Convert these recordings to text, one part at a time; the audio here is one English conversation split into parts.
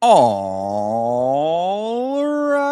All right.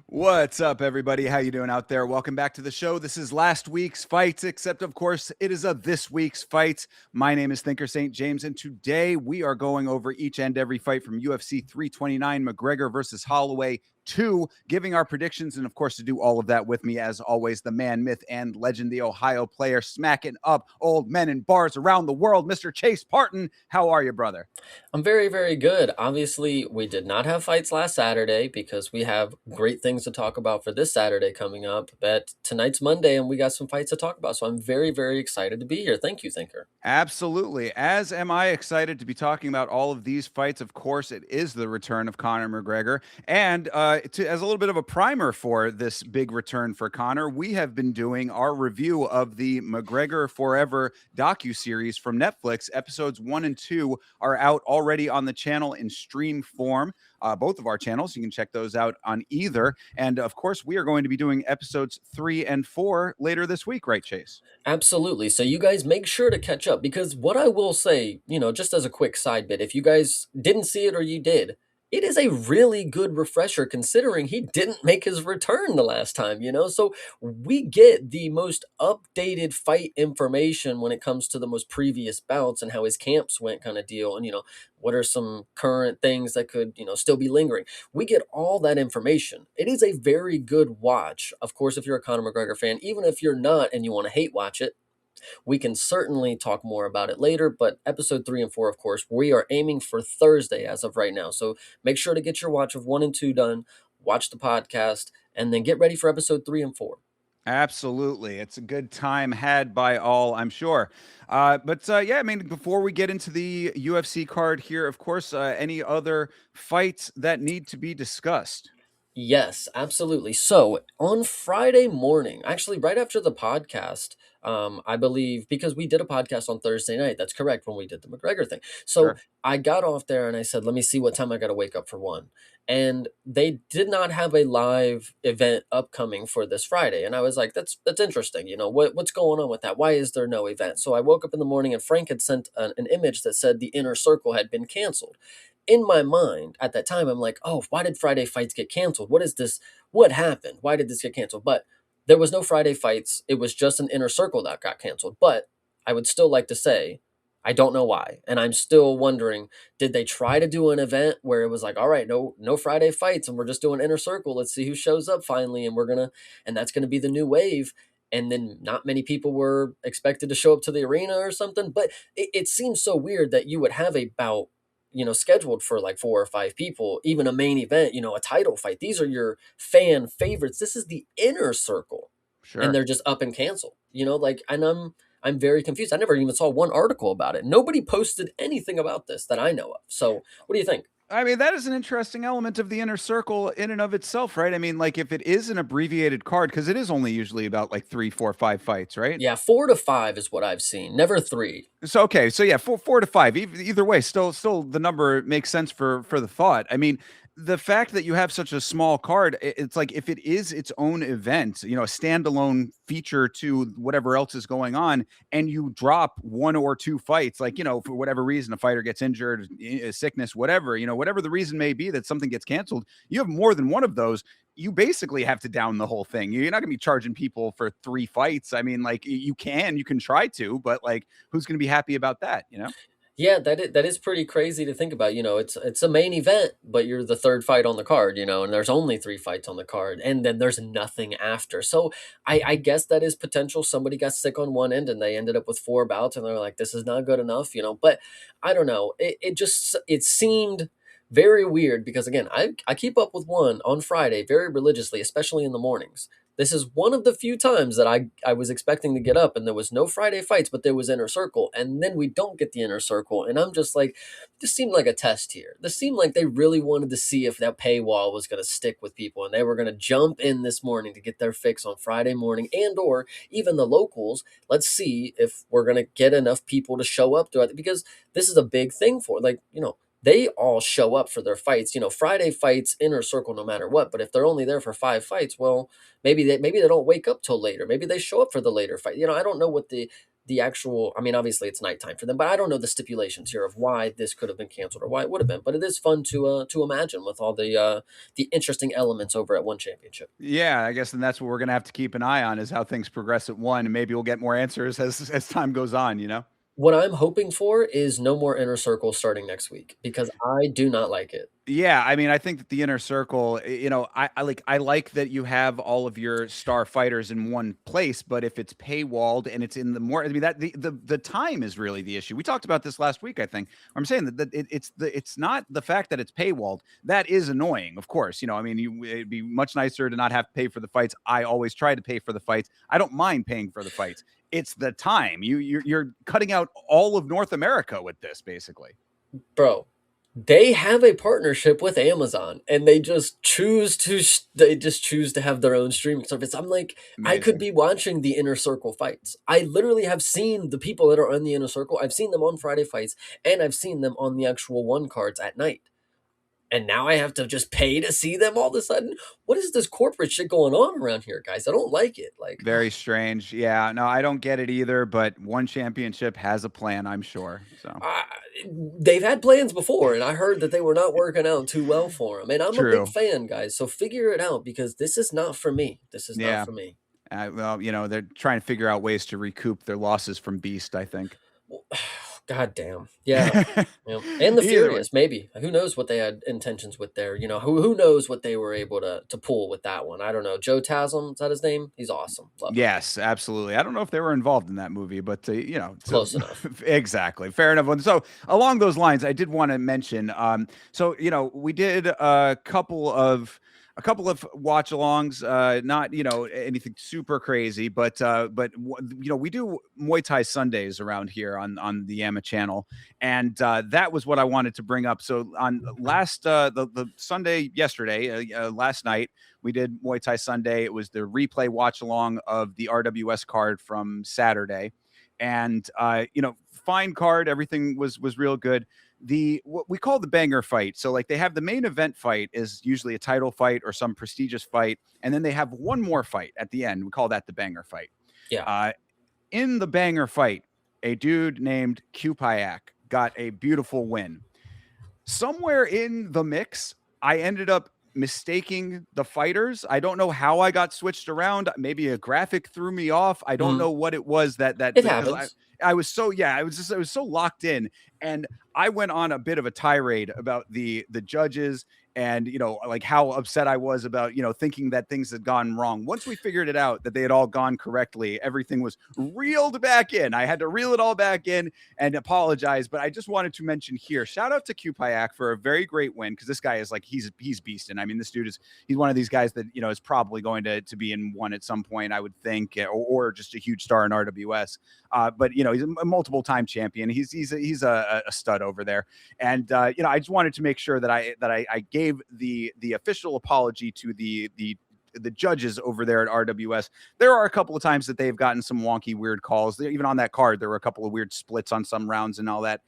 What's up, everybody? How you doing out there? Welcome back to the show. This is last week's fight, except of course it is a this week's fight. My name is Thinker St. James, and today we are going over each and every fight from UFC 329, McGregor versus Holloway 2, giving our predictions, and of course, to do all of that with me, as always, the man, myth, and legend, the Ohio player, smacking up old men in bars around the world, Mr. Chase Parton. How are you, brother? I'm very, very good. Obviously, we did not have fights last Saturday because we have great things to talk about for this Saturday coming up. But tonight's Monday and we got some fights to talk about. So I'm very, very excited to be here. Thank you, Thinker. Absolutely. As am I excited to be talking about all of these fights. Of course, it is the return of Conor McGregor. And as a little bit of a primer for this big return for Conor, we have been doing our review of the McGregor Forever docu-series from Netflix. Episodes 1 and 2 are out already on the channel in stream form. Both of our channels. You can check those out on either. And of course, we are going to be doing episodes 3 and 4 later this week, right, Chase? Absolutely. So you guys make sure to catch up because what I will say, just as a quick side bit, if you guys didn't see it or you did, it is a really good refresher considering he didn't make his return the last time. So we get the most updated fight information when it comes to the most previous bouts and how his camps went kind of deal. And, what are some current things that could, still be lingering. We get all that information. It is a very good watch. Of course, if you're a Conor McGregor fan, even if you're not and you want to hate watch it, we can certainly talk more about it later. But episode 3 and 4, of course, we are aiming for Thursday as of right now. So make sure to get your watch of 1 and 2 done, watch the podcast, and then get ready for episode 3 and 4. Absolutely. It's a good time had by all, I'm sure. Yeah, I mean, before we get into the UFC card here, of course, any other fights that need to be discussed? Yes, absolutely. So on Friday morning, actually, right after the podcast, I believe because we did a podcast on Thursday night. That's correct when we did the McGregor thing. So Sure. I got off there and I said, "Let me see what time I got to wake up for one." And they did not have a live event upcoming for this Friday, and I was like, "That's interesting. What's going on with that? Why is there no event?" So I woke up in the morning and Frank had sent an image that said the inner circle had been canceled in my mind at that time. I'm like, oh, why did Friday fights get canceled? What is this? What happened? Why did this get canceled? But there was no Friday fights. It was just an inner circle that got canceled. But I would still like to say, I don't know why. And I'm still wondering, did they try to do an event where it was like, all right, no Friday fights and we're just doing inner circle. Let's see who shows up finally. And that's gonna be the new wave. And then not many people were expected to show up to the arena or something. But it seems so weird that you would have a bout scheduled for like 4 or 5 people, even a main event, a title fight. These are your fan favorites. This is the inner circle, and Sure. they're just up and canceled. And I'm very confused. I never even saw one article about it. Nobody posted anything about this that I know of. So, what do you think? I mean, that is an interesting element of the inner circle in and of itself, right? I mean, like if it is an abbreviated card, because it is only usually about like 3, 4, 5 fights, right? Yeah, 4 to 5 is what I've seen. Never three. So okay, so yeah, 4 to 5. Either way, still the number makes sense for the thought. I mean, the fact that you have such a small card, it's like if it is its own event, a standalone feature to whatever else is going on, and you drop 1 or 2 fights, like for whatever reason, a fighter gets injured, sickness, whatever, whatever the reason may be that something gets canceled, you have more than one of those. You basically have to down the whole thing. You're not going to be charging people for 3 fights. I mean, like you can try to, but like who's going to be happy about that? Yeah, that is pretty crazy to think about. It's a main event, but you're the third fight on the card, and there's only 3 fights on the card, and then there's nothing after. So I guess that is potential. Somebody got sick on one end and they ended up with 4 bouts, and they're like, this is not good enough. But I don't know. It seemed very weird because again, I keep up with one on Friday very religiously, especially in the mornings. This is one of the few times that I was expecting to get up and there was no Friday fights, but there was inner circle. And then we don't get the inner circle. And I'm just like, this seemed like a test here. This seemed like they really wanted to see if that paywall was going to stick with people. And they were going to jump in this morning to get their fix on Friday morning and or even the locals. Let's see if we're going to get enough people to show up to it because this is a big thing for they all show up for their fights. Friday fights, inner circle, no matter what. But if they're only there for 5 fights, well, maybe they don't wake up till later. Maybe they show up for the later fight. I don't know what the the actual. I mean, obviously it's nighttime for them, but I don't know the stipulations here of why this could have been canceled or why it would have been. But it is fun to imagine with all the interesting elements over at One Championship. Yeah, I guess, and that's what we're gonna have to keep an eye on is how things progress at one, and maybe we'll get more answers as time goes on. You know. What I'm hoping for is no more Inner Circle starting next week because I do not like it. Yeah, I mean, I think that the inner circle, I like that you have all of your star fighters in one place, but if it's paywalled and it's in the more, I mean, that the time is really the issue. We talked about this last week, I think. I'm saying that it's not the fact that it's paywalled that is annoying. Of course, I mean, it'd be much nicer to not have to pay for the fights. I always try to pay for the fights. I don't mind paying for the fights. It's the time. You're cutting out all of North America with this, basically. Bro, they have a partnership with Amazon and they just choose to have their own streaming service. I'm like, I could Amazing. be watching the Inner Circle fights. I literally have seen the people that are on the Inner Circle. I've seen them on Friday fights and I've seen them on the actual one cards at night. And now I have to just pay to see them all of a sudden. What is this corporate shit going on around here, guys? I don't like it. Like, Very strange. Yeah, no, I don't get it either, but one championship has a plan, I'm sure. So I, they've had plans before, and I heard that they were not working out too well for them. And I'm a big true. fan, guys. So figure it out because this is not for me. This is not Yeah. for me. Well, they're trying to figure out ways to recoup their losses from Beast, I think. Well, God damn. Yeah. Yeah. And the Either way. Furious, maybe. Who knows what they had intentions with there? Who knows what they were able to pull with that one? I don't know. Joe Taslim, is that his name? He's awesome. Love him. Yes, absolutely. I don't know if they were involved in that movie, but so Close enough. exactly fair enough. And so along those lines, I did want to mention. So we did a couple of watch alongs, not anything super crazy, but we do Muay Thai Sundays around here on the Yama channel, and that was what I wanted to bring up. So on last the Sunday yesterday, last night we did Muay Thai Sunday. It was the replay watch along of the RWS card from Saturday, and fine card. Everything was real good. The what we call the banger fight. So like they have the main event fight is usually a title fight or some prestigious fight, and then they have one more fight at the end. We call that the banger fight. Yeah. Uh, in the banger fight, a dude named Kupayak got a beautiful win. Somewhere in the mix, I ended up mistaking the fighters. I don't know how I got switched around. Maybe a graphic threw me off. I don't Mhm. know what it was that It because happens. I was so yeah, I was so locked in, and I went on a bit of a tirade about the judges and like how upset I was about thinking that things had gone wrong. Once we figured it out that they had all gone correctly, everything was reeled back in. I had to reel it all back in and apologize. But I just wanted to mention here, shout out to Kupayak for a very great win because this guy is like he's beasting. I mean, this dude he's one of these guys that is probably going to be in one at some point, I would think, or just a huge star in RWS. But he's a multiple time champion. He's a stud over there, and I just wanted to make sure that I gave the official apology to the judges over there at RWS. There are a couple of times that they've gotten some wonky, weird calls. Even on that card, there were a couple of weird splits on some rounds and all that.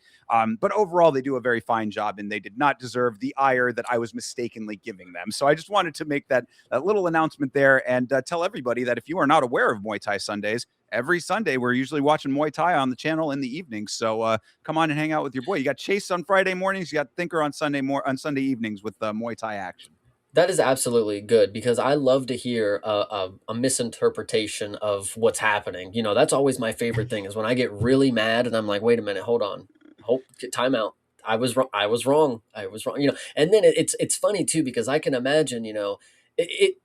But overall, they do a very fine job, and they did not deserve the ire that I was mistakenly giving them. So I just wanted to make that little announcement there and tell everybody that if you are not aware of Muay Thai Sundays, every Sunday we're usually watching Muay Thai on the channel in the evening. So come on and hang out with your boy. You got Chase on Friday mornings, you got Thinker on Sunday evenings with Muay Thai action. That is absolutely good because I love to hear a misinterpretation of what's happening. That's always my favorite thing is when I get really mad and I'm like, wait a minute, hold on, time out. I was wrong. I was wrong. I was wrong. And then it's funny too because I can imagine.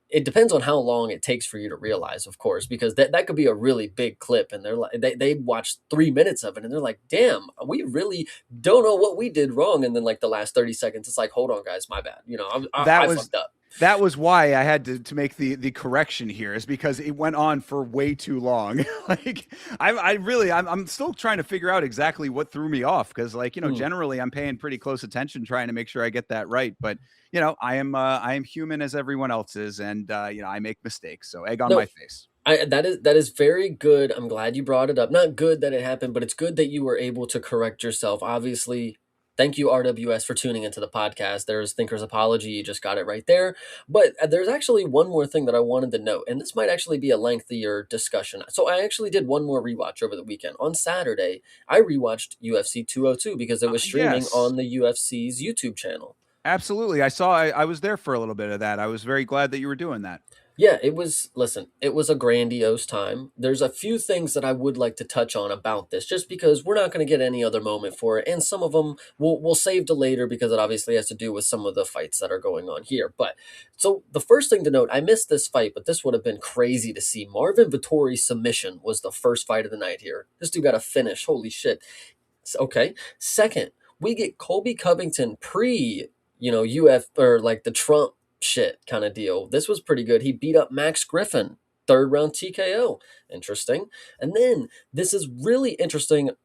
It depends on how long it takes for you to realize, of course, because that could be a really big clip, and they're like they watched 3 minutes of it, and they're like, "Damn, we really don't know what we did wrong." And then like the last 30 seconds, it's like, "Hold on, guys, my bad. That I was fucked up." that was why I had to make the correction here is because it went on for way too long. Like I'm still trying to figure out exactly what threw me off because Mm. generally I'm paying pretty close attention trying to make sure I get that right. But I am human as everyone else is, and I make mistakes. So egg on No, my face. that is very good. I'm glad you brought it up. Not good that it happened, but it's good that you were able to correct yourself. Obviously, Thank you, RWS, for tuning into the podcast. There's Thinker's Apology. You just got it right there. But there's actually one more thing that I wanted to note, and this might actually be a lengthier discussion. So I actually did one more rewatch over the weekend. On Saturday, I rewatched UFC 202 because it was streaming Yes. on the UFC's YouTube channel. Absolutely. I was there for a little bit of that. I was very glad that you were doing that. Yeah, listen, it was a grandiose time. There's a few things that I would like to touch on about this, just because we're not going to get any other moment for it. And some of them we'll save to later because it obviously has to do with some of the fights that are going on here. But so the first thing to note, I missed this fight, but this would have been crazy to see. Marvin Vettori's submission was the first fight of the night here. This dude got a finish. Holy shit. Okay. Second, we get Colby Covington pre, UF or like the Trump shit kind of deal. This was pretty good. He beat up Max Griffin, third round TKO. Interesting. And then this is really interesting on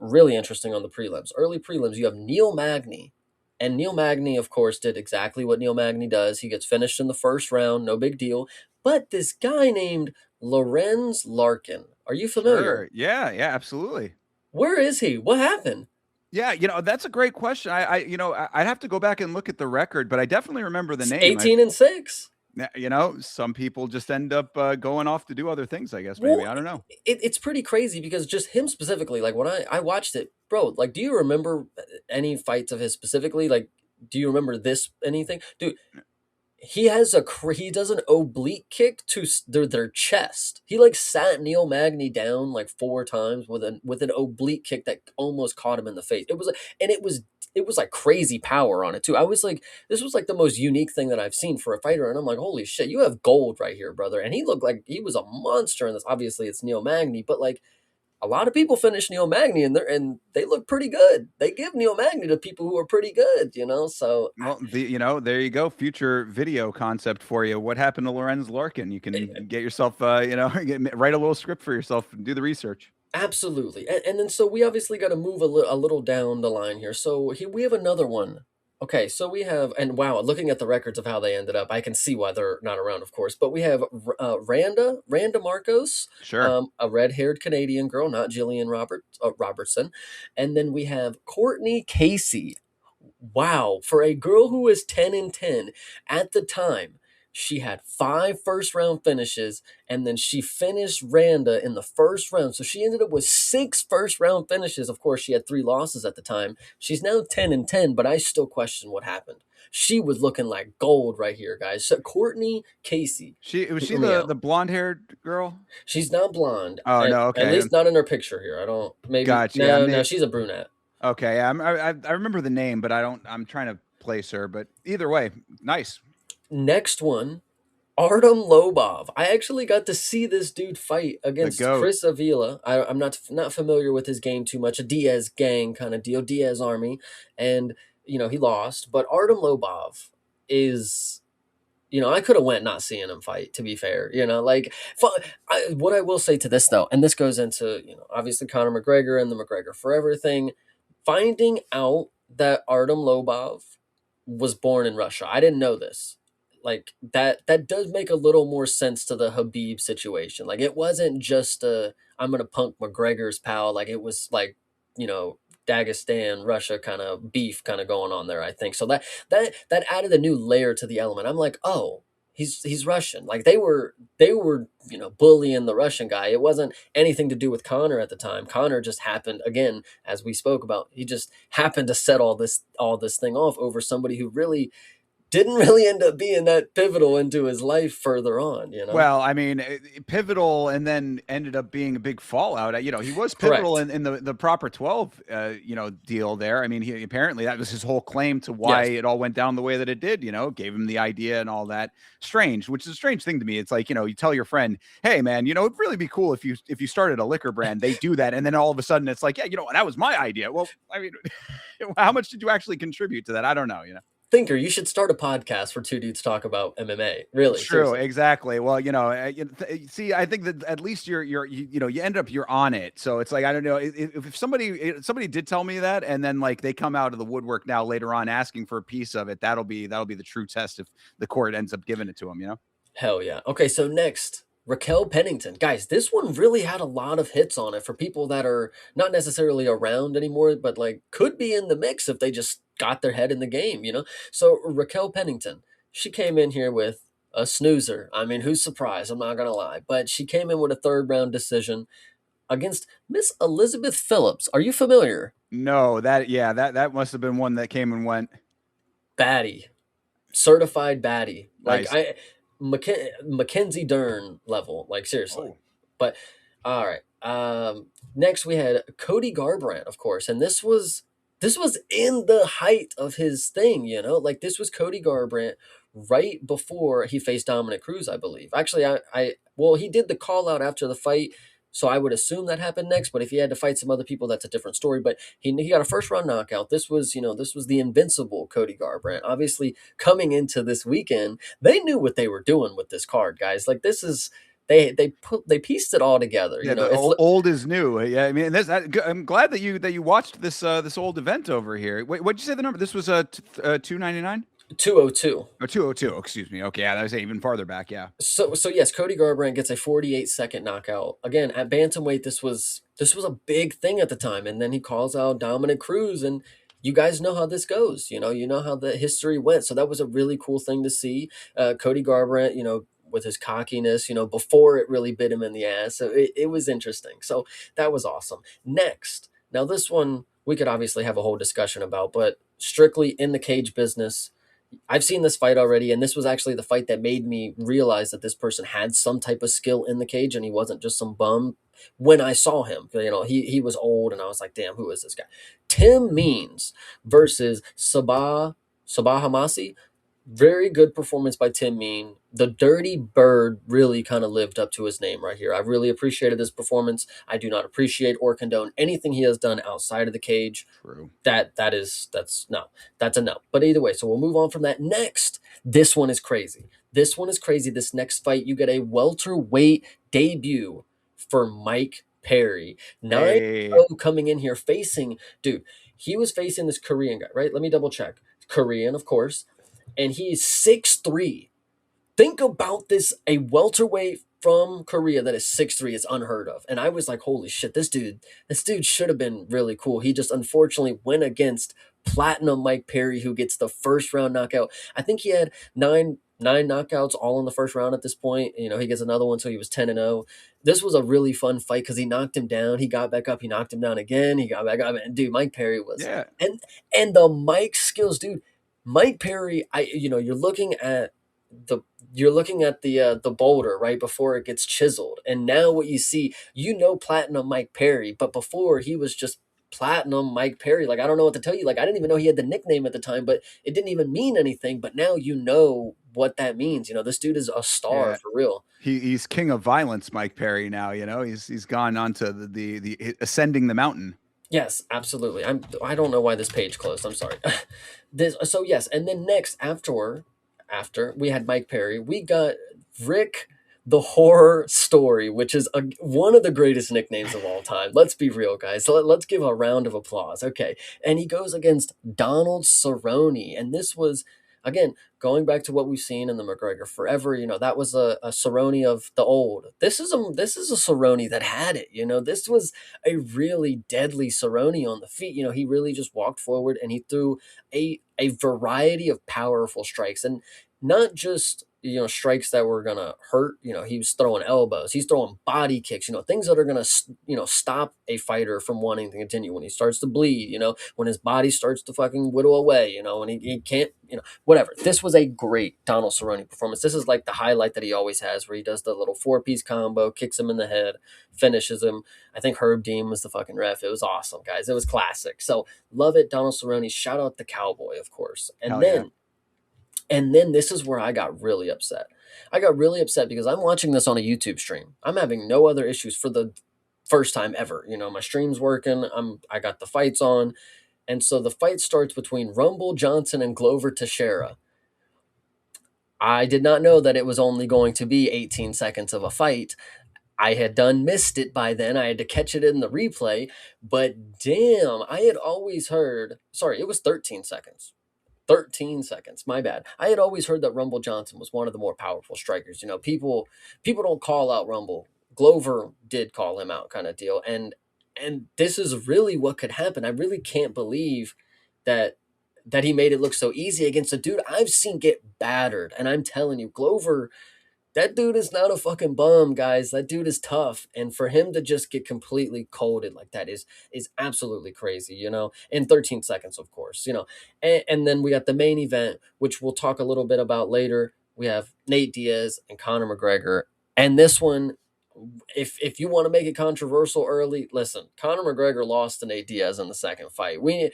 the prelims. Early prelims, you have Neil Magny. And Neil Magny, of course, did exactly what Neil Magny does. He gets finished in the first round, no big deal. But this guy named Lorenz Larkin, are you familiar? Sure. Yeah, yeah, absolutely. Where is he? What happened? Yeah, that's a great question. I'd have to go back and look at the record, but I definitely remember the name. 18-6. Some people just end up going off to do other things, I guess, maybe. Well, I don't know. it's pretty crazy because just him specifically, like when I watched it, bro, like, do you remember any fights of his specifically? Like, do you remember this anything? Dude, he does an oblique kick to their chest. He like sat Neil Magny down like 4 times with an oblique kick that almost caught him in the face. It was like crazy power on it too. I was like, this was like the most unique thing that I've seen for a fighter, and I'm like, holy shit, you have gold right here, brother. And he looked like he was a monster in this. Obviously, it's Neil Magny, but like a lot of people finish Neil Magny and they look pretty good. They give Neil Magny to people who are pretty good, So Well, there you go. Future video concept for you. What happened to Lorenz Larkin? You can get yourself, write a little script for yourself and do the research. absolutely. And then so we obviously got to move a little down the line here. So here we have another one. Okay, so we have, and wow, looking at the records of how they ended up, I can see why they're not around, of course. But we have Randa Marcos, Sure. a red-haired Canadian girl, not Jillian Robertson, and then we have Courtney Casey. Wow, for a girl who was 10-10 at the time, she had 5 first round finishes, and then she finished Randa in the first round. So she ended up with 6 first round finishes. Of course, she had 3 losses at the time. She's now 10-10, but I still question what happened. She was looking like gold right here, guys. So Courtney Casey. Was she Hear me the out. blonde haired girl? She's not blonde. Oh no, At okay. least not in her picture here. I don't. Maybe Gotcha. Yeah, no. She's a brunette. okay. I remember the name, but I don't. I'm trying to place her. But either way, nice. Next one, Artem Lobov. I actually got to see this dude fight The against goat. Chris Avila. I'm not familiar with his game too much. A Diaz gang kind of deal, Diaz army, and he lost. But Artem Lobov is. I could have went not seeing him fight. To be fair, what I will say to this though, and this goes into obviously Conor McGregor and the McGregor forever thing. Finding out that Artem Lobov was born in Russia, I didn't know this. Like that does make a little more sense to the Habib situation. Like it wasn't just I'm gonna punk McGregor's pal. Like it was like you know Dagestan, Russia kind of beef kind of going on there. I think so. That added a new layer to the element. I'm like, oh, he's Russian. Like they were bullying the Russian guy. It wasn't anything to do with Connor at the time. Connor just happened again, as we spoke about. He just happened to set all this thing off over somebody who really didn't really end up being that pivotal into his life further on. Well, I mean, pivotal, and then ended up being a big fallout. He was pivotal Correct. in the proper 12, deal there. I mean, he apparently that was his whole claim to why Yes. it all went down the way that it did. Gave him the idea and all that. Strange, which is a strange thing to me. It's like you tell your friend, "Hey, man, it'd really be cool if you started a liquor brand." They do that, and then all of a sudden it's like, "Yeah, that was my idea." Well, I mean, how much did you actually contribute to that? I don't know. Thinker, you should start a podcast for two dudes talk about MMA. Really, True, seriously. exactly. Well, see, I think that at least you end up you're on it. So it's like I don't know if somebody did tell me that, and then like they come out of the woodwork now later on asking for a piece of it. That'll be the true test if the court ends up giving it to them. Hell yeah. Okay, so next, Raquel Pennington. Guys, this one really had a lot of hits on it for people that are not necessarily around anymore, but like could be in the mix if they just got their head in the game, So Raquel Pennington, she came in here with a snoozer. I mean, who's surprised? I'm not gonna lie, but she came in with a third round decision against Miss Elizabeth Phillips. Are you familiar? No, that must have been one that came and went. Baddie, certified baddie, like Nice. Mackenzie Dern level, like seriously. Oh, But all right, next we had Cody Garbrandt, of course, and this was in the height of his thing, like this was Cody Garbrandt right before he faced Dominic Cruz, I believe. Actually, well, he did the call out after the fight. So I would assume that happened next, but if he had to fight some other people, that's a different story. But he got a first round knockout. This was the invincible Cody Garbrandt. Obviously, coming into this weekend, they knew what they were doing with this card, guys. Like this is they pieced it all together. yeah. The old is new. Yeah, I mean, I'm glad that you watched this old event over here. Wait, what'd you say the number? This was 299 202. or 202. Excuse me. Okay, yeah, that was even farther back. Yeah. So yes, Cody Garbrandt gets a 48-second knockout. Again, at bantamweight, this was a big thing at the time, and then he calls out Dominic Cruz, and you guys know how this goes. You know how the history went. So that was a really cool thing to see. Cody Garbrandt, with his cockiness, before it really bit him in the ass. So it was interesting. So that was awesome. Next, now this one we could obviously have a whole discussion about, but strictly in the cage business. I've seen this fight already, and this was actually the fight that made me realize that this person had some type of skill in the cage, and he wasn't just some bum. When I saw him, he was old, and I was like, "Damn, who is this guy?" Tim Means versus Sabah Hamasi. Very good performance by Tim Mean. The Dirty Bird really kind of lived up to his name right here. I really appreciated this performance. I do not appreciate or condone anything he has done outside of the cage. True. That's no, that's a no. But either way, so we'll move on from that. Next, this one is crazy. This one is crazy. This next fight, you get a welterweight debut for Mike Perry. 9 Hey. coming in here facing, dude, he was facing this Korean guy, right? Let me double check. Korean, of course. And he's 6'3". Think about this, a welterweight from Korea that is 6'3" is unheard of. And I was like, holy shit, this dude should have been really cool. He just unfortunately went against platinum Mike Perry, who gets the first round knockout. I think he had nine knockouts all in the first round at this point. He gets another one, so he was 10-0. This was a really fun fight because he knocked him down, he got back up, he knocked him down again, he got back up, and dude, Mike Perry was Yeah. and the mic skills, dude. Mike Perry, you're looking at the boulder right before it gets chiseled, and now what you see, platinum Mike Perry, but before he was just platinum Mike Perry. Like I don't know what to tell you. Like I didn't even know he had the nickname at the time, but it didn't even mean anything. But now you know what that means. This dude is a star Yeah. for real. He's king of violence, Mike Perry. Now he's gone on to the ascending the mountain. Yes, absolutely. I don't know why this page closed. I'm sorry. Yes, and then next after we had Mike Perry, we got Rick the Horror Story, which is one of the greatest nicknames of all time. Let's be real, guys. So let's give a round of applause. Okay, and he goes against Donald Cerrone, and this was again going back to what we've seen in the McGregor forever. That was a Cerrone of the old. This is a Cerrone that had it. This was a really deadly Cerrone on the feet. He really just walked forward and he threw a variety of powerful strikes, and not just strikes that were gonna hurt. He was throwing elbows, he's throwing body kicks, things that are gonna stop a fighter from wanting to continue when he starts to bleed, when his body starts to fucking whittle away, when he can't, whatever. This was a great Donald Cerrone performance. This is like the highlight that he always has, where he does the little 4-piece combo, kicks him in the head, finishes him. I think Herb Dean was the fucking ref. It was awesome, guys. It was classic. So love it, Donald Cerrone. Shout out the Cowboy, of course. Hell yeah. And then this is where I got really upset. I got really upset because I'm watching this on a YouTube stream. I'm having no other issues for the first time ever. My stream's working. I got the fights on. And so the fight starts between Rumble Johnson and Glover Teixeira. I did not know that it was only going to be 18 seconds of a fight. I had missed it by then. I had to catch it in the replay. But damn, I had always heard, sorry, it was 13 seconds. 13 seconds. My bad. I had always heard that Rumble Johnson was one of the more powerful strikers. People don't call out Rumble. Glover did call him out, kind of deal. And this is really what could happen. I really can't believe that that he made it look so easy against a dude I've seen get battered. And I'm telling you, Glover, that dude is not a fucking bum, guys. That dude is tough, and for him to just get completely colded like that is absolutely crazy. In 13 seconds, of course. And then we got the main event, which we'll talk a little bit about later. We have Nate Diaz and Conor McGregor, and this one, if you want to make it controversial early, listen. Conor McGregor lost to Nate Diaz in the second fight. We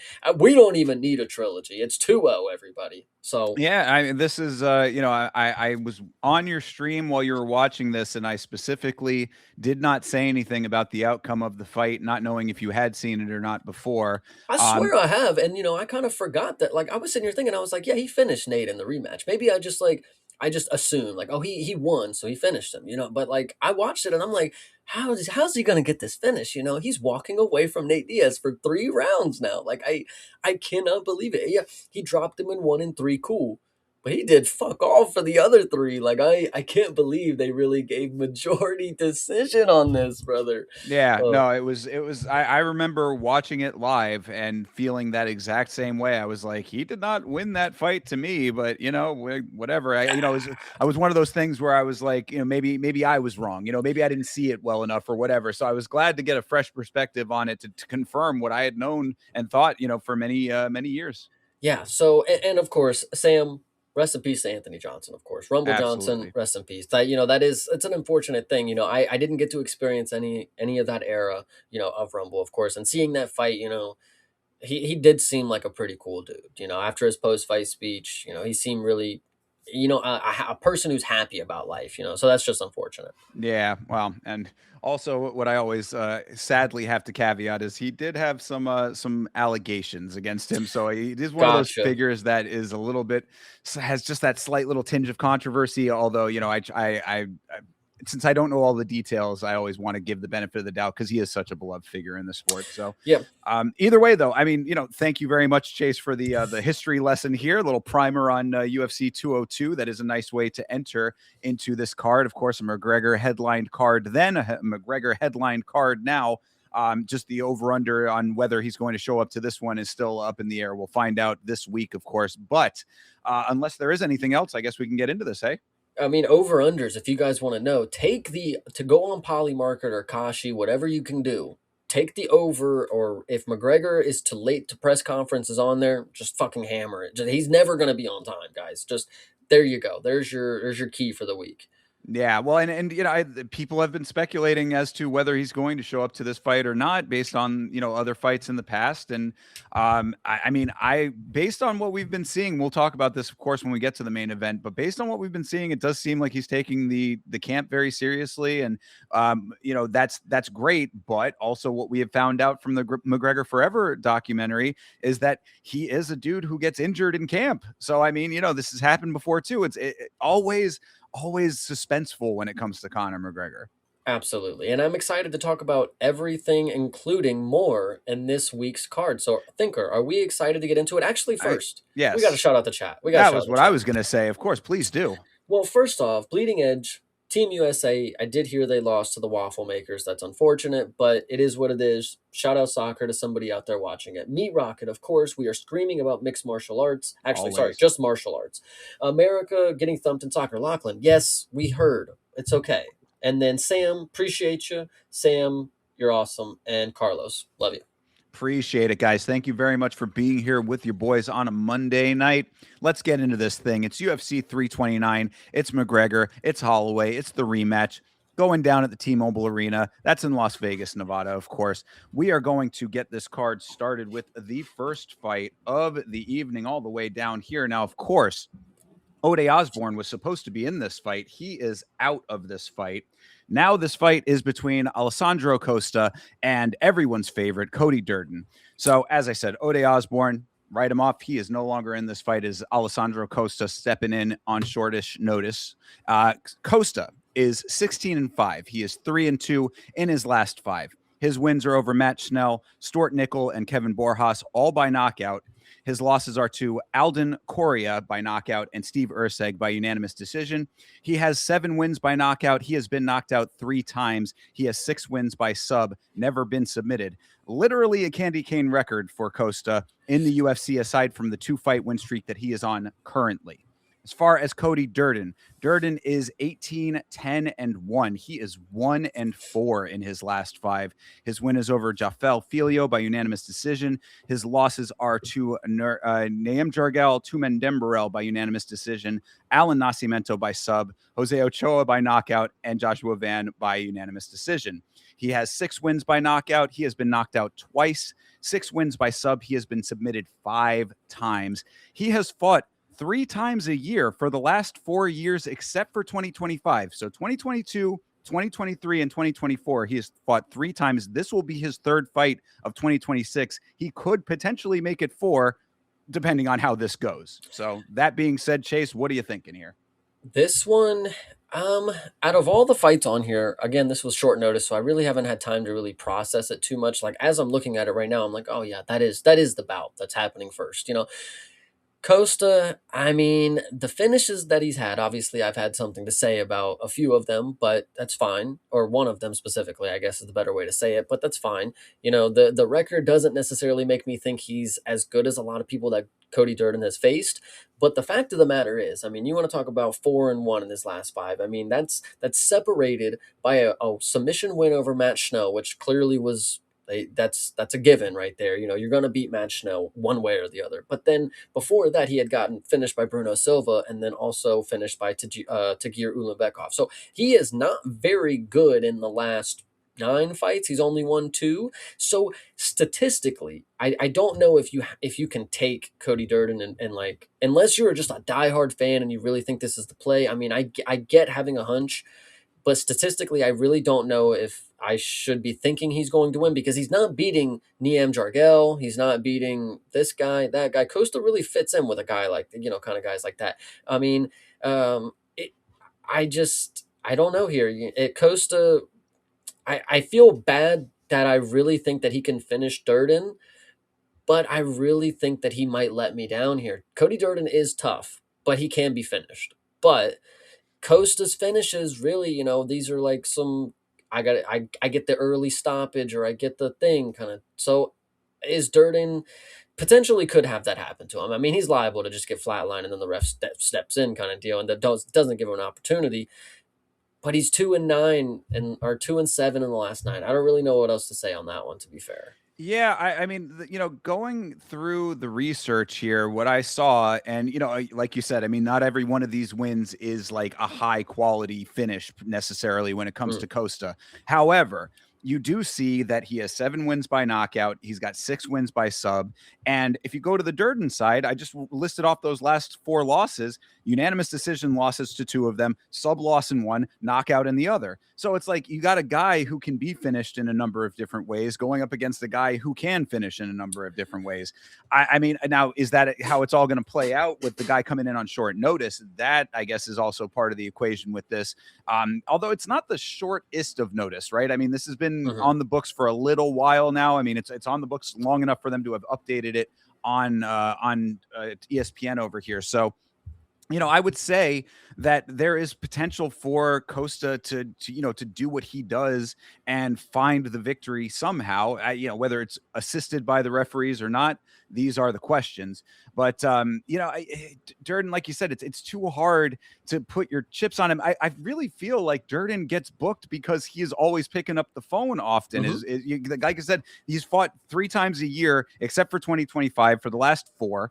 don't even need a trilogy. It's 2-0, everybody. So Yeah, this is I was on your stream while you were watching this, and I specifically did not say anything about the outcome of the fight, not knowing if you had seen it or not before. I Um, swear I have, and I kind of forgot that. Like I was sitting here thinking, I was like, yeah, he finished Nate in the rematch. Maybe I just assumed like, oh, he won, so he finished him. But like I watched it and I'm like, how's he gonna get this finish? He's walking away from Nate Diaz for 3 rounds now. Like I cannot believe it. Yeah, he dropped him in 1 and 3, cool. But he did fuck all for the other 3. Like I can't believe they really gave majority decision on this, brother. Yeah, Uh, no, I remember watching it live and feeling that exact same way. I was like, he did not win that fight to me, but whatever. I was one of those things where I was like, maybe I was wrong. Maybe I didn't see it well enough or whatever. So I was glad to get a fresh perspective on it to confirm what I had known and thought, for many years. Yeah. So, and of course, Sam, rest in peace to Anthony Johnson, of course. Rumble Johnson, Absolutely. rest in peace. It's an unfortunate thing. I didn't get to experience any of that era, of Rumble, of course. And seeing that fight, he did seem like a pretty cool dude. After his post fight speech, he seemed really, a person who's happy about life. So that's just unfortunate. Yeah, well, and also what I always sadly have to caveat is he did have some allegations against him, so he is one of those Gotcha. figures that is a little bit has just that slight little tinge of controversy. Although since I don't know all the details, I always want to give the benefit of the doubt because he is such a beloved figure in the sport. So Yeah. either way, though, I mean, thank you very much, Chase, for the history lesson here. A little primer on UFC 202. That is a nice way to enter into this card. Of course, a McGregor headlined card, then a McGregor headlined card now. Just the over under on whether he's going to show up to this one is still up in the air. We'll find out this week, of course. But unless there is anything else, I guess we can get into this. Hey. I mean, over unders, if you guys want to know, to go on Polymarket or Kashi, whatever you can do, take the over, or if McGregor is too late to press conferences on there, just fucking hammer it. He's never going to be on time, guys. Just there you go. There's your key for the week. Yeah, well, and people have been speculating as to whether he's going to show up to this fight or not, based on other fights in the past. And I mean, based on what we've been seeing, we'll talk about this, of course, when we get to the main event. But based on what we've been seeing, it does seem like he's taking the camp very seriously, and that's great. But also, what we have found out from the McGregor Forever documentary is that he is a dude who gets injured in camp. So I mean, this has happened before too. It's always suspenseful when it comes to Conor McGregor. Absolutely. And I'm excited to talk about everything, including more in this week's card. So, Thinker, are we excited to get into it? Actually, first, we got to Yes, shout out the chat. We got to that shout out was the what I chat. was going to say. Of course, please do. Well, first off, Bleeding Edge, Team USA, I did hear they lost to the Waffle Makers. That's unfortunate, but it is what it is. Shout out soccer to somebody out there watching it. Meat Rocket, of course, we are screaming about mixed martial arts. Actually, sorry, Always. just martial arts. America getting thumped in soccer. Lachlan, yes, we heard. It's okay. And then Sam, appreciate you. Sam, you're awesome. And Carlos, love you. Appreciate it, guys. Thank you very much for being here with your boys on a Monday night. Let's get into this thing. It's UFC 329. It's McGregor. It's Holloway. It's the rematch going down at the T-Mobile Arena. That's in Las Vegas, Nevada, of course. We are going to get this card started with the first fight of the evening all the way down here. Now, of course, Ode Osborne was supposed to be in this fight. He is out of this fight. Now this fight is between Alessandro Costa and everyone's favorite, Cody Durden. So, as I said, Ode Osborne, write him off. He is no longer in this fight. Is Alessandro Costa stepping in on shortish notice? Costa is 16-5. He is 3-2 in his last 5. His wins are over Matt Schnell, Stuart Nickel, and Kevin Borjas, all by knockout. His losses are to Alden Correa by knockout and Steve Urseg by unanimous decision. He has 7 wins by knockout. He has been knocked out 3 times. He has 6 wins by sub, never been submitted. Literally a candy cane record for Costa in the UFC, aside from the 2-fight win streak that he is on currently. As far as Cody Durden, Durden is 18-10-1. He is 1-4 in his last 5. His win is over Jafel Filio by unanimous decision. His losses are to Naim Jargal, Tumen Dembarel by unanimous decision, Alan Nascimento by sub, Jose Ochoa by knockout, and Joshua Van by unanimous decision. He has 6 wins by knockout. He has been knocked out twice. 6 wins by sub. He has been submitted 5 times. He has fought 3 times a year for the last 4 years, except for 2025. So 2022, 2023, and 2024, he has fought 3 times. This will be his 3rd fight of 2026. He could potentially make it 4, depending on how this goes. So that being said, Chase, what are you thinking here? This one, out of all the fights on here, again, this was short notice, so I really haven't had time to really process it too much. Like, as I'm looking at it right now, I'm like, oh yeah, that is the bout that's happening first. Costa, I mean, the finishes that he's had, obviously, I've had something to say about a few of them, but that's fine. Or one of them specifically, I guess is the better way to say it, but that's fine. The record doesn't necessarily make me think he's as good as a lot of people that Cody Durden has faced. But the fact of the matter is, I mean, you want to talk about 4-1 in his last 5. I mean, that's separated by a submission win over Matt Schnell, which clearly was that's a given right there. You're going to beat Matt Schnell one way or the other. But then before that, he had gotten finished by Bruno Silva and then also finished by Tagir Ulanbekov. So he is not very good in the last 9 fights. He's only won 2. So statistically, I don't know if you can take Cody Durden and like, unless you're just a diehard fan and you really think this is the play. I mean, I get having a hunch, but statistically, I really don't know if I should be thinking he's going to win, because he's not beating Niam Jargel. He's not beating this guy, that guy. Costa really fits in with a guy like, kind of guys like that. I mean, I don't know here. Costa, I feel bad that I really think that he can finish Durden, but I really think that he might let me down here. Cody Durden is tough, but he can be finished. But Costa's finishes, really, these are like some, I get the early stoppage, or I get the thing kind of. So is Durden potentially could have that happen to him. I mean, he's liable to just get flatlined and then the ref steps in kind of deal, and that doesn't give him an opportunity. But he's 2-9 or 2-7 in the last 9. I don't really know what else to say on that one, to be fair. Yeah, I mean, going through the research here, what I saw, and like you said, I mean, not every one of these wins is like a high quality finish necessarily when it comes to Costa. However, you do see that he has 7 wins by knockout. He's got 6 wins by sub. And if you go to the Durden side, I just listed off those last 4 losses: unanimous decision losses to 2 of them, sub loss in 1, knockout in the other. So it's like you got a guy who can be finished in a number of different ways going up against a guy who can finish in a number of different ways. I mean, now, is that how it's all going to play out with the guy coming in on short notice? That, I guess, is also part of the equation with this. Although it's not the shortest of notice, right? I mean, this has been on the books for a little while now. I mean, it's on the books long enough for them to have updated it on ESPN over here. So, I would say that there is potential for Costa to do what he does and find the victory somehow. Whether it's assisted by the referees or not, these are the questions. But Durden, like you said, it's too hard to put your chips on him. I really feel like Durden gets booked because he is always picking up the phone often. Like I said, he's fought 3 times a year, except for 2025 for the last 4.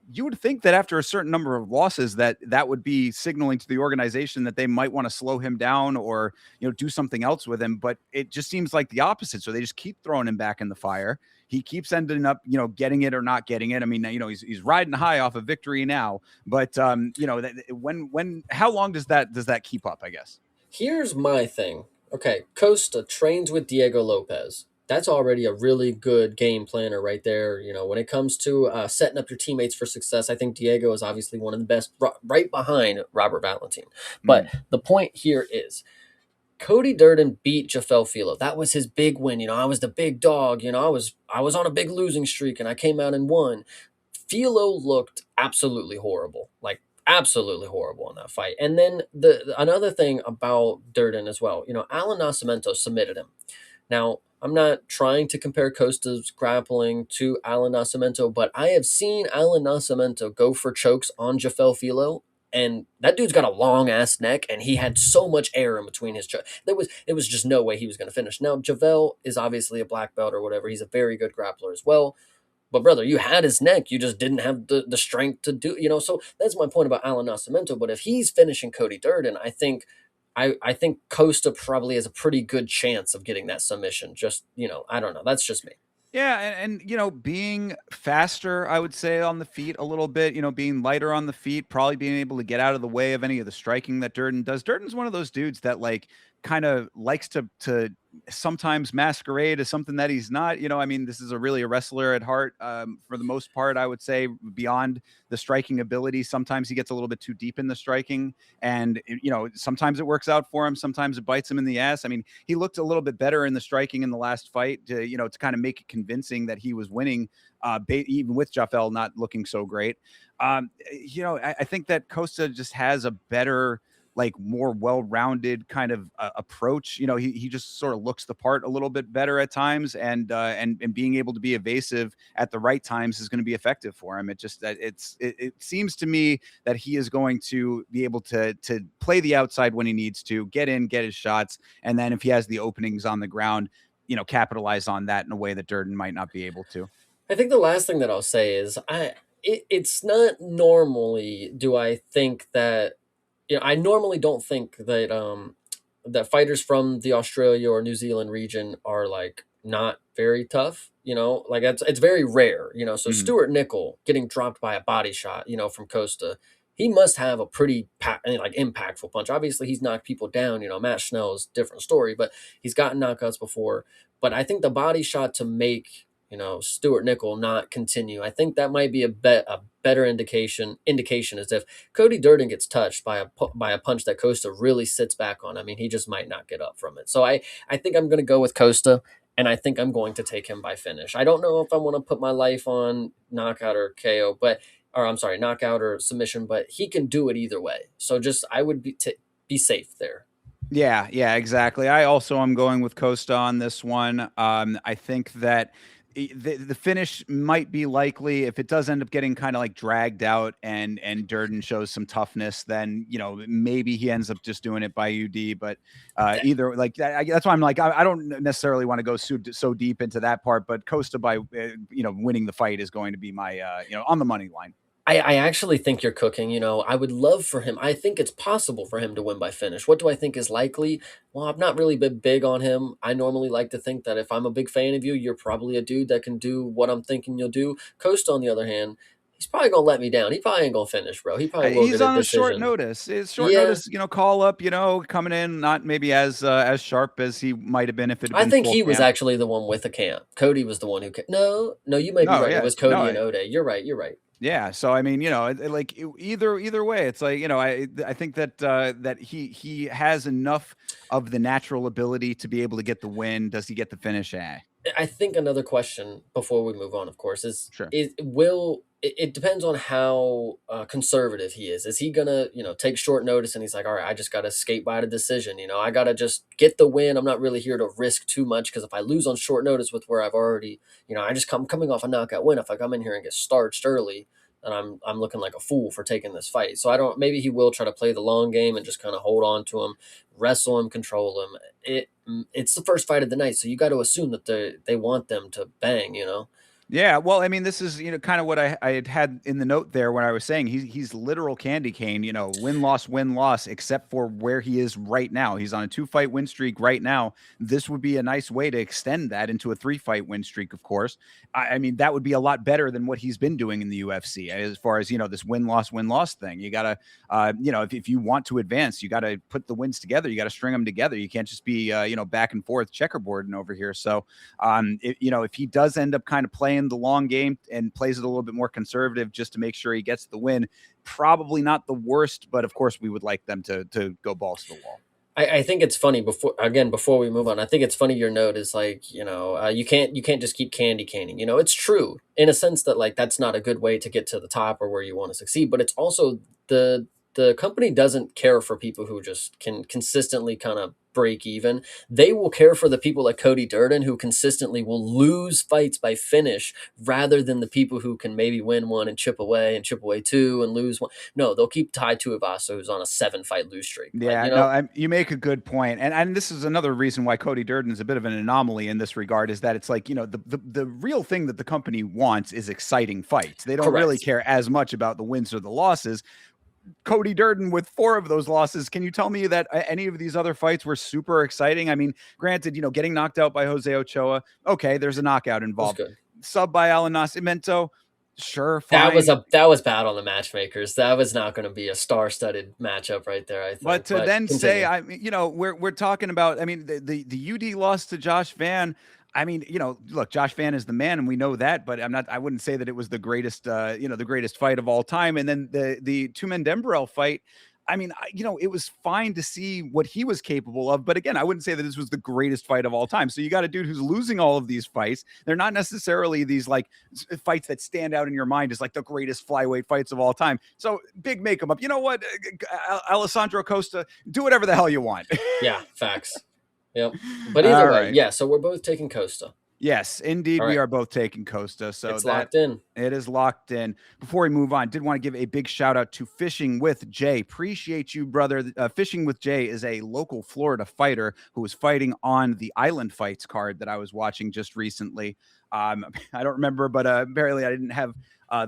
You would think that after a certain number of losses that would be signaling to the organization that they might want to slow him down or, do something else with him. But it just seems like the opposite. So they just keep throwing him back in the fire. He keeps ending up, getting it or not getting it. I mean, he's riding high off of victory now. But, how long does that keep up, I guess? Here's my thing. Okay, Costa trains with Diego Lopez. That's already a really good game planner right there. When it comes to setting up your teammates for success, I think Diego is obviously one of the best, right behind Robert Valentin. But the point here is, Cody Durden beat Jafel Filo. That was his big win. I was the big dog. I was on a big losing streak and I came out and won. Filo looked absolutely horrible, like absolutely horrible in that fight. And then the another thing about Durden as well, Alan Nascimento submitted him. Now, I'm not trying to compare Costa's grappling to Alan Nascimento, but I have seen Alan Nascimento go for chokes on Jafel Filo, and that dude's got a long ass neck, and he had so much air in between his chokes. It was just no way he was going to finish. Now, Javel is obviously a black belt or whatever. He's a very good grappler as well. But brother, you had his neck. You just didn't have the strength to do. So that's my point about Alan Nascimento. But if he's finishing Cody Durden, I think Costa probably has a pretty good chance of getting that submission. Just I don't know. That's just me. Yeah, and being faster, I would say, on the feet a little bit, being lighter on the feet, probably being able to get out of the way of any of the striking that Durden does. Durden's one of those dudes that like kind of likes to sometimes masquerade as something that he's not. I mean, this is really a wrestler at heart, for the most part, I would say, beyond the striking ability. Sometimes he gets a little bit too deep in the striking, and sometimes it works out for him, sometimes it bites him in the ass. I mean, he looked a little bit better in the striking in the last fight to kind of make it convincing that he was winning, even with Jafel not looking so great. I think that Costa just has a better, like, more well-rounded kind of approach. He just sort of looks the part a little bit better at times, and being able to be evasive at the right times is going to be effective for him. It just that it seems to me that he is going to be able to play the outside when he needs to, get in, get his shots, and then if he has the openings on the ground, capitalize on that in a way that Durden might not be able to. I think the last thing that I'll say is it's not normally do I think that I normally don't think that fighters from the Australia or New Zealand region are like not very tough. Like it's very rare. So Mhm. Stuart Nickel getting dropped by a body shot, from Costa, he must have a pretty like impactful punch. Obviously, he's knocked people down. Matt Schnell's different story, but he's gotten knockouts before. But I think the body shot to make Stuart Nickel not continue. I think that might be a better indication as if Cody Durden gets touched by a punch that Costa really sits back on. I mean, he just might not get up from it. So I think I'm going to go with Costa, and I think I'm going to take him by finish. I don't know if I want to put my life on knockout or KO, or I'm sorry, knockout or submission, but he can do it either way. So just I would be safe there. Yeah, exactly. I also am going with Costa on this one. I think that the finish might be likely if it does end up getting kind of like dragged out, and Durden shows some toughness, then maybe he ends up just doing it by UD. But either like that's why I'm like I don't necessarily want to go so deep into that part. But Costa by winning the fight is going to be my on the money line. I actually think you're cooking. I would love for him. I think it's possible for him to win by finish. What do I think is likely? Well, I've not really been big on him. I normally like to think that if I'm a big fan of you, you're probably a dude that can do what I'm thinking you'll do. Costa, on the other hand, he's probably gonna let me down. He probably ain't gonna finish, bro. He probably will He's get a on a short decision. notice. It's short Yeah, notice, call up, coming in not maybe as sharp as he might have been if it had I been think full he was camp. actually the one with the camp. Cody was the one who. No, you may be No, right. It yeah, was Cody no, and Ode. You're right. You're right. yeah. So I mean, either way, it's like I think that that he has enough of the natural ability to be able to get the win. Does he get the finish? I think another question before we move on, of course, is Sure. it depends on how conservative he is. Is he gonna take short notice and he's like, all right, I just gotta skate by the decision. I gotta just get the win. I'm not really here to risk too much because if I lose on short notice with where I've already I just coming off a knockout win. If I come in here and get starched early, then I'm looking like a fool for taking this fight. So I don't. Maybe he will try to play the long game and just kind of hold on to him, wrestle him, control him. It's the first fight of the night, so you got to assume that they want them to bang. Yeah, well, I mean, this is kind of what I had in the note there when I was saying he's literal candy cane, win loss, except for where he is right now. He's on a 2-fight win streak right now. This would be a nice way to extend that into a 3-fight win streak. Of course, I mean that would be a lot better than what he's been doing in the UFC as far as this win loss thing. You gotta, if you want to advance, you gotta put the wins together. You gotta string them together. You can't just be back and forth checkerboarding over here. So if he does end up kind of playing the long game and plays it a little bit more conservative just to make sure he gets the win, probably not the worst, but of course we would like them to go balls to the wall. I think it's funny before we move on. I think it's funny your note is like, you can't just keep candy caning. It's true in a sense that like that's not a good way to get to the top or where you want to succeed, but it's also the company doesn't care for people who just can consistently kind of break even. They will care for the people like Cody Durden who consistently will lose fights by finish rather than the people who can maybe win one and chip away two and lose one. No, they'll keep Tai Tuivasa, who's on a 7-fight lose streak. Like, Yeah, no, you make a good point, and this is another reason why Cody Durden is a bit of an anomaly in this regard. Is that it's like the real thing that the company wants is exciting fights. They don't really correct. care as much about the wins or the losses. Cody Durden with 4 of those losses. Can you tell me that any of these other fights were super exciting? I mean, granted, getting knocked out by Jose Ochoa. Okay, there's a knockout It was involved. good. Sub by Alan Nascimento. Sure, That was fine. bad on the matchmakers. That was not going to be a star-studded matchup right there, I But think. to But then say, continue. we're talking about. I mean, the UD loss to Josh Van. I mean, look, Josh Van is the man, and we know that. But I'm not. I wouldn't say that it was the greatest, the greatest fight of all time. And then the Tumen Dembrell fight. I mean, it was fine to see what he was capable of. But again, I wouldn't say that this was the greatest fight of all time. So you got a dude who's losing all of these fights. They're not necessarily these like fights that stand out in your mind as like the greatest flyweight fights of all time. So big make them up. You know what? Alessandro Costa, do whatever the hell you want. Yeah, facts. Yep. But either All way, right. yeah, so we're both taking Costa. Yes, indeed, All we right. are both taking Costa. So It's that locked in. it is locked in. Before we move on, did want to give a big shout out to Fishing with Jay. Appreciate you, brother. Fishing with Jay is a local Florida fighter who was fighting on the Island Fights card that I was watching just recently. I don't remember, but apparently I didn't have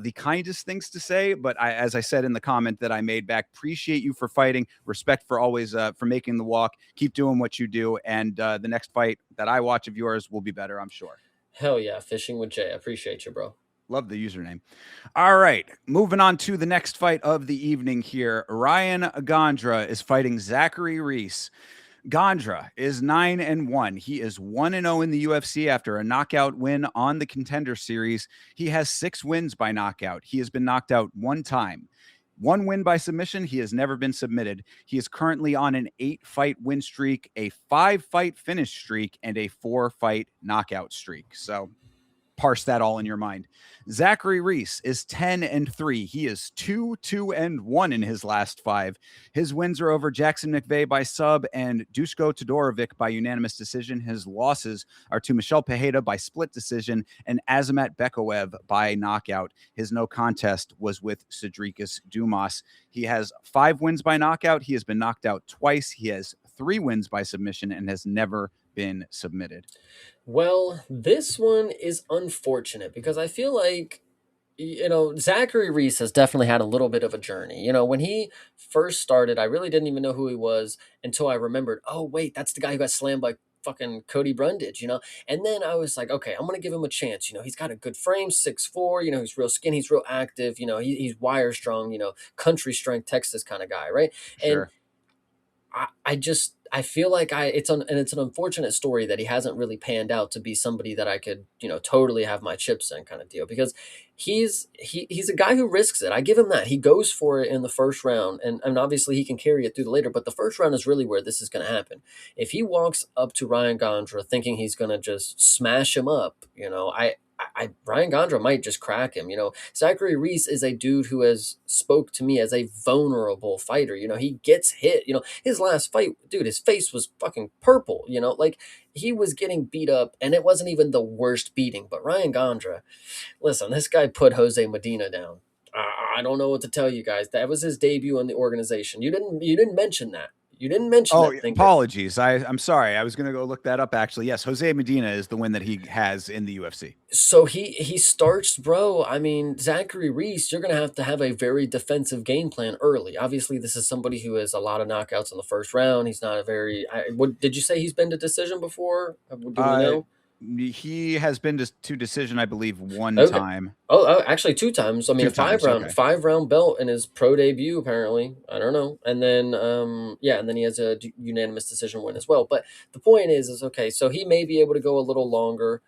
the kindest things to say. But as I said in the comment that I made back, appreciate you for fighting. Respect for always for making the walk. Keep doing what you do. And the next fight that I watch of yours will be better, I'm sure. Hell yeah, fishing with Jay. I appreciate you, bro. Love the username. All right. Moving on to the next fight of the evening here. Ryan Gandra is fighting Zachary Reese. Gandra is 9-1. He is 1-0 in the UFC after a knockout win on the Contender Series. He has 6 wins by knockout. He has been knocked out 1 time. 1 win by submission. He has never been submitted. He is currently on an 8-fight win streak, a 5-fight finish streak, and a 4-fight knockout streak. So parse that all in your mind. Zachary Reese is 10-3. He is 2-1 in his last 5. His wins are over Jackson McVeigh by sub and Dushko Todorovic by unanimous decision. His losses are to Michelle Pejeda by split decision and Azamat Bekoev by knockout. His no contest was with Cedricus Dumas. He has 5 wins by knockout. He has been knocked out twice. He has 3 wins by submission and has never been submitted. Well, this one is unfortunate because I feel like Zachary Reese has definitely had a little bit of a journey. When he first started, I really didn't even know who he was until I remembered, oh, wait, that's the guy who got slammed by fucking Cody Brundage. And then I was like, okay, I'm going to give him a chance. He's got a good frame, 6'4", he's real skinny, he's real active, he's wire strong, country strength Texas kind of guy, right? And Sure. I feel like it's an unfortunate story that he hasn't really panned out to be somebody that I could totally have my chips in kind of deal because he's a guy who risks it. I give him that. He goes for it in the first round and obviously he can carry it through the later, but the first round is really where this is going to happen. If he walks up to Ryan Gandra thinking he's going to just smash him up, Ryan Gandra might just crack him. Zachary Reese is a dude who has spoke to me as a vulnerable fighter. He gets hit. His last fight, dude, his face was fucking purple. Like he was getting beat up, and it wasn't even the worst beating. But Ryan Gandra, listen, this guy put Jose Medina down. I don't know what to tell you guys. That was his debut in the organization. You didn't mention that. You didn't mention Oh, that thinker. apologies. I'm sorry. I was going to go look that up actually. Yes, Jose Medina is the win that he has in the UFC. So he starts, bro. I mean, Zachary Reese, you're gonna to have a very defensive game plan early. Obviously, this is somebody who has a lot of knockouts in the first round. He's not a very. What did you say? He's been to decision before? Do we Uh, know? he has been to decision, I believe, 1 Okay. time. Oh, actually, 2 times. I mean, 2 a five times. round Okay. five round belt in his pro debut. Apparently, I don't know. And then, yeah, and then he has a unanimous decision win as well. But the point is okay. So he may be able to go a little longer,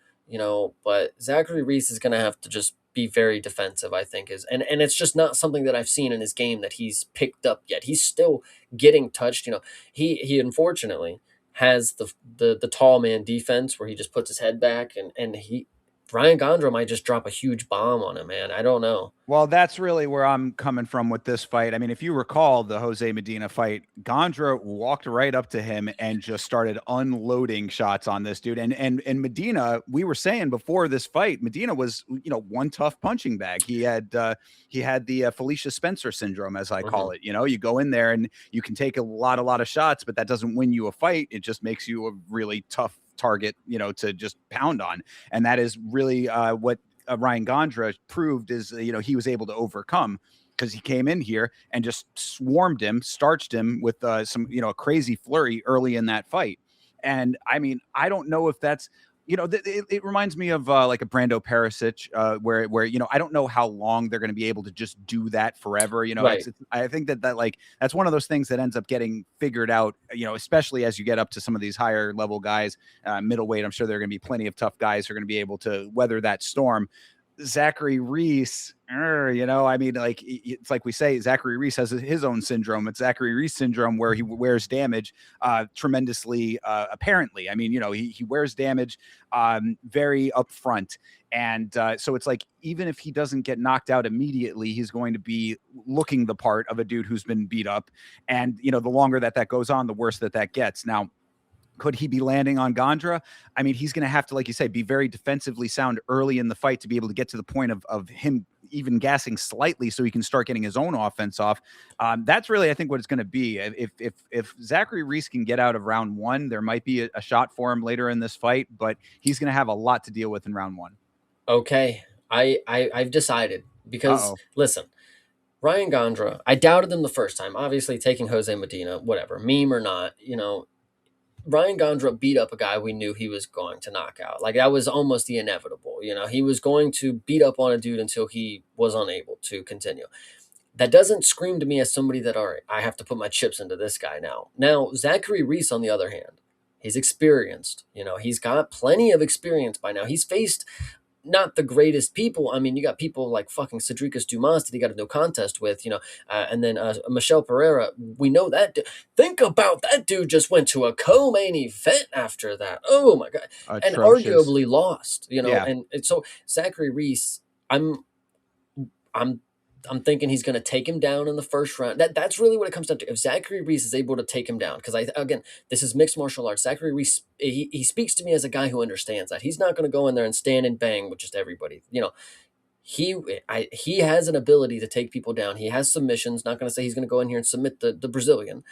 but Zachary Reese is going to have to just be very defensive, I think is, and it's just not something that I've seen in his game that he's picked up yet. He's still getting touched. He unfortunately has the tall man defense where he just puts his head back, and he Ryan Gandra might just drop a huge bomb on him, man. I don't know. Well, that's really where I'm coming from with this fight. I mean, if you recall the Jose Medina fight, Gandra walked right up to him and just started unloading shots on this dude. And Medina, we were saying before this fight, Medina was, one tough punching bag. He had the Felicia Spencer syndrome, as I call Mhm. it. You go in there and you can take a lot of shots, but that doesn't win you a fight. It just makes you a really tough target, to just pound on. And that is really what Ryan Gandra proved is, he was able to overcome, because he came in here and just swarmed him, starched him with some, a crazy flurry early in that fight. And I mean, I don't know if that's, it reminds me of like a Brando Perisic, where I don't know how long they're going to be able to just do that forever. Right. I think that like that's one of those things that ends up getting figured out. Especially as you get up to some of these higher level guys, middleweight. I'm sure there are going to be plenty of tough guys who are going to be able to weather that storm. Zachary Reese, I mean, like it's like we say, Zachary Reese has his own syndrome. It's Zachary Reese syndrome, where he wears damage tremendously apparently. I mean, he wears damage very upfront. And so it's like, even if he doesn't get knocked out immediately, he's going to be looking the part of a dude who's been beat up. And, the longer that goes on, the worse that gets. Now, could he be landing on Gandra? I mean, he's going to have to, like you say, be very defensively sound early in the fight to be able to get to the point of him even gassing slightly so he can start getting his own offense off. That's really, I think, what it's going to be. If Zachary Reese can get out of round one, there might be a shot for him later in this fight, but he's going to have a lot to deal with in round one. Okay. I've decided because Uh-oh. listen, Ryan Gandra, I doubted him the first time. Obviously, taking Jose Medina, whatever, meme or not, Ryan Gandra beat up a guy we knew he was going to knock out. Like that was almost the inevitable. He was going to beat up on a dude until he was unable to continue. That doesn't scream to me as somebody that, all right, I have to put my chips into this guy now. Now, Zachary Reese, on the other hand, he's experienced. He's got plenty of experience by now. He's faced not the greatest people. I mean, you got people like fucking Cedricus Dumas that he got a no contest with, and then Michelle Pereira. We know that. Think about that dude just went to a co-main event after that. Oh my god, and Atrocious. arguably lost. Yeah. And so Zachary Reese, I'm I'm thinking he's going to take him down in the first round. That's really what it comes down to. If Zachary Reese is able to take him down, because again, this is mixed martial arts. Zachary Reese, he speaks to me as a guy who understands that he's not going to go in there and stand and bang with just everybody. He has an ability to take people down. He has submissions. Not going to say he's going to go in here and submit the Brazilian.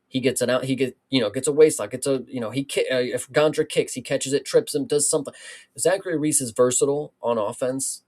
He gets an out. Gets a waist lock. If Gandra kicks, he catches it, trips him, does something. Zachary Reese is versatile on offense.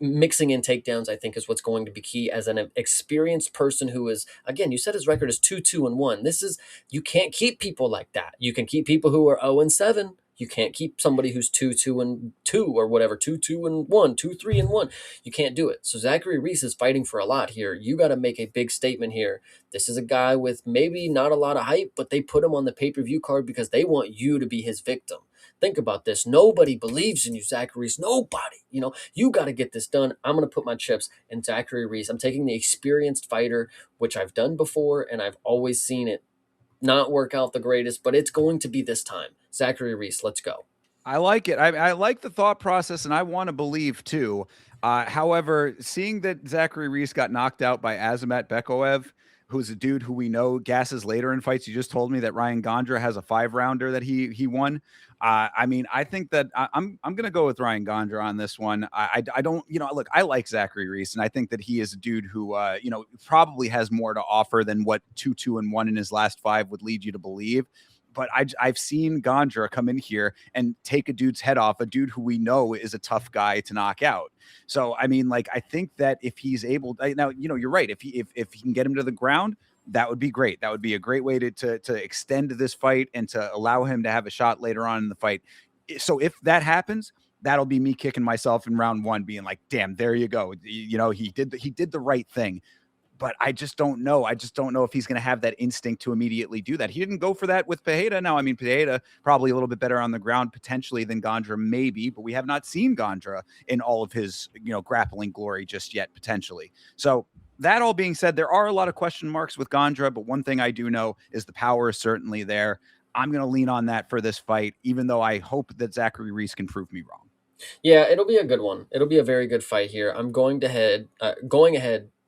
Mixing in takedowns, I think, is what's going to be key as an experienced person who is, again, you said his record is 2-2-1. You can't keep people like that. You can keep people who are 0-7. You can't keep somebody who's 2-2-2 or whatever, 2-2-1, 2-3-1. You can't do it. So Zachary Reese is fighting for a lot here. You got to make a big statement here. This is a guy with maybe not a lot of hype, but they put him on the pay-per-view card because they want you to be his victim. Think about this. Nobody believes in you, Zachary Reese. Nobody. You got to get this done. I'm going to put my chips in Zachary Reese. I'm taking the experienced fighter, which I've done before, and I've always seen it not work out the greatest, but it's going to be this time. Zachary Reese, let's go. I like it. I like the thought process, and I want to believe too. However, seeing that Zachary Reese got knocked out by Azamat Bekoev, who's a dude who we know gasses later in fights. You just told me that Ryan Gandra has a 5-rounder that he won. I mean, I think that I'm going to go with Ryan Gandra on this one. I don't, look, I like Zachary Reese, and I think that he is a dude who, probably has more to offer than what 2-2-1 in his last 5 would lead you to believe. But I've seen Gandra come in here and take a dude's head off, a dude who we know is a tough guy to knock out. So, I mean, like, I think that if he's able now, you're right. If he can get him to the ground, that would be great. That would be a great way to extend this fight and to allow him to have a shot later on in the fight. So if that happens, that'll be me kicking myself in round 1, being like, damn, there you go. He did the right thing. but I just don't know. I just don't know if he's going to have that instinct to immediately do that. He didn't go for that with Pereira. Now, I mean, Pereira probably a little bit better on the ground potentially than Gandra, maybe, but we have not seen Gandra in all of his, grappling glory just yet, potentially. So that all being said, there are a lot of question marks with Gandra, but one thing I do know is the power is certainly there. I'm going to lean on that for this fight, even though I hope that Zachary Reese can prove me wrong. Yeah, it'll be a good one. It'll be a very good fight here. I'm going ahead,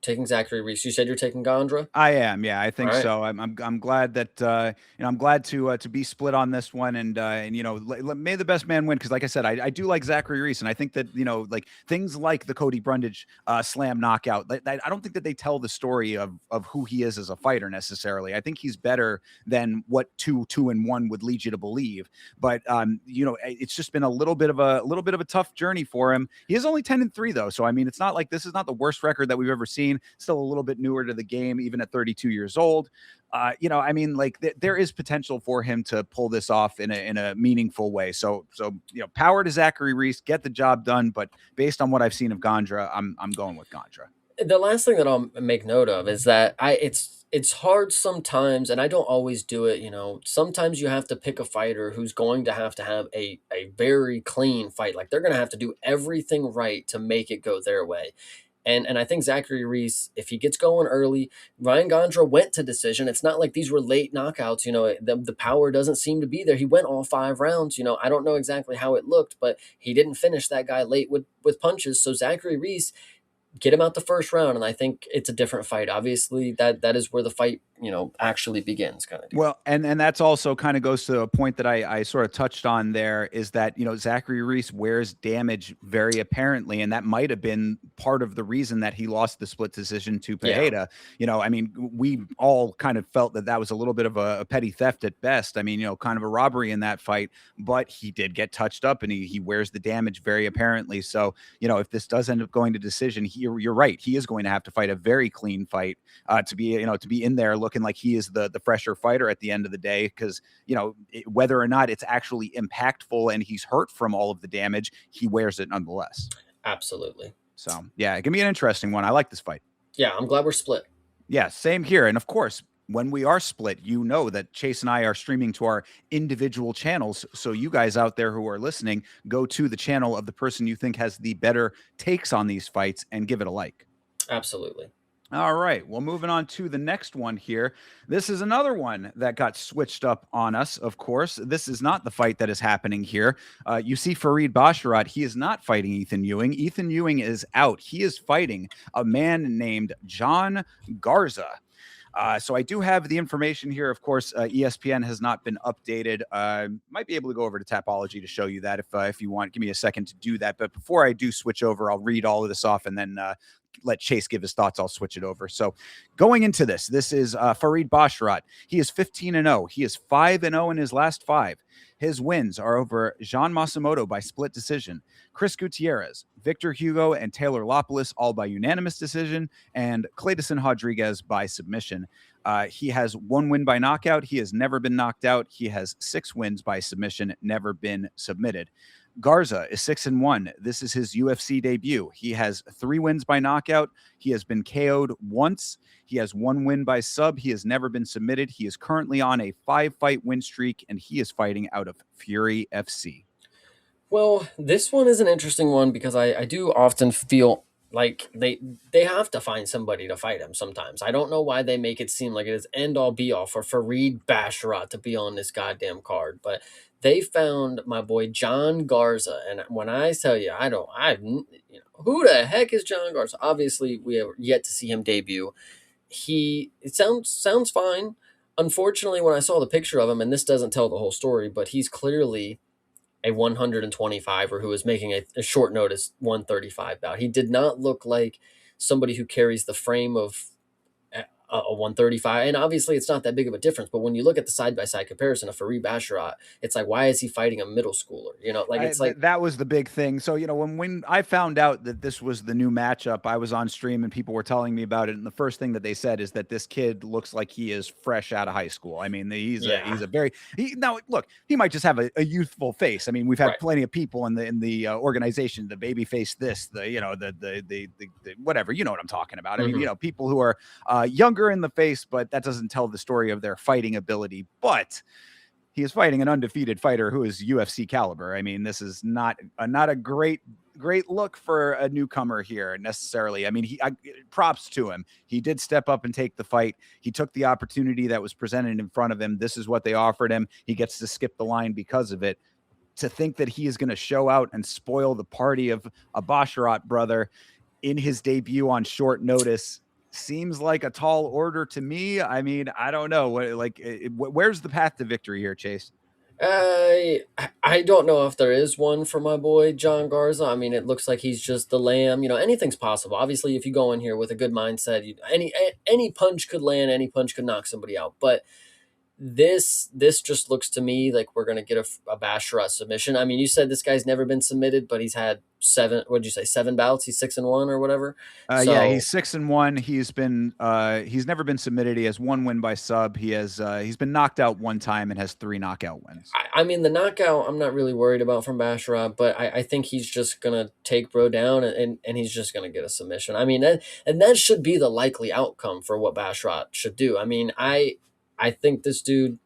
taking Zachary Reese. You said you're taking Gandra. I am, yeah, I All think right. so. I'm glad that I'm glad to be split on this one, and may the best man win because, like I said, I do like Zachary Reese, and I think that like things like the Cody Brundage slam knockout, I don't think that they tell the story of who he is as a fighter necessarily. I think he's better than what 2-1 would lead you to believe, but it's just been a little bit of a tough journey for him. He is only 10-3 though, so I mean, it's not like this is not the worst record that we've ever seen. Still a little bit newer to the game, even at 32 years old. I mean, like there is potential for him to pull this off in a meaningful way. So power to Zachary Reese, get the job done. But based on what I've seen of Gandra, I'm going with Gandra. The last thing that I'll make note of is that it's hard sometimes, and I don't always do it. Sometimes you have to pick a fighter who's going to have a very clean fight. Like they're going to have to do everything right to make it go their way. And I think Zachary Reese, if he gets going early, Ryan Gandra went to decision. It's not like these were late knockouts. The power doesn't seem to be there. He went all 5 rounds. I don't know exactly how it looked, but he didn't finish that guy late with punches. So Zachary Reese, get him out the first round, and I think it's a different fight. Obviously, that is where the fight, actually begins, kind of deal. Well, and that's also kind of goes to a point that I sort of touched on there is that, Zachary Reese wears damage very apparently, and that might have been part of the reason that he lost the split decision to Yeah, Pereira. I mean, we all kind of felt that was a little bit of a petty theft at best. I mean, kind of a robbery in that fight, but he did get touched up and he wears the damage very apparently. So, if this does end up going to decision, you're right. He is going to have to fight a very clean fight to be in there looking like he is the fresher fighter at the end of the day, because whether or not it's actually impactful and he's hurt from all of the damage, he wears it nonetheless. absolutely. So yeah, it can be an interesting one. I like this fight. Yeah, I'm glad we're split. Yeah, same here. And of course, when we are split, that Chase and I are streaming to our individual channels. So you guys out there who are listening, go to the channel of the person you think has the better takes on these fights and give it a like. Absolutely. All right. Well, moving on to the next one here. This is another one that got switched up on us, of course. This is not the fight that is happening here. You see Farid Basharat. He is not fighting Ethan Ewing. Ethan Ewing is out. He is fighting a man named John Garza. So I do have the information here. Of course, ESPN has not been updated. Might be able to go over to Tapology to show you that if you want. Give me a second to do that. But before I do switch over, I'll read all of this off and then let Chase give his thoughts. I'll switch it over. So going into this is Farid Basharat. He is 15-0. He is 5-0 in his last 5. His wins are over Jean Masamoto by split decision, Chris Gutierrez, Victor Hugo, and Taylor Lopoulos, all by unanimous decision, and Clayton Rodriguez by submission. He has 1 win by knockout. He has never been knocked out. He has 6 wins by submission, never been submitted. Garza is 6-1. This is his UFC debut. He has 3 wins by knockout. He has been KO'd once. He has 1 win by sub. He has never been submitted. He is currently on a 5-fight win streak, and he is fighting out of Fury FC. Well, this one is an interesting one because I do often feel like they have to find somebody to fight him sometimes. I don't know why they make it seem like it is end all be all for Farid Basharat to be on this goddamn card, but they found my boy John Garza, and when I tell you, who the heck is John Garza? Obviously, we have yet to see him debut. It sounds fine. Unfortunately, when I saw the picture of him, and this doesn't tell the whole story, but he's clearly a 125er who is making a short notice 135 bout. He did not look like somebody who carries the frame of a 135, and obviously it's not that big of a difference. But when you look at the side by side comparison of Farid Basharat, it's like, why is he fighting a middle schooler? Like it's like, That was the big thing. So, when I found out that this was the new matchup, I was on stream and people were telling me about it. And the first thing that they said is that this kid looks like he is fresh out of high school. I mean, yeah, he's a very now look, he might just have a youthful face. I mean, we've had right. plenty of people in the organization, the baby face, this, the whatever, you know what I'm talking about. I mean, Hmm. people who are younger in the face, but that doesn't tell the story of their fighting ability. But he is fighting an undefeated fighter who is UFC caliber. I mean, this is not a great look for a newcomer here necessarily. I mean, props to him. He did step up and take the fight. He took the opportunity that was presented in front of him. This is what they offered him. He gets to skip the line because of it. To think that he is going to show out and spoil the party of a Basharat brother in his debut on short notice seems like a tall order to me. I mean, I don't know. Where's the path to victory here, Chase? I don't know if there is one for my boy John Garza. I mean, it looks like he's just the lamb. Anything's possible. Obviously, if you go in here with a good mindset, any punch could land, any punch could knock somebody out. But this just looks to me like we're gonna get a Basharat submission. I mean, you said this guy's never been submitted, but he's had seven. What'd you say? 7 bouts. He's 6-1 or whatever. Yeah, he's So 6-1. He's never been submitted. He has 1 win by sub. He's been knocked out 1 time and has 3 knockout wins. I mean, the knockout I'm not really worried about from Basharat, but I think he's just gonna take bro down and he's just gonna get a submission. I mean, that should be the likely outcome for what Basharat should do. I mean, I think this dude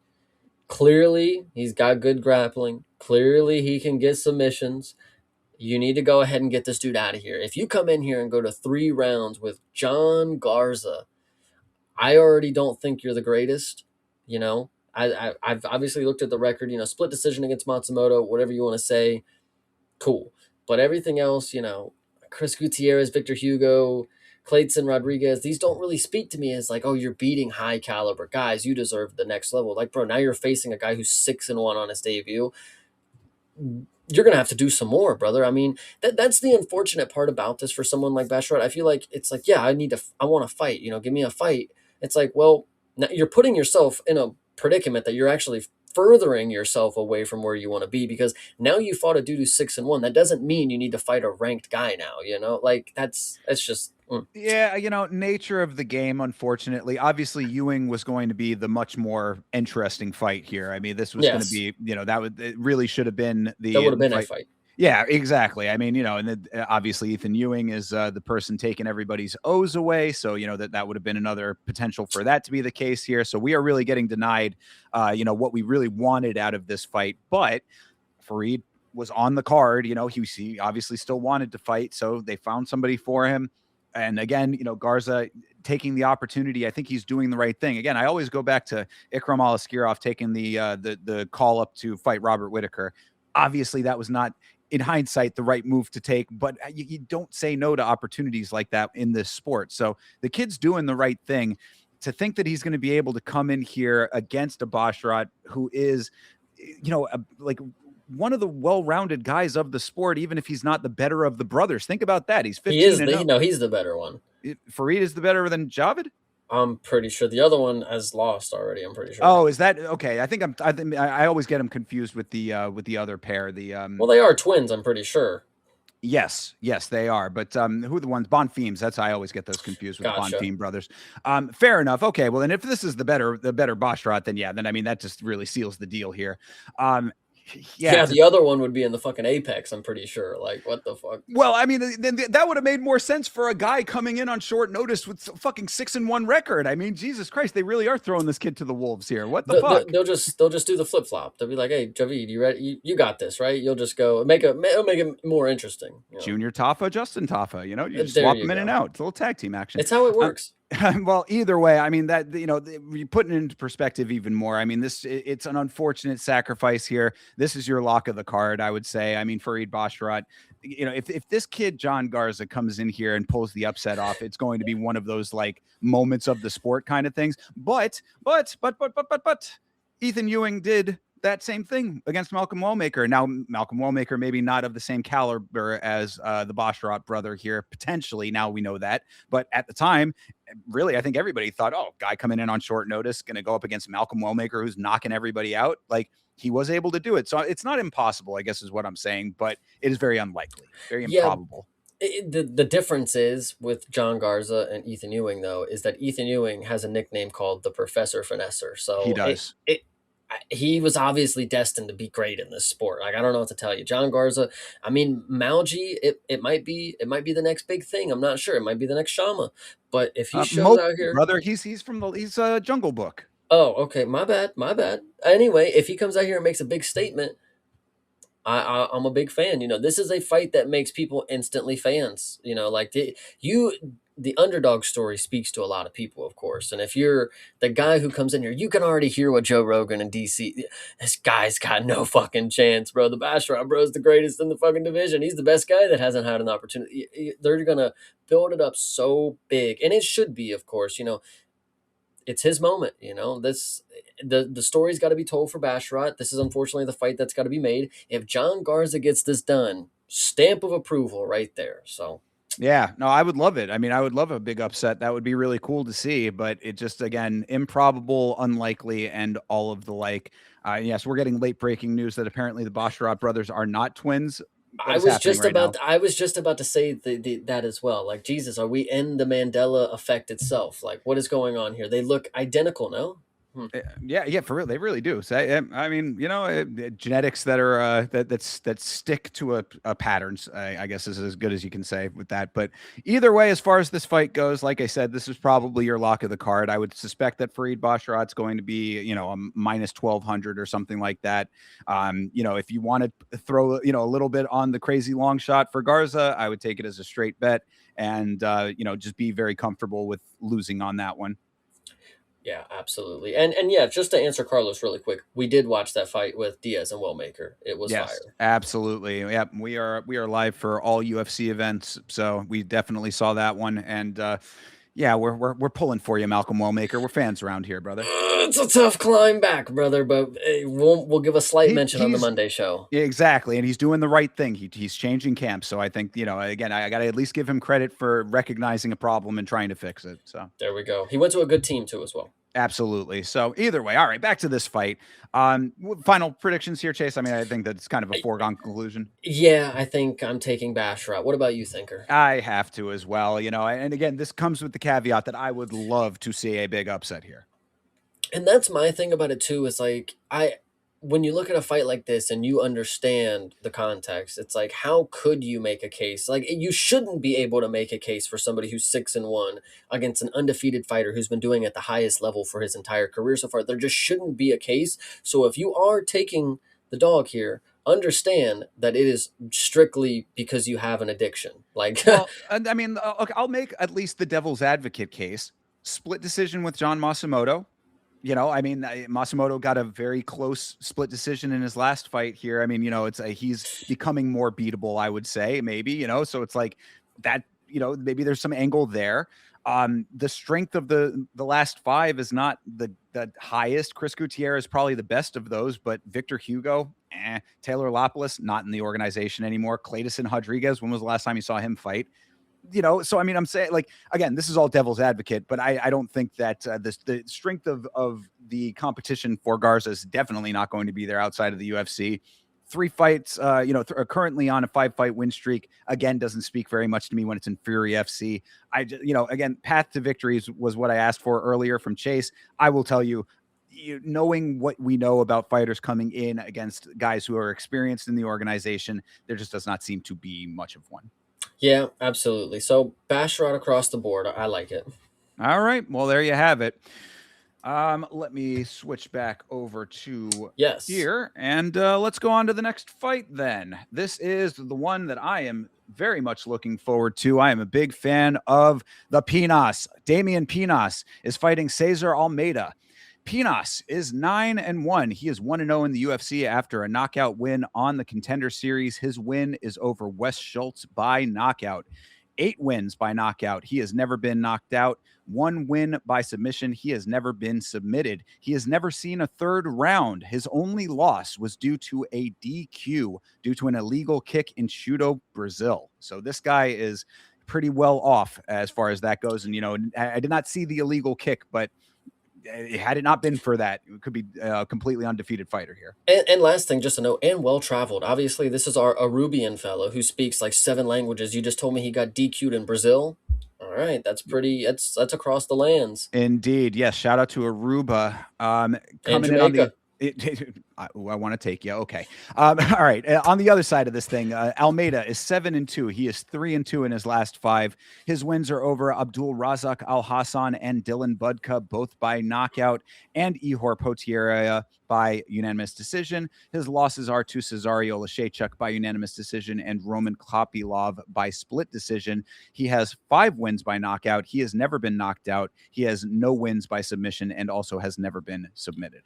clearly he's got good grappling. Clearly he can get submissions. You need to go ahead and get this dude out of here. If you come in here and go to 3 rounds with John Garza, I already don't think you're the greatest. I've obviously looked at the record. Split decision against Matsumoto, whatever you want to say, cool. But everything else, Chris Gutierrez, Victor Hugo, Clayton Rodriguez, these don't really speak to me as like, oh, you're beating high caliber guys. You deserve the next level. Like, bro, now you're facing a guy who's 6-1 on his debut. You're gonna have to do some more, brother. I mean, that's the unfortunate part about this for someone like Basharat. I feel like it's like, yeah, I want to fight. Give me a fight. It's like, well, now you're putting yourself in a predicament that you're actually furthering yourself away from where you want to be because now you fought a dude who's 6-1. That doesn't mean you need to fight a ranked guy now. Like that's just. Yeah, nature of the game, unfortunately. Obviously, Ewing was going to be the much more interesting fight here. I mean, this was going to Yes, be, it really should have been that would have the been a fight. fight. Yeah, exactly. I mean, and obviously Ethan Ewing is the person taking everybody's O's away. So, that would have been another potential for that to be the case here. So we are really getting denied, what we really wanted out of this fight. But Farid was on the card. He obviously still wanted to fight. So they found somebody for him. And again, Garza taking the opportunity. I think he's doing the right thing. Again, I always go back to Ikram Alaskirov taking the call up to fight Robert Whitaker. Obviously, that was not, in hindsight, the right move to take, but you don't say no to opportunities like that in this sport. So the kid's doing the right thing. To think that he's going to be able to come in here against a Basharat who is, like one of the well-rounded guys of the sport, even if he's not the better of the brothers. Think about that. He's He is 15-0. he's the better one. Farid is the better than Javid. I'm pretty sure the other one has lost already. I'm pretty sure. Oh, is that okay? I always get him confused with the other pair. Well, they are twins. I'm pretty sure. Yes, they are. But who are the ones? Bonfemes. That's I always get those confused with Gotcha. the Bonfim brothers. Fair enough. Okay, well then if this is the better Basharat, then I mean that just really seals the deal here. Yeah, the other one would be in the fucking Apex, I'm pretty sure. Like, what the fuck? Well, I mean, then that would have made more sense for a guy coming in on short notice with a fucking 6-1 record. I mean, Jesus Christ, they really are throwing this kid to the wolves here. What the fuck? They'll just do the flip flop. They'll be like, "Hey, Javid, you ready? You got this, right?" You'll just go it'll make it more interesting. Junior Tafa, Justin Tafa. You just There swap you them in go. and out. It's a little tag team action. It's how it works. Well, either way, I mean that you putting it into perspective even more. I mean, it's an unfortunate sacrifice here. This is your lock of the card, I would say. I mean, Farid Basharat, if this kid John Garza comes in here and pulls the upset off, it's going to be one of those like moments of the sport kind of things. But Ethan Ewing did that same thing against Malcolm Wallmaker. Now, Malcolm Wallmaker maybe not of the same caliber as the Basharat brother here, potentially. Now we know that, but at the time, really, I think everybody thought, oh, guy coming in on short notice, going to go up against Malcolm Wellmaker, who's knocking everybody out. Like, he was able to do it. So it's not impossible, I guess is what I'm saying, but it is very unlikely, very Yeah, improbable. the difference is with John Garza and Ethan Ewing, though, is that Ethan Ewing has a nickname called the Professor Finesser. He So does. he was obviously destined to be great in this sport. Like, I don't know what to tell you. John Garza, I mean, Malji, it might be the next big thing. I'm not sure. It might be the next Shama. But if he shows Mo, out here, brother, he's from the he's Jungle Book. oh, okay, my bad, my bad. Anyway, if he comes out here and makes a big statement, I'm a big fan. You know, this is a fight that makes people instantly fans. You know, like the underdog story speaks to a lot of people, of course. And if you're the guy who comes in here, you can already hear what Joe Rogan and DC. This guy's got no fucking chance, bro. The Basharat bro is the greatest in the fucking division. He's the best guy that hasn't had an opportunity. They're gonna build it up so big, and it should be, of course. You know, it's his moment. You know, the story's got to be told for Basharat. This is unfortunately the fight that's got to be made. If John Garza gets this done, stamp of approval right there. So Yeah, no, I would love it. I mean, I would love a big upset. That would be really cool to see, but it just, again, improbable, unlikely, and all of the like. Yes, we're getting late breaking news that apparently the Basharat brothers are not twins. What is happening right now? I was just about to say that as well. Like, Jesus, are we in the Mandela effect itself? Like, what is going on here? They look identical, no? Yeah, for real, they really do. So, I mean, genetics that are that stick to a patterns, I guess, is as good as you can say with that. But either way, as far as this fight goes, like I said, this is probably your lock of the card. I would suspect that Farid Basharat's going to be, a minus 1,200 or something like that. If you want to throw, a little bit on the crazy long shot for Garza, I would take it as a straight bet, and just be very comfortable with losing on that one. Yeah, absolutely. And yeah, just to answer Carlos really quick, we did watch that fight with Diaz and Wellmaker. It was Yes, fire. absolutely. Yep, we are live for all UFC events, so we definitely saw that one. And yeah, we're pulling for you, Malcolm Wellmaker. We're fans around here, brother. It's a tough climb back, brother, but hey, we'll give a slight mention on the He's Monday show. exactly, and he's doing the right thing. He's changing camps, so I think again, I got to at least give him credit for recognizing a problem and trying to fix it. So. There we go. He went to a good team too, as well. Absolutely. So either way, all right, back to this fight. Final predictions here, Chase. I mean, I think that's kind of a foregone conclusion. Yeah, I think I'm taking Basharat. What about you, Thinker? I have to as well, and again, this comes with the caveat that I would love to see a big upset here. And that's my thing about it too. Is like when you look at a fight like this and you understand the context, it's like, how could you make a case? Like, you shouldn't be able to make a case for somebody who's 6-1 against an undefeated fighter who's been doing it at the highest level for his entire career so far. There just shouldn't be a case. So if you are taking the dog here, understand that it is strictly because you have an addiction. Like, Well, and I mean, okay, I'll make at least the devil's advocate case. Split decision with John Masamoto. I mean, Masamoto got a very close split decision in his last fight here. I mean, he's becoming more beatable, I would say, maybe, so it's like that, maybe there's some angle there. The strength of the last five is not the highest. Chris Gutierrez is probably the best of those, but Victor Hugo, Taylor Lapalus, not in the organization anymore. Clayton Rodriguez, when was the last time you saw him fight? So I mean, I'm saying, like, again, this is all devil's advocate, but I don't think that the strength of the competition for Garza is definitely not going to be there outside of the UFC. 3 fights, are currently on a 5-fight win streak. Again, doesn't speak very much to me when it's in Fury FC. Again, path to victories was what I asked for earlier from Chase. I will tell you, knowing what we know about fighters coming in against guys who are experienced in the organization, there just does not seem to be much of one. yeah, absolutely. So Basharat across the board. I like it. All right. Well, there you have it. Let me switch back over to Yes. here, and let's go on to the next fight then. This is the one that I am very much looking forward to. I am a big fan of the Pinas. Damian Pinas is fighting Cesar Almeida. Pinas is 9-1. He is 1-0 in the UFC after a knockout win on the Contender Series. His win is over Wes Schultz by knockout. 8 wins by knockout. He has never been knocked out. 1 win by submission. He has never been submitted. He has never seen a third round. His only loss was due to a DQ, due to an illegal kick in Chudo, Brazil. So this guy is pretty well off as far as that goes. And, I did not see the illegal kick, but had it not been for that, it could be a completely undefeated fighter here. And last thing, just to note, and well traveled. Obviously, this is our Arubian fellow who speaks like 7 languages. You just told me he got DQ'd in Brazil. All right, that's pretty. That's across the lands. Indeed. Yes. Shout out to Aruba. And Coming in on the. Jamaica. I want to take you. Okay. All right. On the other side of this thing, Almeida is 7-2. He is 3-2 in his last 5. His wins are over Abdul Razak Al Hassan and Dylan Budka, both by knockout, and Ihor Potieria by unanimous decision. His losses are to Cesario Lashechuk by unanimous decision and Roman Kopylov by split decision. He has 5 wins by knockout. He has never been knocked out. He has no wins by submission and also has never been submitted.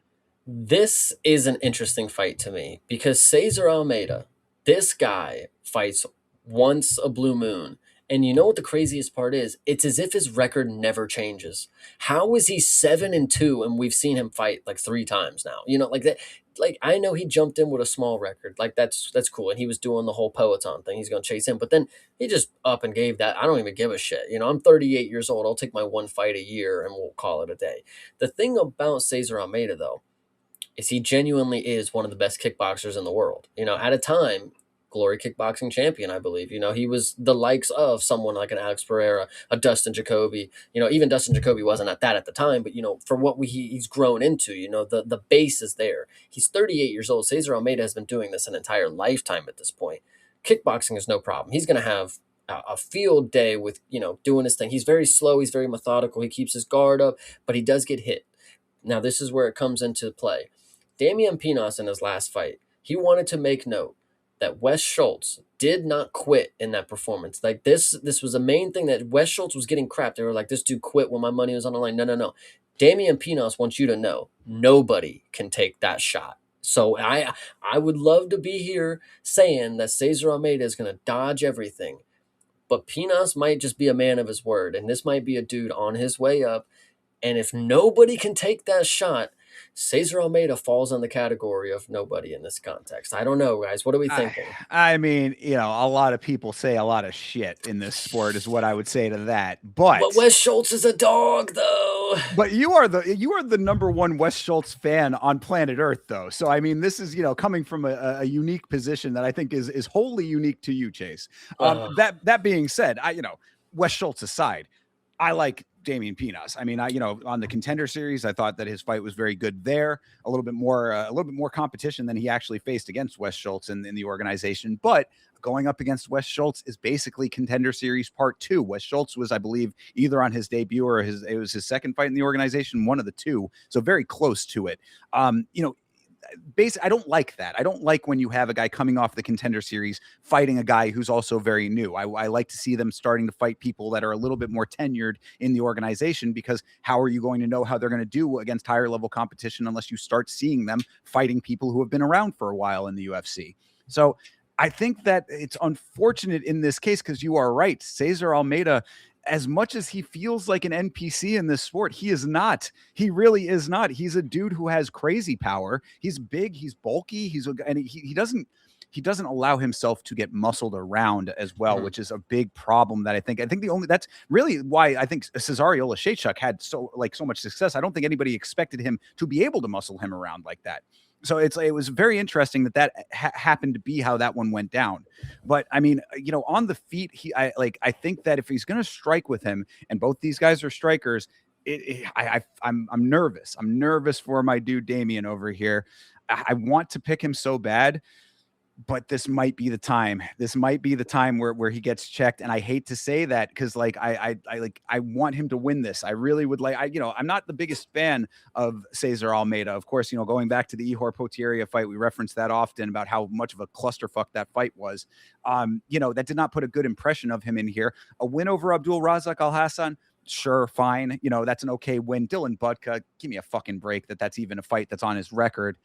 This is an interesting fight to me because Cesar Almeida, this guy fights once a blue moon. And you know what the craziest part is? It's as if his record never changes. How is he 7-2 and we've seen him fight like 3 times now? Like that. Like I know he jumped in with a small record. Like that's cool. And he was doing the whole Peloton thing. He's gonna chase him. But then he just up and gave that. I don't even give a shit. I'm 38 years old. I'll take my 1 fight a year and we'll call it a day. The thing about Cesar Almeida though, is he genuinely is one of the best kickboxers in the world. At a time, glory kickboxing champion, I believe. He was the likes of someone like an Alex Pereira, a Dustin Jacoby. Even Dustin Jacoby wasn't at that at the time, but for what he's grown into, the base is there. He's 38 years old. Cesar Almeida has been doing this an entire lifetime at this point. Kickboxing is no problem. He's going to have a field day with, doing his thing. He's very slow. He's very methodical. He keeps his guard up, but he does get hit. Now, this is where it comes into play. Damian Pinas in his last fight, he wanted to make note that Wes Schultz did not quit in that performance. Like this was the main thing, that Wes Schultz was getting crap. They were like, this dude quit when my money was on the line. No. Damian Pinas wants you to know nobody can take that shot. So I would love to be here saying that Cesar Almeida is going to dodge everything. But Pinas might just be a man of his word. And this might be a dude on his way up. And if nobody can take that shot, Cesar Almeida falls in the category of nobody in this context. I don't know, guys. What are we thinking? I mean, a lot of people say a lot of shit in this sport is what I would say to that. But Wes Schultz is a dog, though. But you are the number one Wes Schultz fan on planet Earth, though. So I mean, this is coming from a unique position that I think is wholly unique to you, Chase. That being said, Wes Schultz aside, I like Damian Pinas. I mean, on the Contender Series, I thought that his fight was very good there. A little bit more competition than he actually faced against Wes Schultz in the organization. But going up against Wes Schultz is basically Contender Series Part 2. Wes Schultz was, I believe, either on his debut or it was his second fight in the organization, one of the two. So very close to it. I don't like that. I don't like when you have a guy coming off the Contender Series fighting a guy who's also very new. I like to see them starting to fight people that are a little bit more tenured in the organization, because how are you going to know how they're going to do against higher level competition unless you start seeing them fighting people who have been around for a while in the UFC? So I think that it's unfortunate in this case, because you are right. Cesar Almeida, as much as he feels like an NPC in this sport, he is not. He really is not. He's a dude who has crazy power. He's big. He's bulky. He doesn't allow himself to get muscled around as well, which is a big problem that I think that's really why I think Cesario Lashechuk had so much success. I don't think anybody expected him to be able to muscle him around like that. So it was very interesting that happened to be how that one went down. But I mean, on the feet, I think that if he's going to strike with him, and both these guys are strikers, I'm nervous. I'm nervous for my dude Damian over here. I want to pick him so bad, but this might be the time. This might be the time where he gets checked. And I hate to say that, because I want him to win this. I really would I'm not the biggest fan of Cesar Almeida. Of course, going back to the Ihor Potieria fight, we reference that often about how much of a clusterfuck that fight was. That did not put a good impression of him in here. A win over Abdul Razak Al Hassan, sure, fine. That's an okay win. Dylan Budka, give me a fucking break that's even a fight that's on his record.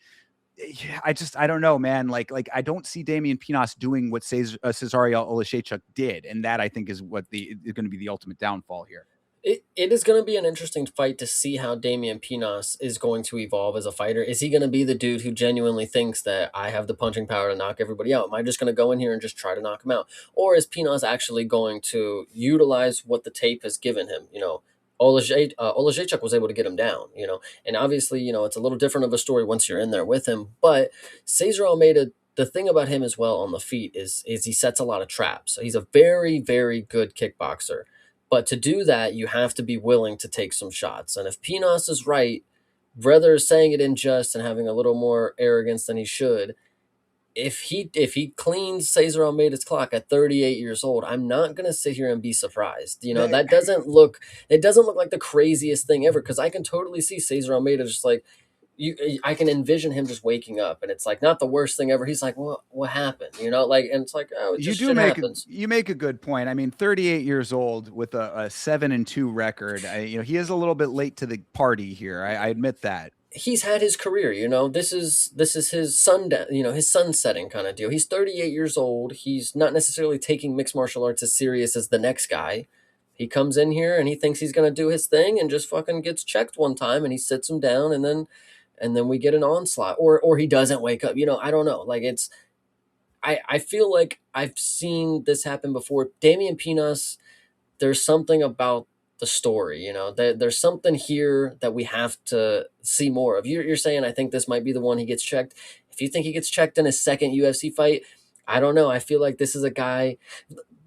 I don't know, man. I don't see Damian Pinas doing what Cesario Lashechuk did, and that I think is what is going to be the ultimate downfall here. It is going to be an interesting fight to see how Damian Pinas is going to evolve as a fighter. Is he going to be the dude who genuinely thinks that I have the punching power to knock everybody out? Am I just going to go in here and just try to knock him out? Or is Pinas actually going to utilize what the tape has given him? Olajechuk was able to get him down, and obviously, it's a little different of a story once you're in there with him. But Cesar Almeida, the thing about him as well on the feet is he sets a lot of traps. So he's a very, very good kickboxer. But to do that, you have to be willing to take some shots. And if Pinas is right, rather saying it in jest and having a little more arrogance than he should, if he cleans Cesar Almeida's clock at 38 years old, I'm not gonna sit here and be surprised. That doesn't look like the craziest thing ever, because I can totally see Cesar Almeida just like I can envision him just waking up and it's like not the worst thing ever. He's like, what happened? And it's like, oh, it You just do shit make happens. you make a good point. I mean, 38 years old with a 7-2 record. He is a little bit late to the party here. I admit that. He's had his career, this is his sundown, his sunsetting kind of deal. He's 38 years old. He's not necessarily taking mixed martial arts as serious as the next guy. He comes in here and he thinks he's going to do his thing and just fucking gets checked one time and he sits him down, and then we get an onslaught, or he doesn't wake up. I don't know. Like, I feel like I've seen this happen before. Damian Pinas, there's something about the story, there's something here that we have to see more of. You're saying, I think this might be the one he gets checked. If you think he gets checked in his second UFC fight, I don't know. I feel like this is a guy.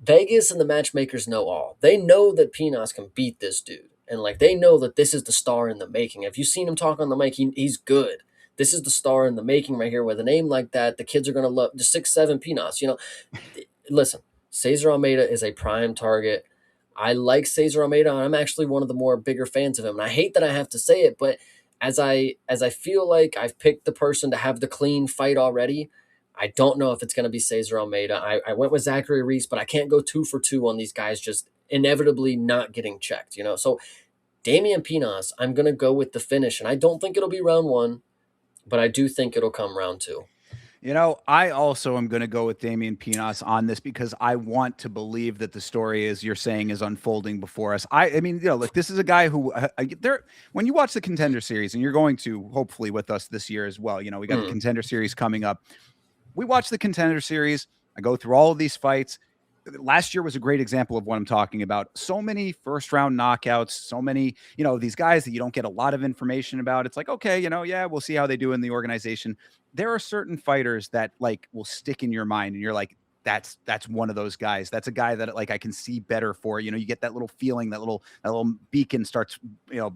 Vegas and the matchmakers know all. They know that Pinas can beat this dude. And like, they know that this is the star in the making. Have you seen him talk on the mic? He's good. This is the star in the making right here. With a name like that, the kids are going to love the 6'7" Pinas. Listen, Cesar Almeida is a prime target. I like Cesar Almeida, and I'm actually one of the more bigger fans of him. And I hate that I have to say it, but as I feel like I've picked the person to have the clean fight already, I don't know if it's going to be Cesar Almeida. I went with Zachary Reese, but I can't go 2 for 2 on these guys just inevitably not getting checked. So Damian Pinas, I'm going to go with the finish, and I don't think it'll be round one, but I do think it'll come round two. I also am going to go with Damian Pinas on this because I want to believe that the story, as you're saying, is unfolding before us. I mean, look, this is a guy who there. When you watch the Contender Series, and you're going to hopefully with us this year as well. We got the Contender Series coming up. We watch the Contender Series. I go through all of these fights. Last year was a great example of what I'm talking about. So many first round knockouts, so many, these guys that you don't get a lot of information about. It's like, okay, yeah, we'll see how they do in the organization. There are certain fighters that like will stick in your mind and you're like, that's one of those guys. That's a guy that like I can see better for. You get that little feeling, that little beacon starts,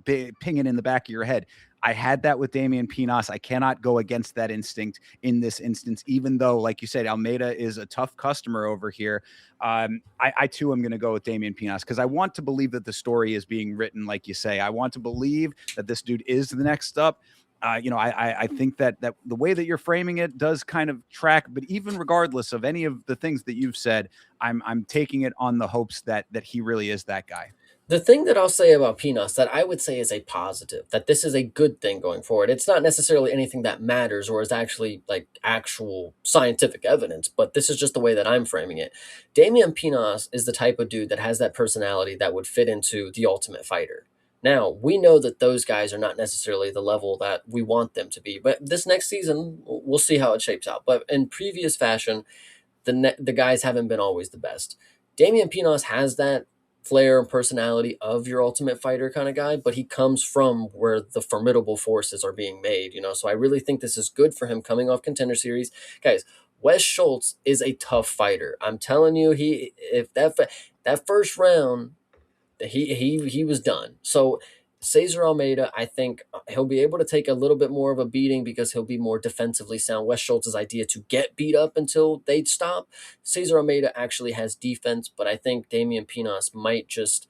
pinging in the back of your head. I had that with Damian Pinas. I cannot go against that instinct in this instance, even though, like you said, Almeida is a tough customer over here. I too am going to go with Damian Pinas because I want to believe that the story is being written, like you say. I want to believe that this dude is the next up. I think that the way that you're framing it does kind of track, but even regardless of any of the things that you've said, I'm taking it on the hopes that he really is that guy. The thing that I'll say about Pinas that I would say is a positive, that this is a good thing going forward. It's not necessarily anything that matters or is actually like actual scientific evidence, but this is just the way that I'm framing it. Damian Pinas is the type of dude that has that personality that would fit into the Ultimate Fighter. Now, we know that those guys are not necessarily the level that we want them to be, but this next season, we'll see how it shapes out. But in previous fashion, the guys haven't been always the best. Damian Pinas has that flair and personality of your Ultimate Fighter kind of guy, but he comes from where the formidable forces are being made, So I really think this is good for him coming off Contender Series. Guys, Wes Schultz is a tough fighter. I'm telling you, if that first round, he was done. So Cesar Almeida, I think he'll be able to take a little bit more of a beating because he'll be more defensively sound. Wes Schultz's idea to get beat up until they stop. Cesar Almeida actually has defense, but I think Damian Pinas might just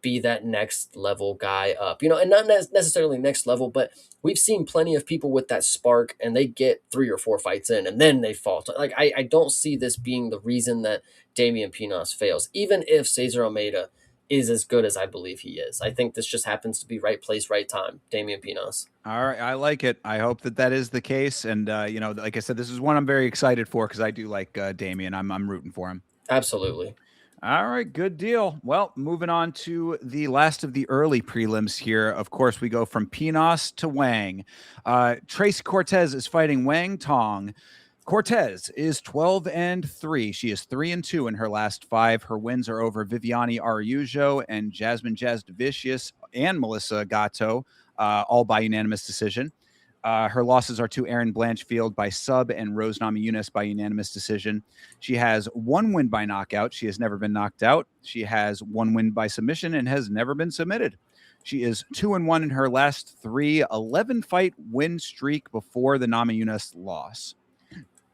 be that next level guy up, and not necessarily next level, but we've seen plenty of people with that spark and they get 3 or 4 fights in and then they fall. Like, I don't see this being the reason that Damian Pinas fails, even if Cesar Almeida is as good as I believe he is. I think this just happens to be right place, right time. Damian Pinas. All right, I like it. I hope that is the case. And like I said, this is one I'm very excited for because I do like Damian. I'm rooting for him. Absolutely. All right, good deal. Well, moving on to the last of the early prelims here. Of course, we go from Pinas to Wang. Tracy Cortez is fighting Wang Tong. Cortez is 12-3. She is 3-2 in her last five. Her wins are over Viviane Araújo and Jasmine Jasdavicius and Melissa Gatto, all by unanimous decision. Her losses are to Erin Blanchfield by sub and Rose Namajunas by unanimous decision. She has one win by knockout. She has never been knocked out. She has one win by submission and has never been submitted. She is 2-1 in her last three, 11-fight win streak before the Namajunas loss.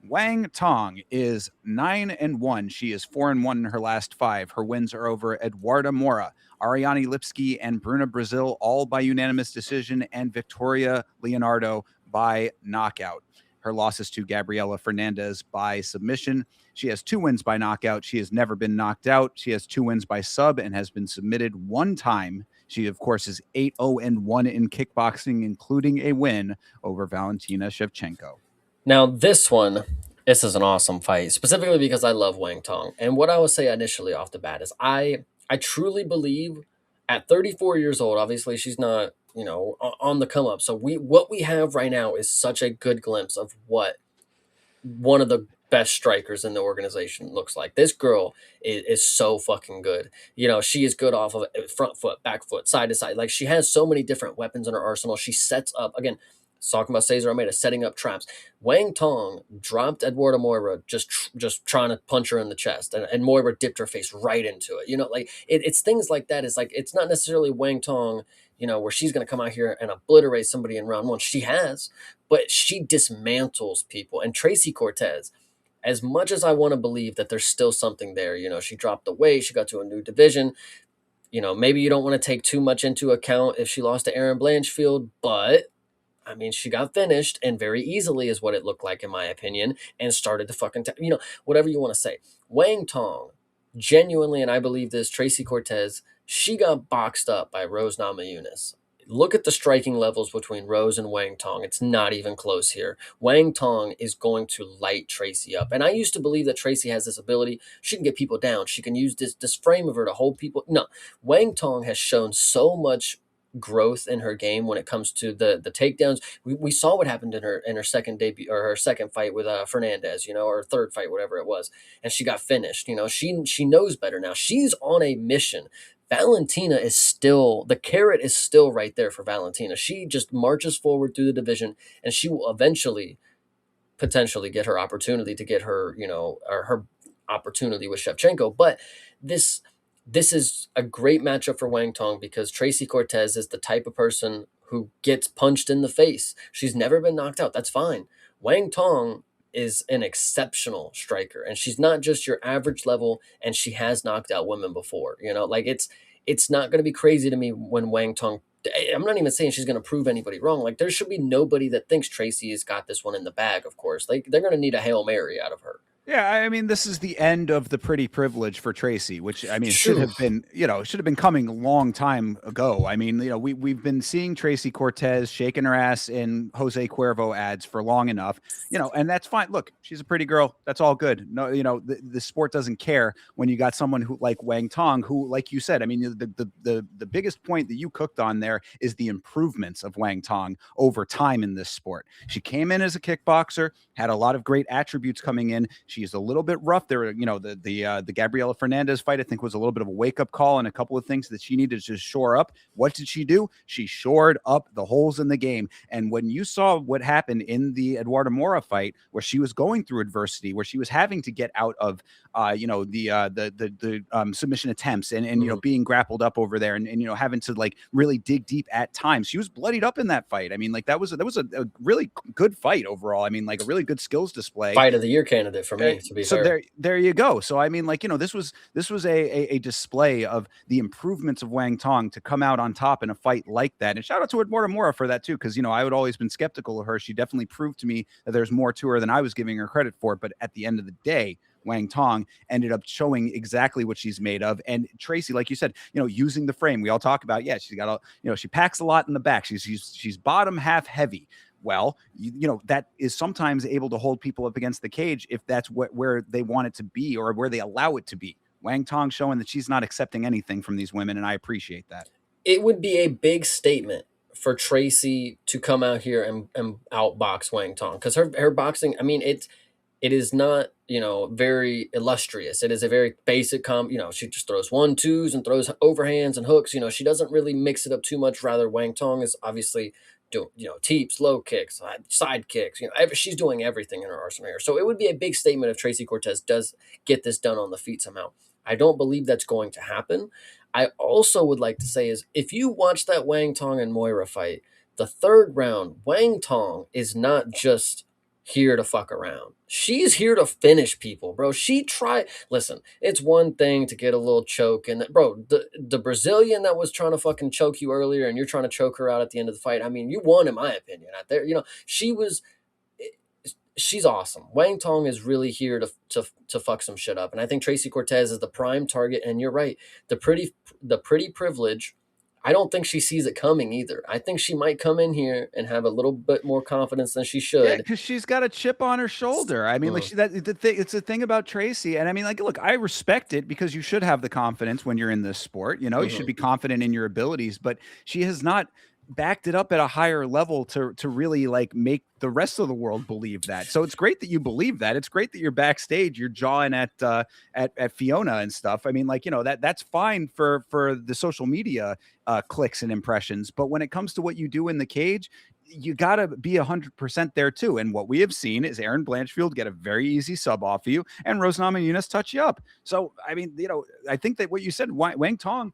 Wang Tong is 9-1. She is 4-1 in her last five. Her wins are over Eduarda Mora, Ariane Lipski, and Bruna Brazil, all by unanimous decision, and Victoria Leonardo by knockout. Her losses to Gabriela Fernandez by submission. She has two wins by knockout. She has never been knocked out. She has two wins by sub and has been submitted one time. She, of course, is 8-0-1 in kickboxing, including a win over Valentina Shevchenko. Now, this is an awesome fight, specifically because I love Wang Tong. And what I would say initially off the bat is I truly believe at 34 years old, obviously she's not, on the come up. So what we have right now is such a good glimpse of what one of the best strikers in the organization looks like. This girl is so fucking good. She is good off of front foot, back foot, side to side. Like, she has so many different weapons in her arsenal. She sets up, again, talking about Cesar Almeida setting up traps. Wang Tong dropped Eduarda Moira just trying to punch her in the chest, and Moira dipped her face right into it. It's things like that. It's like, it's not necessarily Wang Tong, where she's going to come out here and obliterate somebody in round one. She has, but she dismantles people. And Tracy Cortez, as much as I want to believe that there's still something there, she dropped the weight, she got to a new division. Maybe you don't want to take too much into account if she lost to Erin Blanchfield, but I mean, she got finished, and very easily is what it looked like, in my opinion, and started to fucking, whatever you want to say. Wang Tong, genuinely, and I believe this, Tracy Cortez, she got boxed up by Rose Namajunas. Look at the striking levels between Rose and Wang Tong. It's not even close here. Wang Tong is going to light Tracy up. And I used to believe that Tracy has this ability. She can get people down. She can use this frame of her to hold people. No, Wang Tong has shown so much growth in her game when it comes to the takedowns. We saw what happened in her second debut, or her second fight with Fernandez, or third fight, whatever it was, and she got finished. She knows better now. She's on a mission. Valentina is still, the carrot is still right there for Valentina. She just marches forward through the division, and she will eventually potentially get her opportunity to get her, or her opportunity with Shevchenko. But this is a great matchup for Wang Tong, because Tracy Cortez is the type of person who gets punched in the face. She's never been knocked out. That's fine. Wang Tong is an exceptional striker, and she's not just your average level, and she has knocked out women before. Like, it's not going to be crazy to me when Wang Tong, I'm not even saying she's going to prove anybody wrong. Like, there should be nobody that thinks Tracy has got this one in the bag, of course. Like, they're going to need a Hail Mary out of her. Yeah, I mean, this is the end of the pretty privilege for Tracy, which, I mean, should True. have been, should have been coming a long time ago. I mean, we've been seeing Tracy Cortez shaking her ass in Jose Cuervo ads for long enough, and that's fine. Look, she's a pretty girl. That's all good. No, the sport doesn't care when you got someone who like Wang Tong, who, like you said, I mean, the biggest point that you cooked on there is the improvements of Wang Tong over time in this sport. She came in as a kickboxer, had a lot of great attributes coming in. She's a little bit rough there. The Gabriela Fernandez fight, I think, was a little bit of a wake-up call, and a couple of things that she needed to shore up. What did she do? She shored up the holes in the game. And when you saw what happened in the Eduarda Mora fight, where she was going through adversity, where she was having to get out of the submission attempts, and being grappled up over there, and having to like really dig deep at times, she was bloodied up in that fight. I mean, like, that was a really good fight overall. I mean, like, a really good skills display. Fight of the year candidate for me, to be so fair. there you go. So I mean, like, this was a display of the improvements of Wang Tong to come out on top in a fight like that. And shout out to Eduarda Mora for that too, because I would always been skeptical of her. She definitely proved to me that there's more to her than I was giving her credit for. But at the end of the day, Wang Tong ended up showing exactly what she's made of. And Tracy, like you said, using the frame, we all talk about, she's got she packs a lot in the back. She's bottom half heavy. Well, that is sometimes able to hold people up against the cage if that's where they want it to be, or where they allow it to be. Wang Tong showing that she's not accepting anything from these women, and I appreciate that. It would be a big statement for Tracy to come out here and outbox Wang Tong, because her boxing, I mean, it is not, very illustrious. It is a very basic she just throws 1-2s and throws overhands and hooks. She doesn't really mix it up too much. Rather, Wang Tong is obviously doing, teeps, low kicks, side kicks. She's doing everything in her arsenal here. So it would be a big statement if Tracy Cortez does get this done on the feet somehow. I don't believe that's going to happen. I also would like to say is, if you watch that Wang Tong and Moira fight, the third round, Wang Tong is not just here to fuck around. She's here to finish people, bro. Listen, it's one thing to get a little choke, and bro, the Brazilian that was trying to fucking choke you earlier, and you're trying to choke her out at the end of the fight. I mean, you won, in my opinion. Out there, she's awesome. Wang Tong is really here to fuck some shit up, and I think Tracy Cortez is the prime target. And you're right, the pretty privilege. I don't think she sees it coming either. I think she might come in here and have a little bit more confidence than she should. Yeah, because she's got a chip on her shoulder. I mean, like it's the thing about Tracy, and I mean, like, look, I respect it because you should have the confidence when you're in this sport. You should be confident in your abilities, but she has not backed it up at a higher level to really like make the rest of the world believe that. So it's great that you believe that. It's great that you're backstage, you're jawing at Fiona and stuff. I mean, like, that's fine for the social media clicks and impressions, but when it comes to what you do in the cage, you got to be 100% there too. And what we have seen is Aaron Blanchfield get a very easy sub off of you, and Rose Namajunas touch you up. So, I mean, I think that what you said, Wang Tong,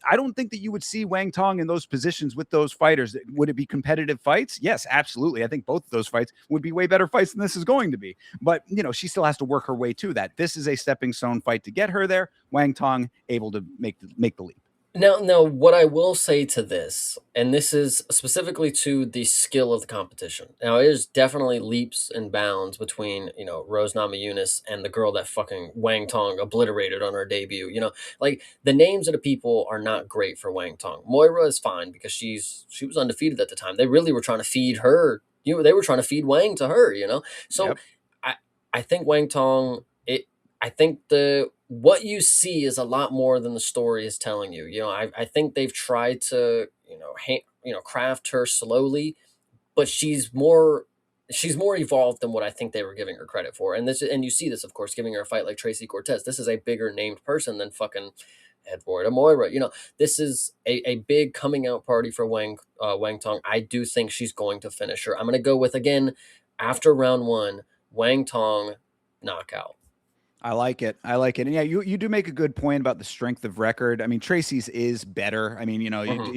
I don't think that you would see Wang Tong in those positions with those fighters. Would it be competitive fights? Yes, absolutely. I think both of those fights would be way better fights than this is going to be. But, she still has to work her way to that. This is a stepping stone fight to get her there. Wang Tong able to make the leap. Now, what I will say to this, and this is specifically to the skill of the competition. Now, there's definitely leaps and bounds between, Rose Namajunas and the girl that fucking Wang Tong obliterated on her debut. Like, the names of the people are not great for Wang Tong. Moira is fine because she was undefeated at the time. They really were trying to feed her. They were trying to feed Wang to her. So yep. I think Wang Tong. I think what you see is a lot more than the story is telling you. I think they've tried to, craft her slowly, but she's more evolved than what I think they were giving her credit for. And you see this, of course, giving her a fight like Tracy Cortez. This is a bigger named person than fucking Edward Moira. This is a big coming out party for Wang Tong. I do think she's going to finish her. I'm going to go with, again, after round 1, Wang Tong knockout. I like it. And yeah, you do make a good point about the strength of record. I mean, Tracy's is better. I mean,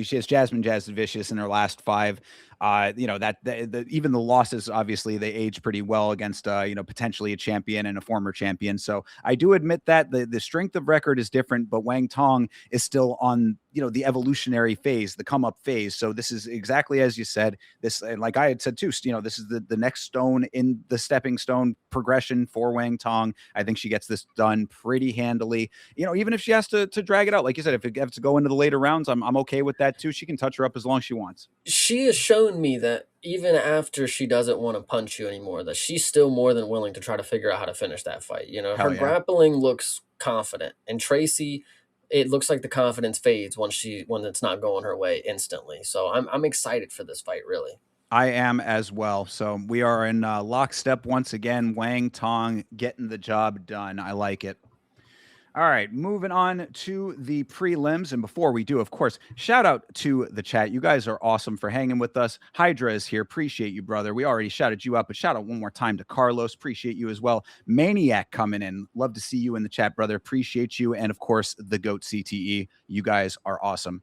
she has Jasmine Jasudavicius in her last 5. Even the losses, obviously, they age pretty well against, potentially a champion and a former champion. So I do admit that the strength of record is different, but Wang Tong is still on, the evolutionary phase, the come up phase. So this is exactly as you said. This, like I had said too, this is the next stone in the stepping stone progression for Wang Tong. I think she gets this done pretty handily. Even if she has to drag it out, like you said, if it has to go into the later rounds, I'm okay with that too. She can touch her up as long as she wants. She has shown me that even after she doesn't want to punch you anymore, that she's still more than willing to try to figure out how to finish that fight. Her grappling looks confident, and Tracy, it looks like the confidence fades when it's not going her way instantly. So I'm excited for this fight, really. I am as well. So we are in lockstep once again. Wang Tong getting the job done. I like it. All right, moving on to the prelims. And before we do, of course, shout out to the chat. You guys are awesome for hanging with us. Hydra is here. Appreciate you, brother. We already shouted you out, but shout out one more time to Carlos. Appreciate you as well. Maniac coming in. Love to see you in the chat, brother. Appreciate you. And of course, the GOAT CTE. You guys are awesome.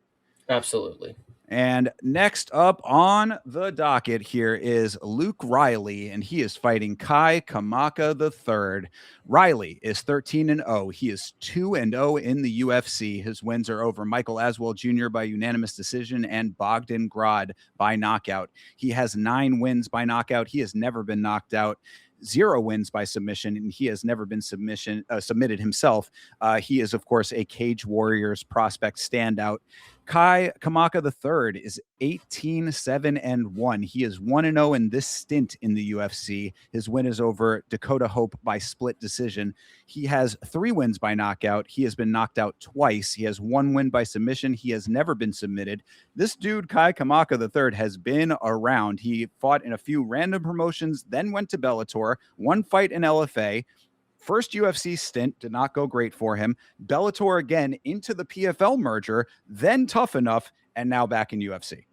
Absolutely. And next up on the docket here is Luke Riley, and he is fighting Kai Kamaka III. Riley is 13-0. He is 2-0 in the UFC. His wins are over Michael Aswell Jr. by unanimous decision and Bogdan Grad by knockout. He has 9 wins by knockout. He has never been knocked out. 0 wins by submission, and he has never been submitted himself. He is, of course, a Cage Warriors prospect standout. Kamaka III is 18-7-1. He is 1-0 in this stint in the UFC. His win is over Dakota Hope by split decision. He has 3 wins by knockout. He has been knocked out twice. He has 1 win by submission. He has never been submitted. This dude, Kamaka III, has been around. He fought in a few random promotions, then went to Bellator, 1 fight in LFA. First UFC stint did not go great for him. Bellator again into the PFL merger, then Tough Enough, and now back in UFC.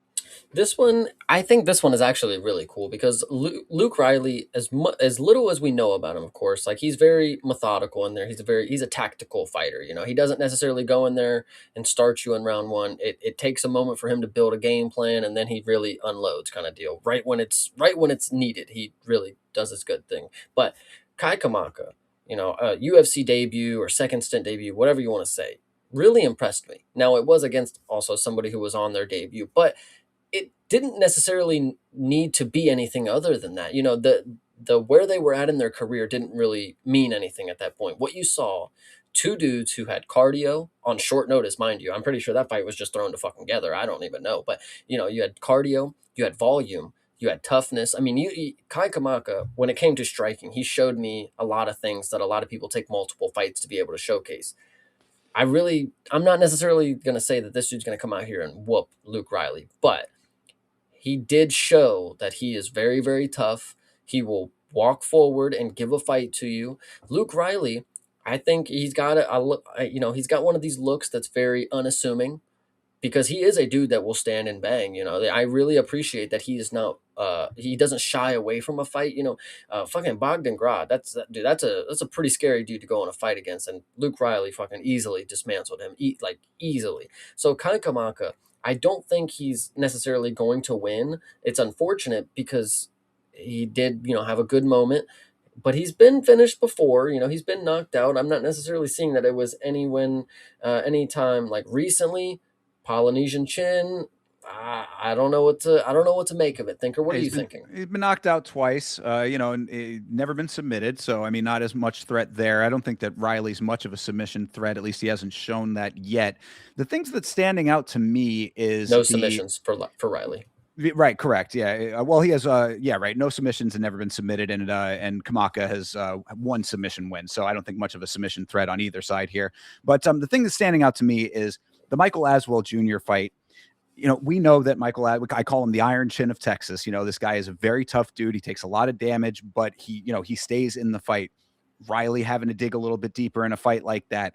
This one, I think this one is actually really cool because Luke Riley, as little as we know about him, of course, like he's very methodical in there. He's a tactical fighter. You know, he doesn't necessarily go in there and start you in round one. It takes a moment for him to build a game plan, and then he really unloads, kind of deal. Right when it's needed, he really does his good thing. But Kamaka, you know, UFC debut or second stint debut, whatever you want to say, really impressed me. Now it was against also somebody who was on their debut, but it didn't necessarily need to be anything other than that. You know, the where they were at in their career didn't really mean anything at that point. What you saw, 2 dudes who had cardio on short notice, mind you. I'm pretty sure that fight was just thrown to fucking together. I don't even know. But, you know, you had cardio, you had volume, you had toughness. I mean, Kai Kamaka, when it came to striking, he showed me a lot of things that a lot of people take multiple fights to be able to showcase. I'm not necessarily going to say that this dude's going to come out here and whoop Luke Riley, but he did show that he is very, very tough. He will walk forward and give a fight to you. Luke Riley, I think he's got he's got one of these looks that's very unassuming because he is a dude that will stand and bang. You know, I really appreciate that he is not. He doesn't shy away from a fight. You know, fucking Bogdan Grad. That's a pretty scary dude to go on a fight against. And Luke Riley fucking easily dismantled him, easily. So Kai Kamaka, I don't think he's necessarily going to win. It's unfortunate because he did, you know, have a good moment, but he's been finished before. You know, he's been knocked out. I'm not necessarily seeing that it was any time like recently. Polynesian Chin. I don't know what to make of it. Thinker, what are you thinking? He's been knocked out twice, you know, and never been submitted. So, I mean, not as much threat there. I don't think that Riley's much of a submission threat. At least he hasn't shown that yet. The things that's standing out to me is no submissions for Riley. Right, correct. Yeah. Well, he has right. No submissions and never been submitted, and Kamaka has 1 submission win. So I don't think much of a submission threat on either side here. But the thing that's standing out to me is the Michael Aswell Jr. fight. You know, we know that I call him the Iron Chin of Texas. You know, this guy is a very tough dude. He takes a lot of damage, but he stays in the fight. Riley having to dig a little bit deeper in a fight like that.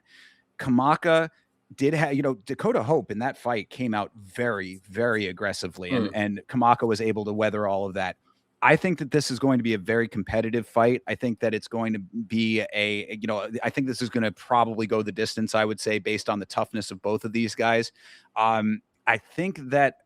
Kamaka did have, Dakota Hope in that fight came out very, very aggressively, and Kamaka was able to weather all of that. I think that this is going to be a very competitive fight. I think that it's going to be I think this is going to probably go the distance, I would say, based on the toughness of both of these guys. I think that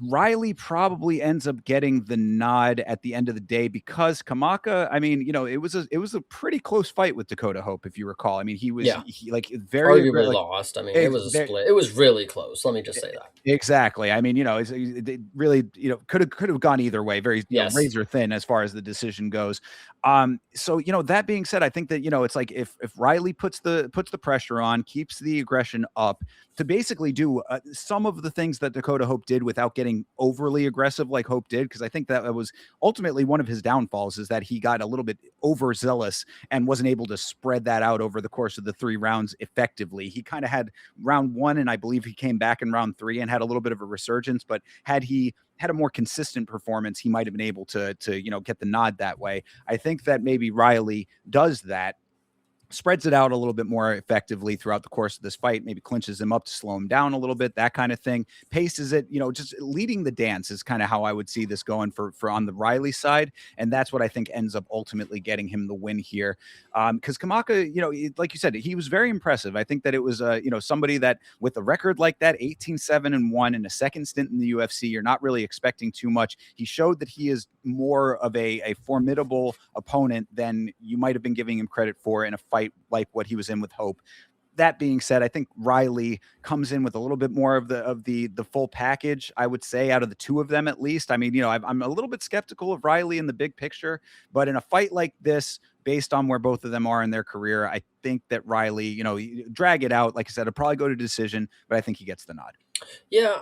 Riley probably ends up getting the nod at the end of the day because Kamaka, I mean, it was a pretty close fight with Dakota Hope, if you recall. I mean, he very arguably lost. I mean, it was a split. It was really close. Let me just say that. Exactly. I mean, it really, could have gone either way. Very razor thin as far as the decision goes. So that being said, I think that it's like if Riley puts the pressure on, keeps the aggression up to basically do some of the things that Dakota Hope did without getting overly aggressive like Hope did, because I think that was ultimately one of his downfalls, is that he got a little bit overzealous and wasn't able to spread that out over the course of the 3 rounds effectively. He kind of had round 1, and I believe he came back in round 3 and had a little bit of a resurgence, but had he had a more consistent performance, he might have been able to get the nod that way. I think that maybe Riley does that, spreads it out a little bit more effectively throughout the course of this fight, maybe clinches him up to slow him down a little bit, that kind of thing. Paces it, just leading the dance is kind of how I would see this going for on the Riley side. And that's what I think ends up ultimately getting him the win here. Because Kamaka, like you said, he was very impressive. I think that it was, somebody that with a record like that, 18-7-1 in a second stint in the UFC, you're not really expecting too much. He showed that he is more of a formidable opponent than you might have been giving him credit for in a fight like what he was in with Hope. that being said, I think Riley comes in with a little bit more of the full package, I would say, out of the two of them at least. I mean, I'm a little bit skeptical of Riley in the big picture, but in a fight like this, based on where both of them are in their career, I think that Riley, drag it out. Like I said, it'll probably go to decision, but I think he gets the nod. Yeah,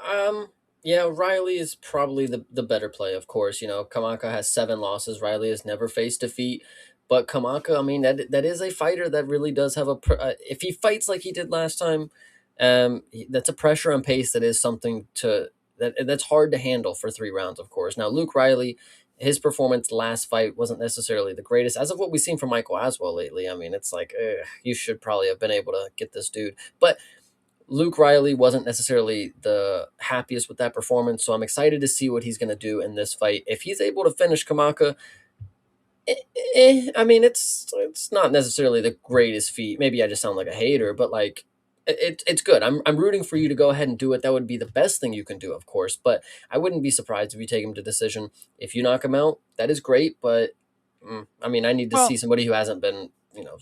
yeah, Riley is probably the better play, of course. Kamaka has 7 losses. Riley has never faced defeat. But Kamaka, I mean, that is a fighter that really does have if he fights like he did last time, that's a pressure and pace that is something that's hard to handle for 3 rounds, of course. Now, Luke Riley, his performance last fight wasn't necessarily the greatest, as of what we've seen from Michael Aswell lately. I mean, it's like, you should probably have been able to get this dude. But Luke Riley wasn't necessarily the happiest with that performance, so I'm excited to see what he's going to do in this fight. If he's able to finish Kamaka, I mean, it's not necessarily the greatest feat. Maybe I just sound like a hater, but like it's good. I'm rooting for you to go ahead and do it. That would be the best thing you can do, of course. But I wouldn't be surprised if you take him to decision. If you knock him out, that is great. But I mean, I need to see Well, somebody who hasn't been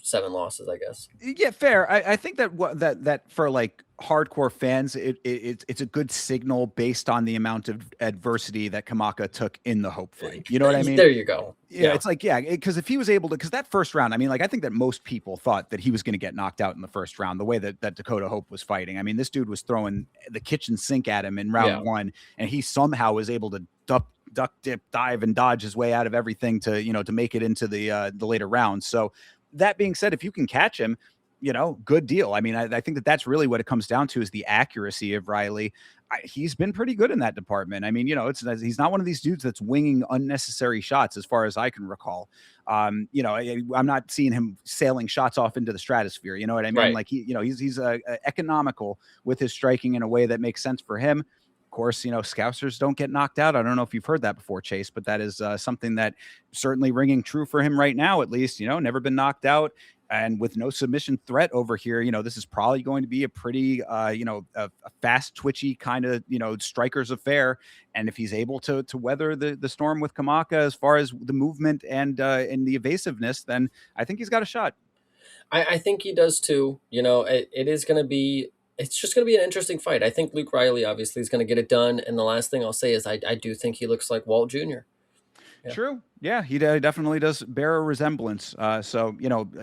7 losses, I guess. yeah, fair. I think that that for like hardcore fans, it's a good signal based on the amount of adversity that Kamaka took in the Hope fight. You know what I mean? There you go. Yeah, it's like, yeah, because if he was able to, because that first round, I mean, like, I think that most people thought that he was going to get knocked out in the first round, the way that Dakota Hope was fighting. I mean, this dude was throwing the kitchen sink at him in round one, and he somehow was able to duck, dip, dive, and dodge his way out of everything to make it into the later rounds. So that being said, if you can catch him, good deal. I mean, I think that that's really what it comes down to is the accuracy of Riley. He's been pretty good in that department. I mean, he's not one of these dudes that's winging unnecessary shots as far as I can recall. I'm not seeing him sailing shots off into the stratosphere. You know what I mean? Right. Like he's economical with his striking in a way that makes sense for him. Of course, Scousers don't get knocked out. I don't know if you've heard that before, Chase, but that is something that certainly ringing true for him right now, at least, never been knocked out. And with no submission threat over here, this is probably going to be a pretty, a fast, twitchy kind of, striker's affair. And if he's able to weather the storm with Kamaka as far as the movement and the evasiveness, then I think he's got a shot. I think he does too. It is going to be. It's just going to be an interesting fight. I think Luke Riley obviously is going to get it done. And the last thing I'll say is I do think he looks like Walt Jr. Yeah. True. Yeah, he definitely does bear a resemblance. So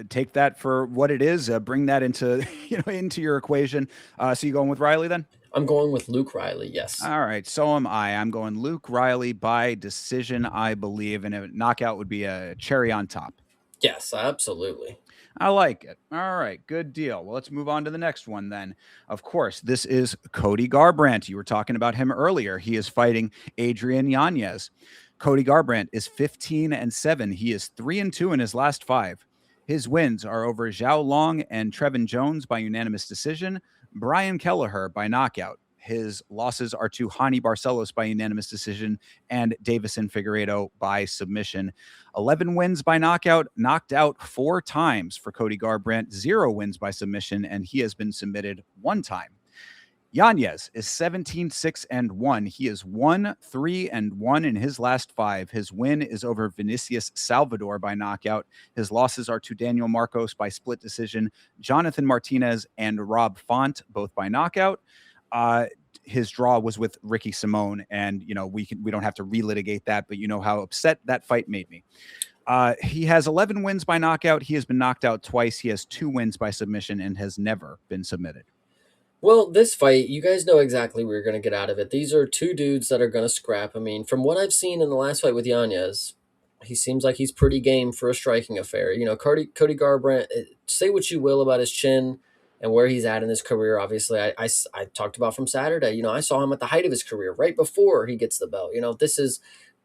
take that for what it is. Bring that into into your equation. So you going with Riley then? I'm going with Luke Riley. Yes. All right. So am I. I'm going Luke Riley by decision, I believe, and a knockout would be a cherry on top. Yes, absolutely. I like it. All right, good deal. Well, let's move on to the next one then. Of course, this is Cody Garbrandt. You were talking about him earlier. He is fighting Adrian Yanez. Cody Garbrandt is 15-7. He is 3-2 in his last 5. His wins are over Zhao Long and Trevin Jones by unanimous decision, Brian Kelleher by knockout. His losses are to Hani Barcelos by unanimous decision and Davison Figueiredo by submission. 11 wins by knockout, knocked out 4 times for Cody Garbrandt, 0 wins by submission, and he has been submitted 1 time. Yanez is 17-6-1. He is 1-3-1 in his last 5. His win is over Vinicius Salvador by knockout. His losses are to Daniel Marcos by split decision, Jonathan Martinez and Rob Font, both by knockout. His draw was with Ricky Simone, and we don't have to relitigate that, but you know how upset that fight made me. He has 11 wins by knockout. He has been knocked out twice. He has 2 wins by submission and has never been submitted. Well, this fight, you guys know exactly what you're going to get out of it. These are 2 dudes that are going to scrap. I mean, from what I've seen in the last fight with Yanez, he seems like he's pretty game for a striking affair. Cody Garbrandt, say what you will about his chin and where he's at in his career. Obviously, I talked about from Saturday. I saw him at the height of his career, right before he gets the belt. This is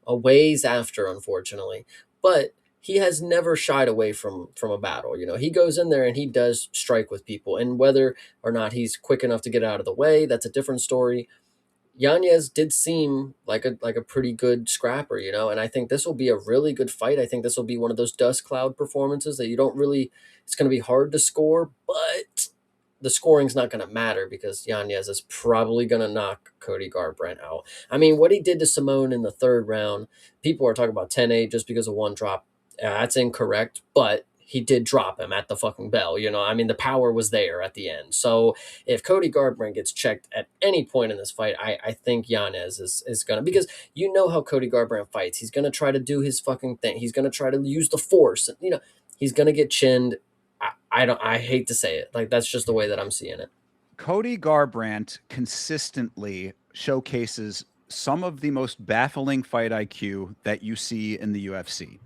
a ways after, unfortunately. But he has never shied away from a battle. He goes in there and he does strike with people. And whether or not he's quick enough to get out of the way, that's a different story. Yanez did seem like a pretty good scrapper, and I think this will be a really good fight. I think this will be one of those dust cloud performances that it's going to be hard to score, but the scoring's not going to matter because Yanez is probably going to knock Cody Garbrandt out. I mean, what he did to Simone in the 3rd round, people are talking about 10-8 just because of 1 drop. That's incorrect, but he did drop him at the fucking bell. You know, I mean, the power was there at the end. So if Cody Garbrandt gets checked at any point in this fight, I think Yanez is going to, because you know how Cody Garbrandt fights. He's going to try to do his fucking thing. He's going to try to use the force. And, you know, he's going to get chinned. I hate to say it. Like, that's just the way that I'm seeing it. Cody Garbrandt consistently showcases some of the most baffling fight IQ that you see in the UFC.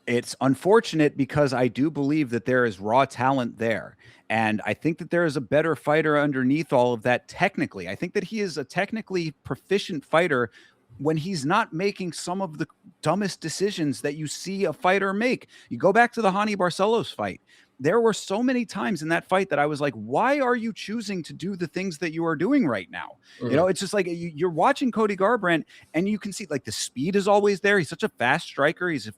It's unfortunate because I do believe that there is raw talent there. And I think that there is a better fighter underneath all of that technically. I think that he is a technically proficient fighter when he's not making some of the dumbest decisions that you see a fighter make. You go back to the Hani Barcelos fight. There were so many times in that fight that I was like, why are you choosing to do the things that you are doing right now? You know, it's just like you're watching Cody Garbrandt and you can see like the speed is always there. He's such a fast striker. He's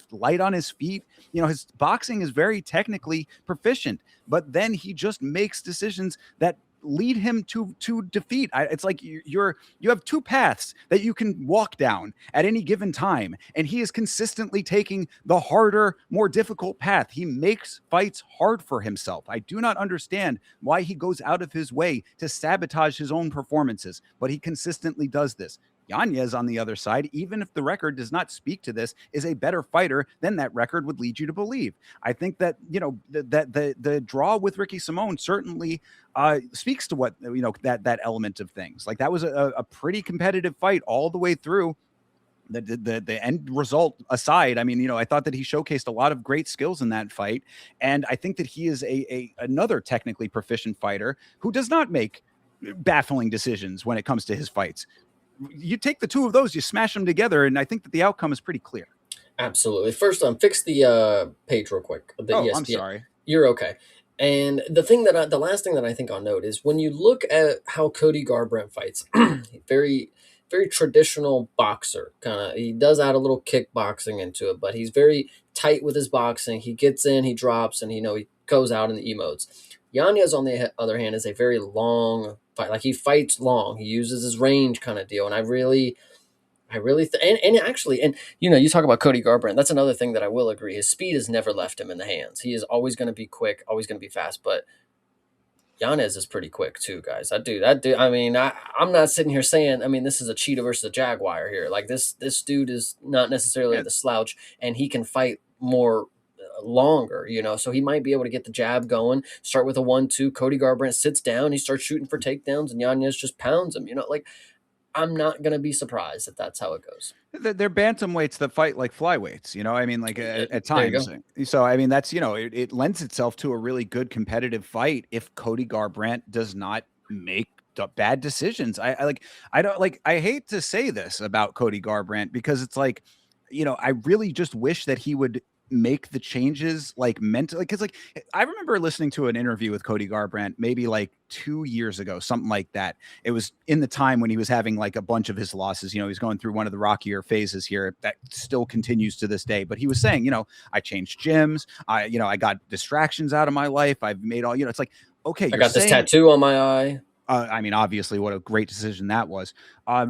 light on his feet. You know, his boxing is very technically proficient, but then he just makes decisions that lead him to defeat. It's like you have two paths that you can walk down at any given time, and he is consistently taking the harder, more difficult path. He makes fights hard for himself. I do not understand why he goes out of his way to sabotage his own performances, but he consistently does this. Yanez, on the other side, even if the record does not speak to this, is a better fighter than that record would lead you to believe. I think that, you know, that the draw with Ricky Simone certainly speaks to what, you know, that element of things. Like that was a pretty competitive fight all the way through. The end result aside, I mean, you know, I thought that he showcased a lot of great skills in that fight, and I think that he is another technically proficient fighter who does not make baffling decisions when it comes to his fights. You take the two of those, you smash them together, and I think that the outcome is pretty clear. Absolutely. First, fix the page real quick. The Oh, ESPN. I'm sorry. You're okay. And the last thing that I think I'll note is when you look at how Cody Garbrandt fights, very, very traditional boxer kind of. He does add a little kickboxing into it, but he's very tight with his boxing. He gets in, he drops, and he goes out in the emotes. Yanez, on the other hand, is a very long fight. Like he fights long. He uses his range kind of deal, and I really and you know, you talk about Cody Garbrandt. That's another thing that I will agree. His speed has never left him in the hands. He is always going to be quick, always going to be fast. But Yanez is pretty quick too, guys. I mean, I'm not sitting here saying, I mean, this is a cheetah versus a jaguar here. Like this dude is not necessarily the slouch, and he can fight more longer, you know, so he might be able to get the jab going, start with a 1-2. Cody Garbrandt sits down, he starts shooting for takedowns, and Yanez just pounds him, you know, like I'm not going to be surprised if that's how it goes. They're bantamweights that fight like flyweights, you know, I mean, like at times. So, I mean, that's, you know, it lends itself to a really good competitive fight if Cody Garbrandt does not make bad decisions. I hate to say this about Cody Garbrandt because it's like, you know, I really just wish that he would make the changes like mentally, because like I remember listening to an interview with Cody Garbrandt maybe like 2 years ago, something like that. It was in the time when he was having like a bunch of his losses. You know, he's going through one of the rockier phases here that still continues to this day. But he was saying, you know, I changed gyms. I got distractions out of my life. I've made all, you know, it's like, okay, I got this tattoo on my eye. I mean, obviously, what a great decision that was.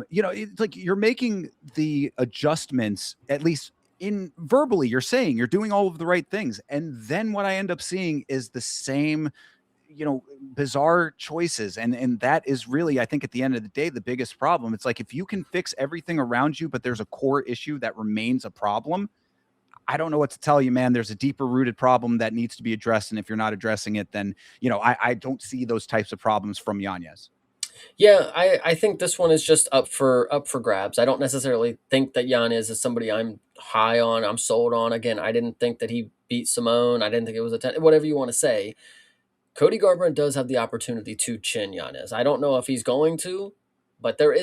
You know, it's like you're making the adjustments, at least in verbally, you're saying you're doing all of the right things. And then what I end up seeing is the same, you know, bizarre choices. And that is really, I think at the end of the day, the biggest problem. It's like, if you can fix everything around you, but there's a core issue that remains a problem, I don't know what to tell you, man. There's a deeper rooted problem that needs to be addressed. And if you're not addressing it, then, you know, I don't see those types of problems from Yanez. Yeah, I think this one is just up for grabs. I don't necessarily think that Yanez is somebody I'm high on, I'm sold on. Again, I didn't think that he beat Simone. I didn't think it was whatever you want to say. Cody Garbrandt does have the opportunity to chin Yanez. I don't know if he's going to, but there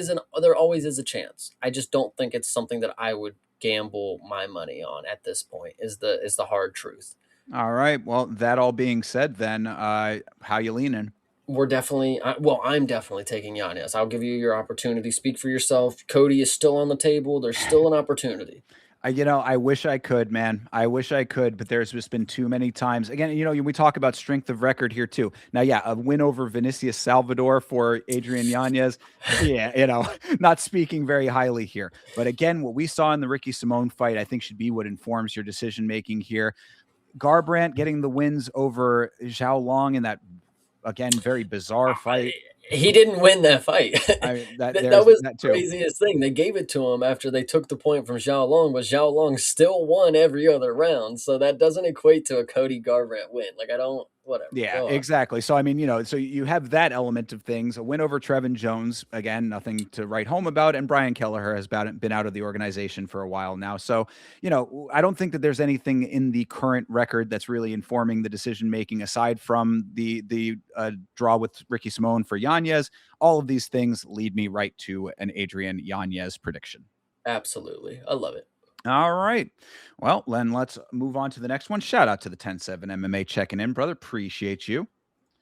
always is a chance. I just don't think it's something that I would gamble my money on at this point. Is the hard truth. All right. Well, that all being said, then how you leaning? I'm definitely taking Yanez. I'll give you your opportunity. Speak for yourself. Cody is still on the table. There's still an opportunity. You know, I wish I could, man. I wish I could, but there's just been too many times. Again, you know, we talk about strength of record here too. Now, yeah, a win over Vinicius Salvador for Adrian Yanez. Yeah, you know, not speaking very highly here. But again, what we saw in the Ricky Simone fight, I think should be what informs your decision making here. Garbrandt getting the wins over Zhao Long in that, again, very bizarre fight. He didn't win that fight. I mean, That there's was that the too. craziest thing. They gave it to him after they took the point from Zhao Long, but Zhao Long still won every other round. So that doesn't equate to a Cody Garbrandt win. Like, I don't, whatever. Yeah, Go on. exactly. So I mean, so you have that element of things. A win over Trevin Jones, again, nothing to write home about, and Brian Kelleher has been out of the organization for a while now. So I don't think that there's anything in the current record that's really informing the decision making aside from the draw with Ricky Simone for Yanez. All of these things lead me right to an Adrian Yanez prediction. Absolutely. I love it. All right. Well, Len, let's move on to the next one. Shout out to the 10-7 MMA checking in, brother. Appreciate you.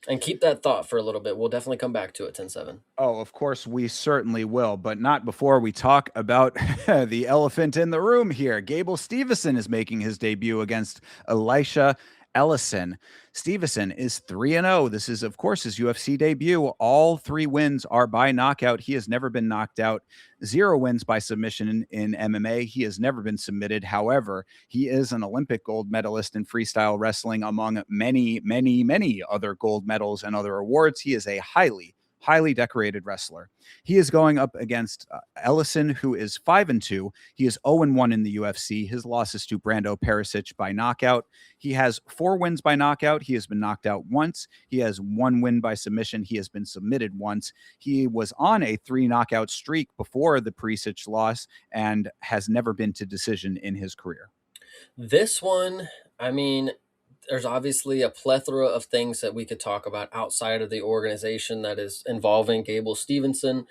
And keep that thought for a little bit. We'll definitely come back to it, 10-7. Oh, of course, we certainly will, but not before we talk about the elephant in the room here. Gable Steveson is making his debut against Elisha Ellison. Steveson is 3-0. This is, of course, his UFC debut. All 3 wins are by knockout. He has never been knocked out. 0 wins by submission in MMA. He has never been submitted. However, he is an Olympic gold medalist in freestyle wrestling, among many, many, many other gold medals and other awards. He is a highly decorated wrestler. He is going up against Ellison, who is 5-2. He is 0-1 in the UFC. His loss is to Brando Perisic by knockout. He has 4 wins by knockout. He has been knocked out once. He has 1 win by submission. He has been submitted once. He was on a 3 knockout streak before the Perisic loss and has never been to decision in his career. This one, I mean, there's obviously a plethora of things that we could talk about outside of the organization that is involving Gable Steveson.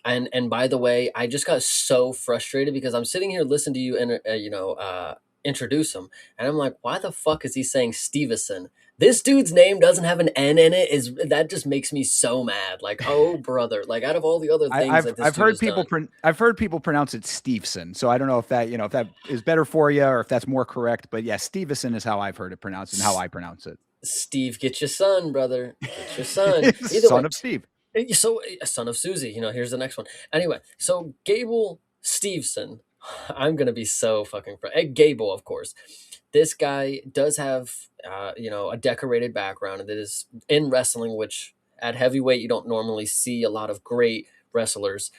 And by the way, I just got so frustrated because I'm sitting here listening to you introduce him, and I'm like, why the fuck is he saying Steveson? This dude's name doesn't have an N in it. That just makes me so mad? Like, oh brother! Like, out of all the other things that this I've dude heard has people done, I've heard people pronounce it Steveson. So I don't know if that is better for you or if that's more correct. But yeah, Steveson is how I've heard it pronounced and how I pronounce it. Steve, get your son, brother, get your son. Either Son way, of Steve. so a son of Susie. Here's the next one. Anyway, so Gable Steveson, I'm gonna be so fucking Gable, of course. This guy does have a decorated background, and that is in wrestling, which at heavyweight you don't normally see a lot of great wrestlers.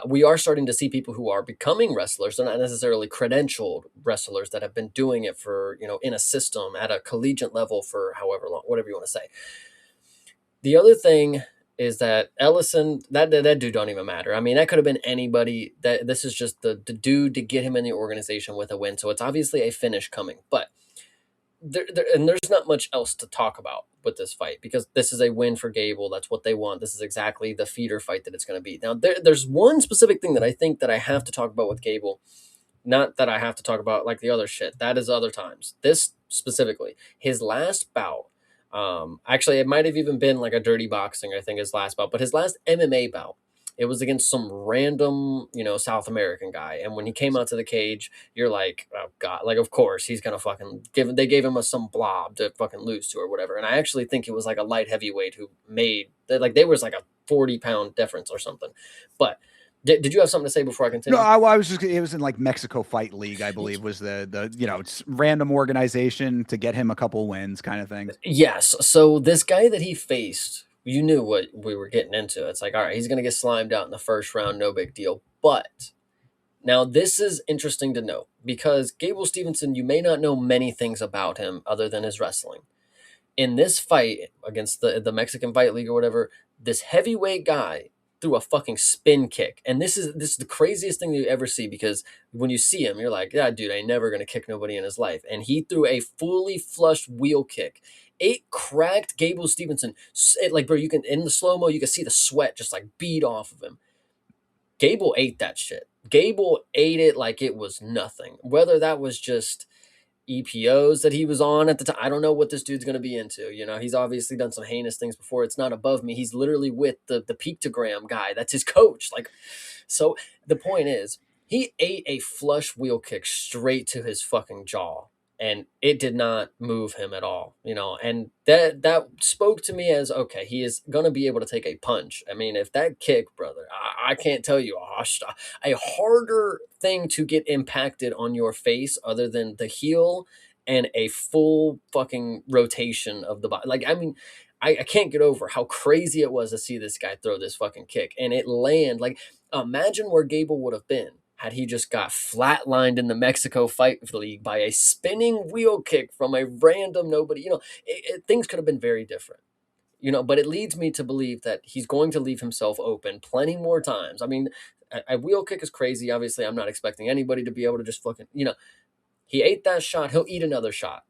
We are starting to see people who are becoming wrestlers. They're not necessarily credentialed wrestlers that have been doing it for, in a system at a collegiate level for however long, whatever you want to say. The other thing is that Ellison, that dude don't even matter. I mean, that could have been anybody. That this is just the dude to get him in the organization with a win. So it's obviously a finish coming, but there's not much else to talk about with this fight because this is a win for Gable. That's what they want. This is exactly the feeder fight that it's going to be. Now, there's one specific thing that I think that I have to talk about with Gable. Not that I have to talk about like the other shit. That is other times. This specifically, his last bout. Actually, it might have even been like a dirty boxing. I think his last bout, but his last MMA bout, it was against some random, South American guy. And when he came out to the cage, you're like, oh god, like of course he's gonna fucking give. They gave him some blob to fucking lose to or whatever. And I actually think it was like a light heavyweight who made like there was like a 40-pound difference or something. But did you have something to say before I continue? No, I was just, it was in like Mexico Fight League, I believe, was the it's random organization to get him a couple wins kind of thing. Yes. So this guy that he faced, you knew what we were getting into. It's like, all right, he's going to get slimed out in the first round, no big deal. But now this is interesting to know because Gable Steveson, you may not know many things about him other than his wrestling. In this fight against the Mexican Fight League or whatever, this heavyweight guy threw a fucking spin kick. And this is the craziest thing that you ever see because when you see him, you're like, yeah, dude, I ain't never gonna kick nobody in his life. And he threw a fully flushed wheel kick. It cracked Gable Steveson. Like, bro, you can in the slow-mo, you can see the sweat just like bead off of him. Gable ate that shit. Gable ate it like it was nothing. Whether that was just EPOs that he was on at the time. I don't know what this dude's going to be into. He's obviously done some heinous things before. It's not above me. He's literally with the pictogram guy. That's his coach. Like, so the point is, he ate a flush wheel kick straight to his fucking jaw, and it did not move him at all. And that spoke to me as okay, he is going to be able to take a punch. I mean, if that kick, brother, I can't tell you a harder thing to get impacted on your face other than the heel and a full fucking rotation of the body. Like, I mean, I can't get over how crazy it was to see this guy throw this fucking kick and it land. Like, imagine where Gable would have been had he just got flatlined in the Mexico Fight League by a spinning wheel kick from a random nobody. Things could have been very different. But it leads me to believe that he's going to leave himself open plenty more times. I mean, a wheel kick is crazy. Obviously, I'm not expecting anybody to be able to just fucking, he ate that shot. He'll eat another shot.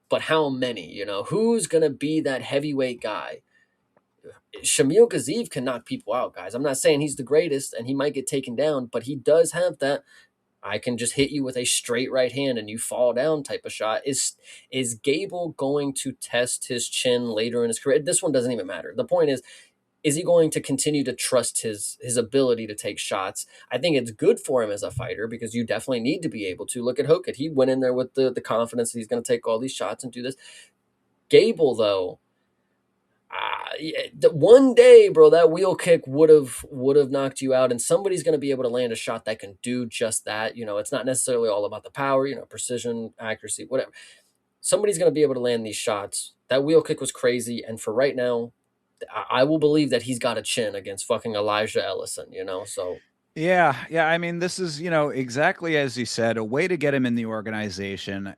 But how many? Who's going to be that heavyweight guy? Shamil Gaziev can knock people out, guys. I'm not saying he's the greatest and he might get taken down, but he does have that I can just hit you with a straight right hand and you fall down type of shot. Is Gable going to test his chin later in his career? This one doesn't even matter. The point is he going to continue to trust his ability to take shots? I think it's good for him as a fighter because you definitely need to be able to. Look at Hokit. He went in there with the confidence that he's going to take all these shots and do this. Gable, though, one day, bro, that wheel kick would have knocked you out, and somebody's going to be able to land a shot that can do just that. It's not necessarily all about the power, precision, accuracy, whatever. Somebody's going to be able to land these shots. That wheel kick was crazy, and for right now, I will believe that he's got a chin against fucking Elijah Ellison. So. Yeah. I mean, this is, exactly as you said, a way to get him in the organization.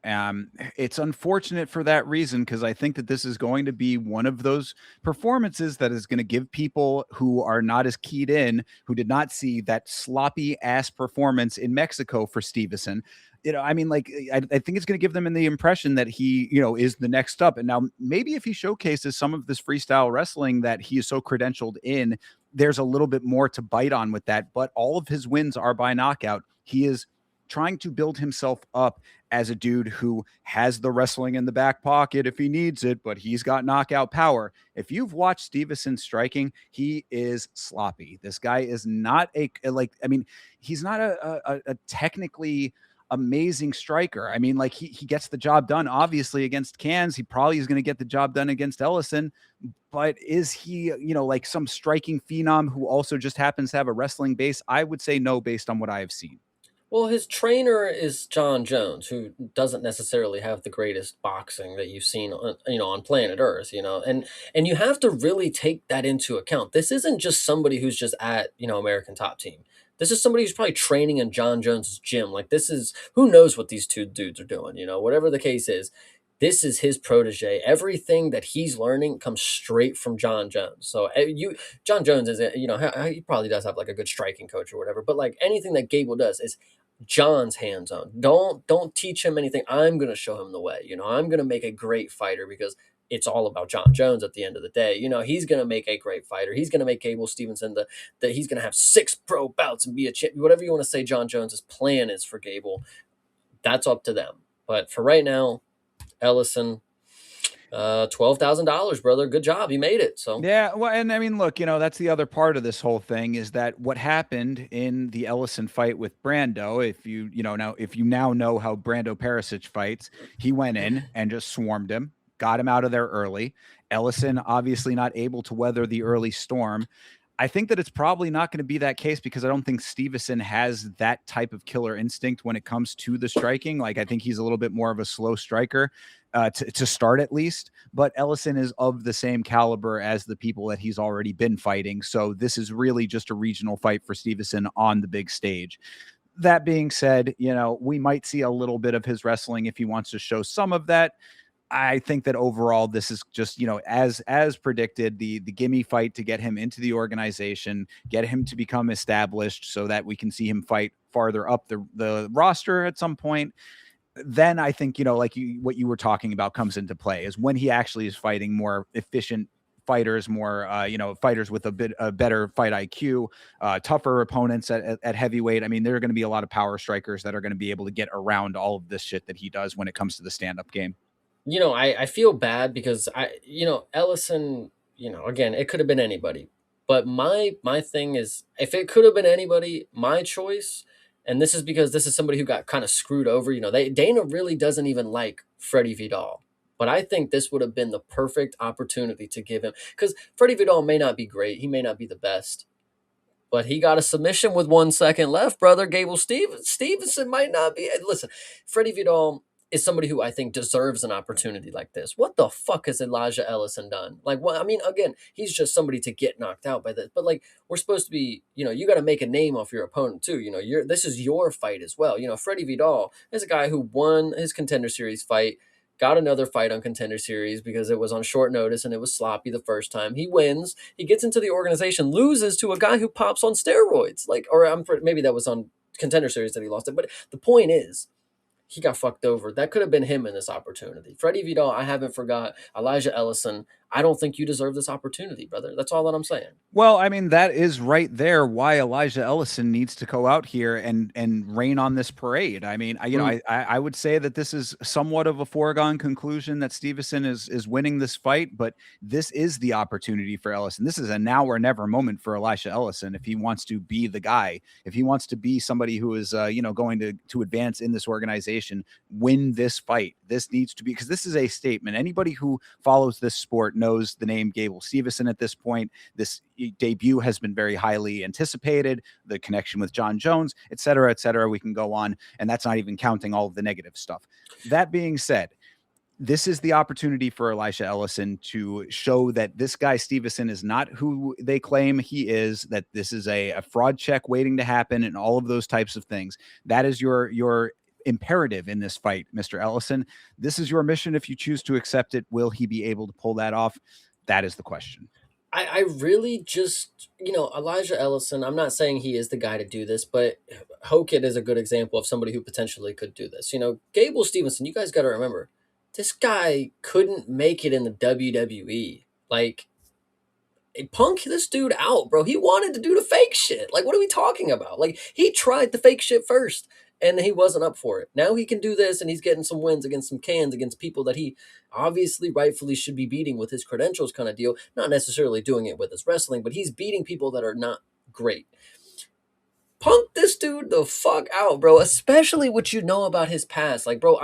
It's unfortunate for that reason because I think that this is going to be one of those performances that is going to give people who are not as keyed in, who did not see that sloppy ass performance in Mexico for Steveson. I mean, like, I think it's going to give them the impression that he, is the next up. And now maybe if he showcases some of this freestyle wrestling that he is so credentialed in, there's a little bit more to bite on with that. But all of his wins are by knockout. He is trying to build himself up as a dude who has the wrestling in the back pocket if he needs it, but he's got knockout power. If you've watched Steveson striking, he is sloppy. This guy is not he's not a technically amazing striker. I mean, like he gets the job done, obviously, against Cans. He probably is going to get the job done against Ellison. But is he, like some striking phenom who also just happens to have a wrestling base? I would say no, based on what I have seen. Well, his trainer is John Jones, who doesn't necessarily have the greatest boxing that you've seen on planet Earth, and you have to really take that into account. This isn't just somebody who's just at, American Top Team. This is somebody who's probably training in John Jones's gym. Like, this is, who knows what these two dudes are doing, whatever the case is. This is his protege. Everything that he's learning comes straight from John Jones. So John Jones is, he probably does have like a good striking coach or whatever. But like anything that Gable does is John's hands on. Don't teach him anything. I'm gonna show him the way. I'm gonna make a great fighter because it's all about John Jones at the end of the day. He's gonna make a great fighter. He's gonna make Gable Steveson that he's gonna have 6 pro bouts and be a champion. Whatever you want to say, John Jones's plan is for Gable. That's up to them. But for right now, Ellison, $12,000, brother. Good job. You made it. So yeah, well, and I mean, look, that's the other part of this whole thing is that what happened in the Ellison fight with Brando. If you now know how Brando Perisic fights, he went in and just swarmed him, got him out of there early. Ellison obviously not able to weather the early storm. I think that it's probably not going to be that case because I don't think Steveson has that type of killer instinct when it comes to the striking. Like, I think he's a little bit more of a slow striker to start at least, but Ellison is of the same caliber as the people that he's already been fighting. So this is really just a regional fight for Steveson on the big stage. That being said, we might see a little bit of his wrestling if he wants to show some of that. I think that overall, this is just, as predicted, the gimme fight to get him into the organization, get him to become established so that we can see him fight farther up the roster at some point. Then I think, what you were talking about comes into play is when he actually is fighting more efficient fighters, more, fighters with a better fight IQ, tougher opponents at heavyweight. I mean, there are going to be a lot of power strikers that are going to be able to get around all of this shit that he does when it comes to the stand-up game. I feel bad because Ellison, again, it could have been anybody. But my thing is, if it could have been anybody, my choice, and this is because this is somebody who got kind of screwed over. Dana really doesn't even like Freddie Vidal. But I think this would have been the perfect opportunity to give him, because Freddie Vidal may not be great. He may not be the best. But he got a submission with 1 second left, brother. Gable Steveson might not be. Listen, Freddie Vidal, is somebody who I think deserves an opportunity like this. What the fuck has Elijah Ellison done? Like, what? I mean, again, he's just somebody to get knocked out by this. But like, we're supposed to be, you got to make a name off your opponent too. This is your fight as well. Freddie Vidal is a guy who won his Contender Series fight, got another fight on Contender Series because it was on short notice and it was sloppy the first time. He wins. He gets into the organization, loses to a guy who pops on steroids. Like, or maybe that was on Contender Series that he lost it. But the point is, he got fucked over. That could have been him in this opportunity. Freddie Vidal, I haven't forgot. Elijah Ellison, I don't think you deserve this opportunity, brother. That's all that I'm saying. Well, I mean, that is right there why Elijah Ellison needs to go out here and rain on this parade. I mean, I would say that this is somewhat of a foregone conclusion that Steveson is winning this fight, but this is the opportunity for Ellison. This is a now or never moment for Elijah Ellison if he wants to be the guy, if he wants to be somebody who is going to advance in this organization, win this fight. This needs to be, because this is a statement. Anybody who follows this sport knows the name Gable Steveson at this point. This debut has been very highly anticipated, the connection with John Jones, et cetera, et cetera. We can go on, and that's not even counting all of the negative stuff. That being said, this is the opportunity for Elisha Ellison to show that this guy Steveson is not who they claim he is, that this is a fraud check waiting to happen, and all of those types of things. That is your imperative in this fight, Mr. Ellison. This is your mission. If you choose to accept it, will he be able to pull that off? That is the question. I really just, Elijah Ellison, I'm not saying he is the guy to do this, but Hokit is a good example of somebody who potentially could do this. Gable Steveson, you guys got to remember, this guy couldn't make it in the WWE. Like, punk this dude out, bro. He wanted to do the fake shit. Like, what are we talking about? Like, he tried the fake shit first and he wasn't up for it. Now he can do this, and he's getting some wins against some cans, against people that he obviously rightfully should be beating with his credentials kind of deal. Not necessarily doing it with his wrestling, but he's beating people that are not great. Punk this dude the fuck out, bro, especially what you know about his past. Like, bro,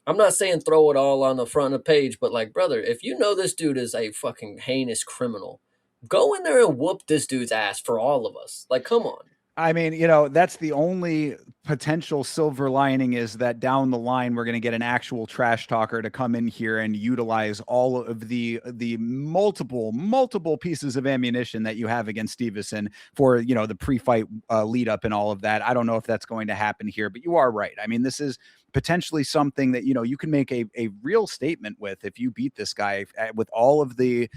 I'm not saying throw it all on the front of the page, but like, brother, if you know this dude is a fucking heinous criminal, go in there and whoop this dude's ass for all of us. Like, come on. I mean, that's the only potential silver lining, is that down the line we're going to get an actual trash talker to come in here and utilize all of the multiple pieces of ammunition that you have against Steveson for the pre-fight lead up and all of that. I don't know if that's going to happen here, but you are right. I mean, this is potentially something that you can make a real statement with if you beat this guy, with all of the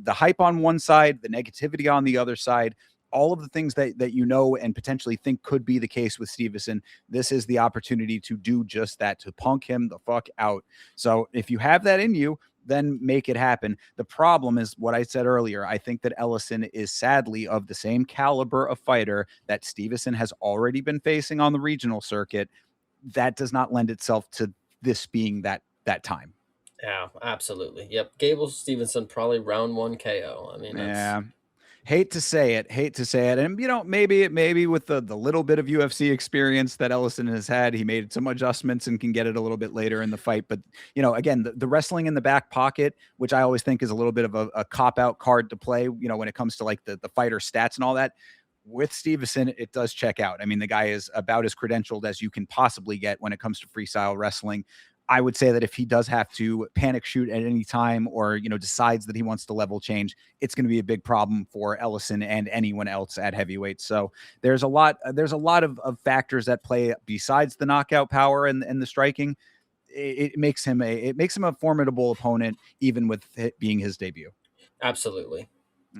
hype on one side, the negativity on the other side, all of the things that and potentially think could be the case with Steveson. This is the opportunity to do just that, to punk him the fuck out. So if you have that in you, then make it happen. The problem is what I said earlier. I think that Ellison is sadly of the same caliber of fighter that Steveson has already been facing on the regional circuit. That does not lend itself to this being that time. Yeah, absolutely. Yep. Gable Steveson, probably round 1 KO. I mean, yeah. Hate to say it. And, maybe with the little bit of UFC experience that Ellison has had, he made some adjustments and can get it a little bit later in the fight. But, again, the wrestling in the back pocket, which I always think is a little bit of a cop-out card to play, when it comes to like the fighter stats and all that. With Steveson, it does check out. I mean, the guy is about as credentialed as you can possibly get when it comes to freestyle wrestling. I would say that if he does have to panic shoot at any time, or, decides that he wants to level change, it's going to be a big problem for Ellison and anyone else at heavyweight. So there's a lot of factors at play besides the knockout power and the striking. It makes him a formidable opponent, even with it being his debut. Absolutely.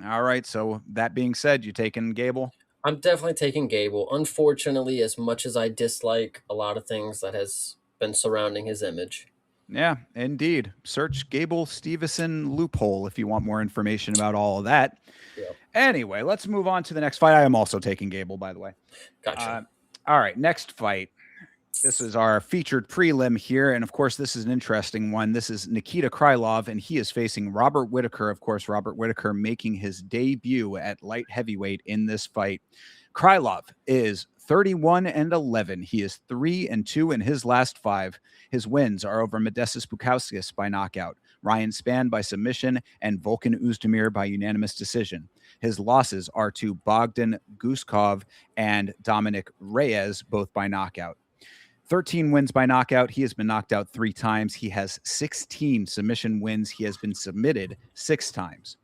All right. So that being said, you taking Gable? I'm definitely taking Gable. Unfortunately, as much as I dislike a lot of things that has been surrounding his image. Yeah, indeed. Search Gable Steveson loophole if you want more information about all of that. Yep. Anyway, let's move on to the next fight. I am also taking Gable, by the way. Gotcha. All right, next fight. This is our featured prelim here, and of course, this is an interesting one. This is Nikita Krylov, and he is facing Robert Whitaker. Of course, Robert Whitaker making his debut at light heavyweight in this fight. Krylov is 31-11. He is 3-2 in his last 5. His wins are over Modestas Bukauskas by knockout, Ryan Spann by submission, and Volkan Oezdemir by unanimous decision. His losses are to Bogdan Guskov and Dominic Reyes, both by knockout. 13 wins by knockout. He has been knocked out 3 times. He has 16 submission wins. He has been submitted 6 times.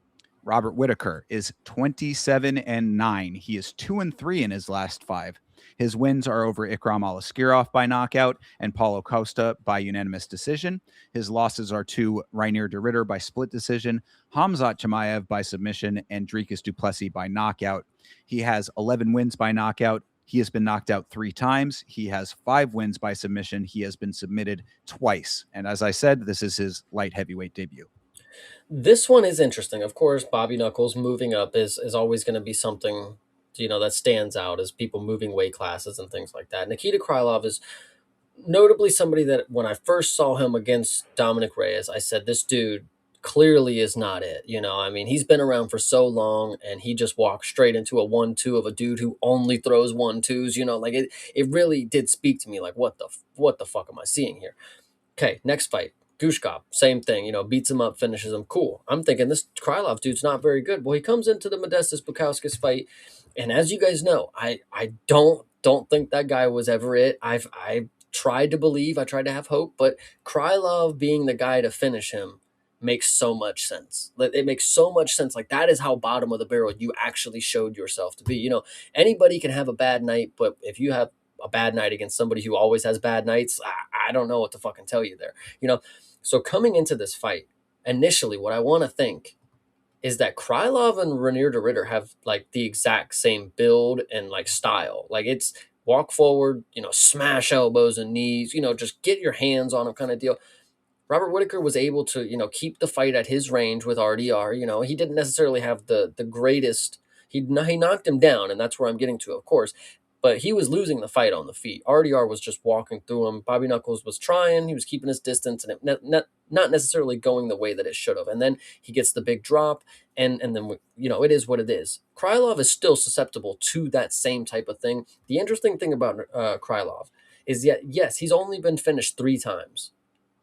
Robert Whittaker is 27-9. He is 2-3 in his last 5. His wins are over Ikram Aliskirov by knockout and Paulo Costa by unanimous decision. His losses are to Rainier de Ritter by split decision, Khamzat Chimaev by submission, and Dricus du Plessis by knockout. He has 11 wins by knockout. He has been knocked out 3 times. He has 5 wins by submission. He has been submitted twice. And as I said, this is his light heavyweight debut. This one is interesting. Of course, Bobby Knuckles moving up is always going to be something, that stands out as people moving weight classes and things like that. Nikita Krylov is notably somebody that when I first saw him against Dominic Reyes, I said, this dude clearly is not it. I mean, he's been around for so long and he just walked straight into a 1-2 of a dude who only throws 1-2s, like it really did speak to me like, what the fuck am I seeing here? Okay, next fight. Gushkov, same thing, beats him up, finishes him. Cool. I'm thinking this Krylov dude's not very good. Well, he comes into the Modestas Bukauskas fight, and as you guys know, I don't think that guy was ever it. I've tried to believe, I tried to have hope, but Krylov being the guy to finish him makes so much sense. It makes so much sense. Like, that is how bottom of the barrel you actually showed yourself to be. Anybody can have a bad night, but if you have a bad night against somebody who always has bad nights, I don't know what to fucking tell you there. So coming into this fight, initially what I want to think is that Krylov and Rainier de Ritter have like the exact same build and like style. Like, it's walk forward, smash elbows and knees, just get your hands on him kind of deal. Robert Whittaker was able to, keep the fight at his range with RDR. He didn't necessarily have the greatest. He knocked him down, and that's where I'm getting to, of course. But he was losing the fight on the feet. RDR was just walking through him. Bobby Knuckles was trying. He was keeping his distance, and it not necessarily going the way that it should have. And then he gets the big drop, and then, it is what it is. Krylov is still susceptible to that same type of thing. The interesting thing about Krylov is that, yes, he's only been finished 3 times.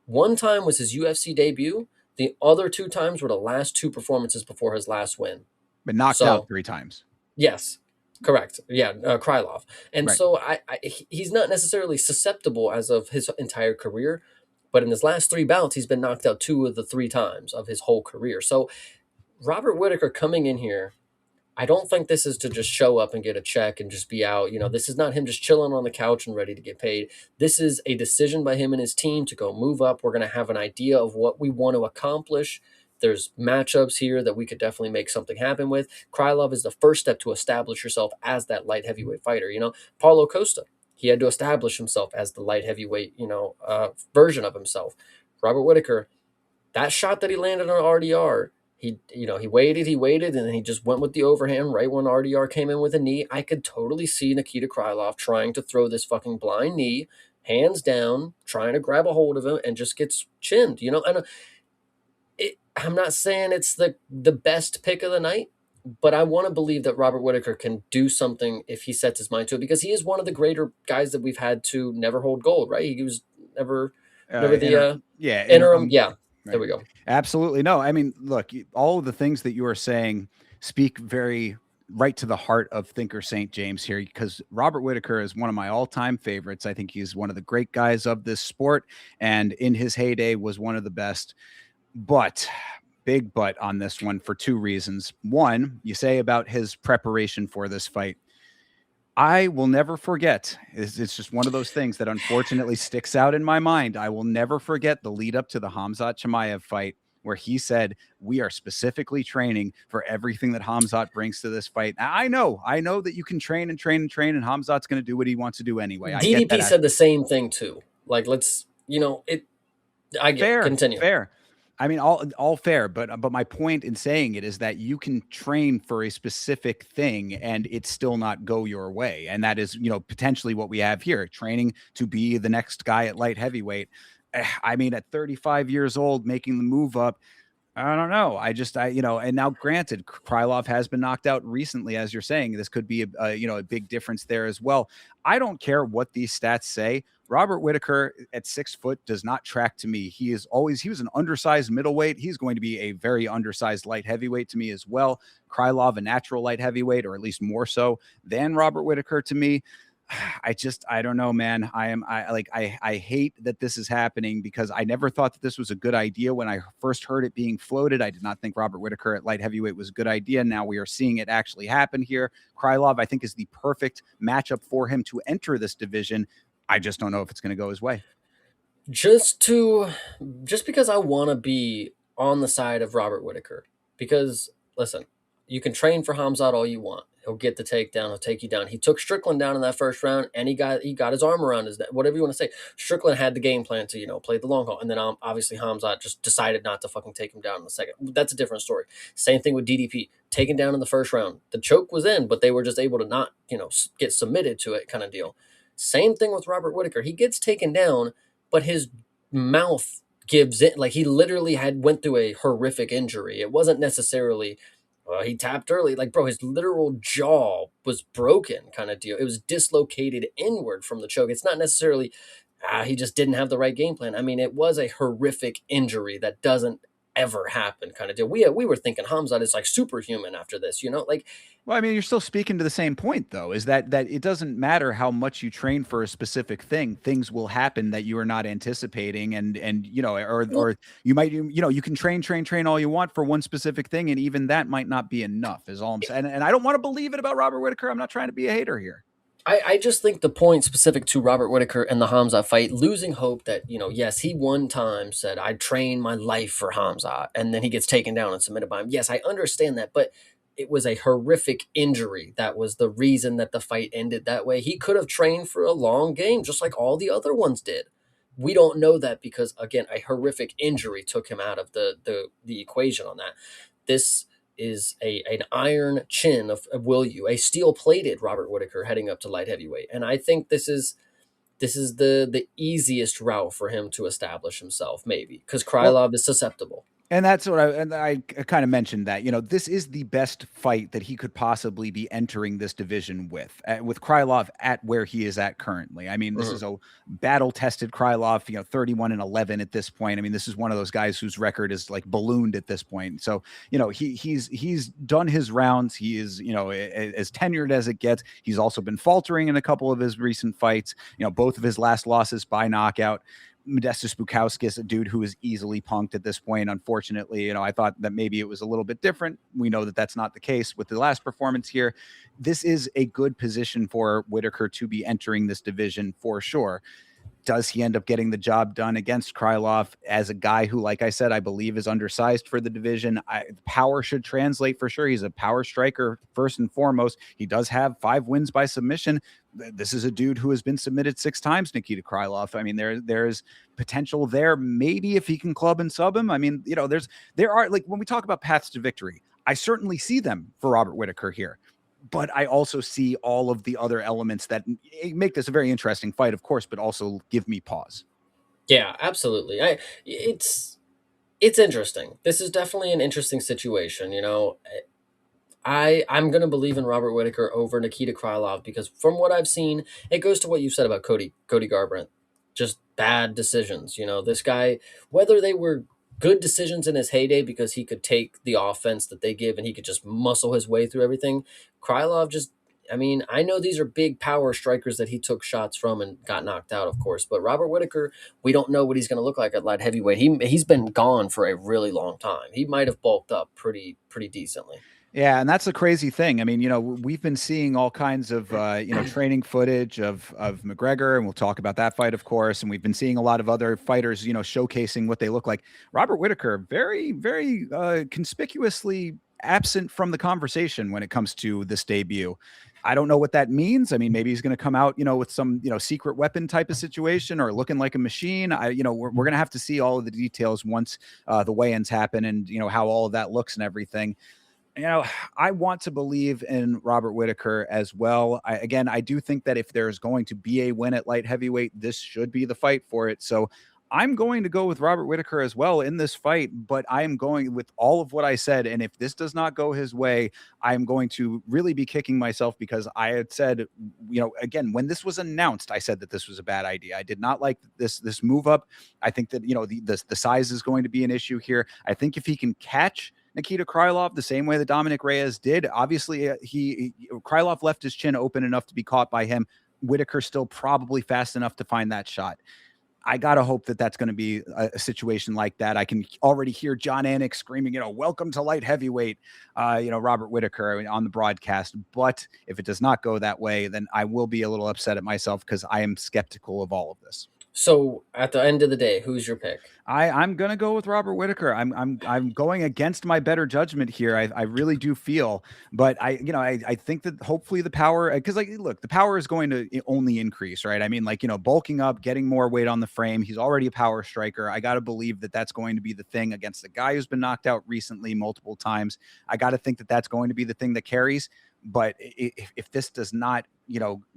1 time was his UFC debut. The other 2 times were the last 2 performances before his last win. But knocked out 3 times. Yes. Correct. Yeah, Krylov. And Right. so he's not necessarily susceptible as of his entire career, but in his last 3 bouts, he's been knocked out 2 of the 3 times of his whole career. So Robert Whittaker coming in here, I don't think this is to just show up and get a check and just be out. This is not him just chilling on the couch and ready to get paid. This is a decision by him and his team to go move up. We're going to have an idea of what we want to accomplish. There's matchups here that we could definitely make something happen with. Krylov is the first step to establish yourself as that light heavyweight fighter. Paulo Costa, he had to establish himself as the light heavyweight, version of himself. Robert Whittaker, that shot that he landed on RDR, he waited, and then he just went with the overhand right when RDR came in with a knee. I could totally see Nikita Krylov trying to throw this fucking blind knee, hands down, trying to grab a hold of him, and just gets chinned, and I'm not saying it's the best pick of the night, but I want to believe that Robert Whittaker can do something if he sets his mind to it, because he is one of the greater guys that we've had to never hold gold, right? He was never the interim. Yeah, right. There we go. Absolutely. No, I mean, look, all of the things that you are saying speak very right to the heart of Thinker St. James here, because Robert Whittaker is one of my all-time favorites. I think he's one of the great guys of this sport, and in his heyday was one of the best. But big but on this one for 2 reasons. One, you say about his preparation for this fight. I will never forget. It's just one of those things that unfortunately sticks out in my mind. I will never forget the lead up to the Khamzat Chimaev fight, where he said, we are specifically training for everything that Khamzat brings to this fight. I know that you can train, and Khamzat's going to do what he wants to do anyway. DDP said the same thing too. Like, let's, I get fair, continue. Fair. I mean, all fair, but my point in saying it is that you can train for a specific thing and it still not go your way. And that is, potentially what we have here, training to be the next guy at light heavyweight. I mean, at 35 years old, making the move up, I don't know. And now granted, Krylov has been knocked out recently, as you're saying. This could be a big difference there as well. I don't care what these stats say. Robert Whittaker at 6 foot does not track to me. He was an undersized middleweight. He's going to be a very undersized light heavyweight to me as well. Krylov, a natural light heavyweight, or at least more so than Robert Whittaker to me. I don't know, man. I hate that this is happening because I never thought that this was a good idea when I first heard it being floated. I did not think Robert Whitaker at light heavyweight was a good idea. Now we are seeing it actually happen here. Krylov, I think, is the perfect matchup for him to enter this division. I just don't know if it's going to go his way. just to just because I want to be on the side of Robert Whitaker. Because listen, you can train for Hamzat all you want. He'll get the takedown. He'll take you down. He took Strickland down in that first round, and he got his arm around his neck. Whatever you want to say. Strickland had the game plan to play the long haul, and then obviously Hamzat just decided not to fucking take him down in the second. That's a different story. Same thing with DDP, taken down in the first round. The choke was in, but they were just able to not get submitted to it, kind of deal. Same thing with Robert Whitaker. He gets taken down, but his mouth gives in. Like, he literally went through a horrific injury. It wasn't necessarily he tapped early. Like, bro, his literal jaw was broken, kind of deal. It was dislocated inward from the choke. It's not necessarily he just didn't have the right game plan. I mean, it was a horrific injury that doesn't ever happen, kind of deal. We were thinking Hamzat is like superhuman after this, like. Well, I mean, you're still speaking to the same point, though, is that it doesn't matter how much you train for a specific thing; things will happen that you are not anticipating, and or you might you can train all you want for one specific thing, and even that might not be enough. Is all I'm saying. And I don't want to believe it about Robert Whitaker. I'm not trying to be a hater here. I just think the point specific to Robert Whitaker and the Hamzat fight, losing hope that, yes, he one time said, I'd train my life for Hamzat, and then he gets taken down and submitted by him. Yes, I understand that, but it was a horrific injury. That was the reason that the fight ended that way. He could have trained for a long game, just like all the other ones did. We don't know that because, again, a horrific injury took him out of the equation on that. This is an iron chin of will you, a steel plated Robert Whitaker heading up to light heavyweight. And I think this is the easiest route for him to establish himself, maybe, because Krylov is susceptible. And that's what I kind of mentioned that, this is the best fight that he could possibly be entering this division with Krylov at where he is at currently. I mean, this is a battle tested Krylov, 31-11 at this point. I mean, this is one of those guys whose record is like ballooned at this point. So, he's done his rounds. He is, as tenured as it gets. He's also been faltering in a couple of his recent fights, both of his last losses by knockout. Modestus Bukowski is a dude who is easily punked at this point. Unfortunately, I thought that maybe it was a little bit different. We know that that's not the case with the last performance here. This is a good position for Whitaker to be entering this division for sure. Does he end up getting the job done against Krylov as a guy who, like I said, I believe is undersized for the division? Power should translate for sure. He's a power striker first and foremost. He does have 5 wins by submission. This is a dude who has been submitted 6 times, Nikita Krylov. I mean, there's potential there. Maybe if he can club and sub him. I mean, there are, like, when we talk about paths to victory, I certainly see them for Robert Whitaker here. But I also see all of the other elements that make this a very interesting fight, of course, but also give me pause. Yeah, absolutely. It's interesting. This is definitely an interesting situation. I'm gonna believe in Robert Whitaker over Nikita Krylov because from what I've seen, it goes to what you said about Cody Garbrandt. Just bad decisions. This guy, whether they were good decisions in his heyday because he could take the offense that they give and he could just muscle his way through everything. Krylov just, I mean, I know these are big power strikers that he took shots from and got knocked out, of course, but Robert Whitaker, we don't know what he's going to look like at light heavyweight. He's been gone for a really long time. He might have bulked up pretty decently. Yeah, and that's a crazy thing. I mean, we've been seeing all kinds of, training footage of McGregor, and we'll talk about that fight, of course. And we've been seeing a lot of other fighters, showcasing what they look like. Robert Whitaker, very, very conspicuously absent from the conversation when it comes to this debut. I don't know what that means. I mean, maybe he's going to come out, with some, secret weapon type of situation or looking like a machine. We're going to have to see all of the details once the weigh-ins happen and, how all of that looks and everything. I want to believe in Robert Whitaker as well. I do think that if there's going to be a win at light heavyweight, this should be the fight for it. So I'm going to go with Robert Whitaker as well in this fight, but I am going with all of what I said. And if this does not go his way, I'm going to really be kicking myself because I had said, again, when this was announced, I said that this was a bad idea. I did not like this move up. I think that, the size is going to be an issue here. I think if he can catch Nikita Krylov the same way that Dominic Reyes did. Obviously, Krylov left his chin open enough to be caught by him. Whitaker still probably fast enough to find that shot. I got to hope that that's going to be a situation like that. I can already hear John Anik screaming, welcome to light heavyweight, Robert Whitaker on the broadcast. But if it does not go that way, then I will be a little upset at myself because I am skeptical of all of this. So at the end of the day, who's your pick? I'm gonna go with Robert Whitaker. I'm going against my better judgment here. I really do feel, but I think that hopefully the power, because look, the power is going to only increase, right? I mean, bulking up, getting more weight on the frame. He's already a power striker. I got to believe that that's going to be the thing against the guy who's been knocked out recently multiple times. I got to think that that's going to be the thing that carries. But if this does not,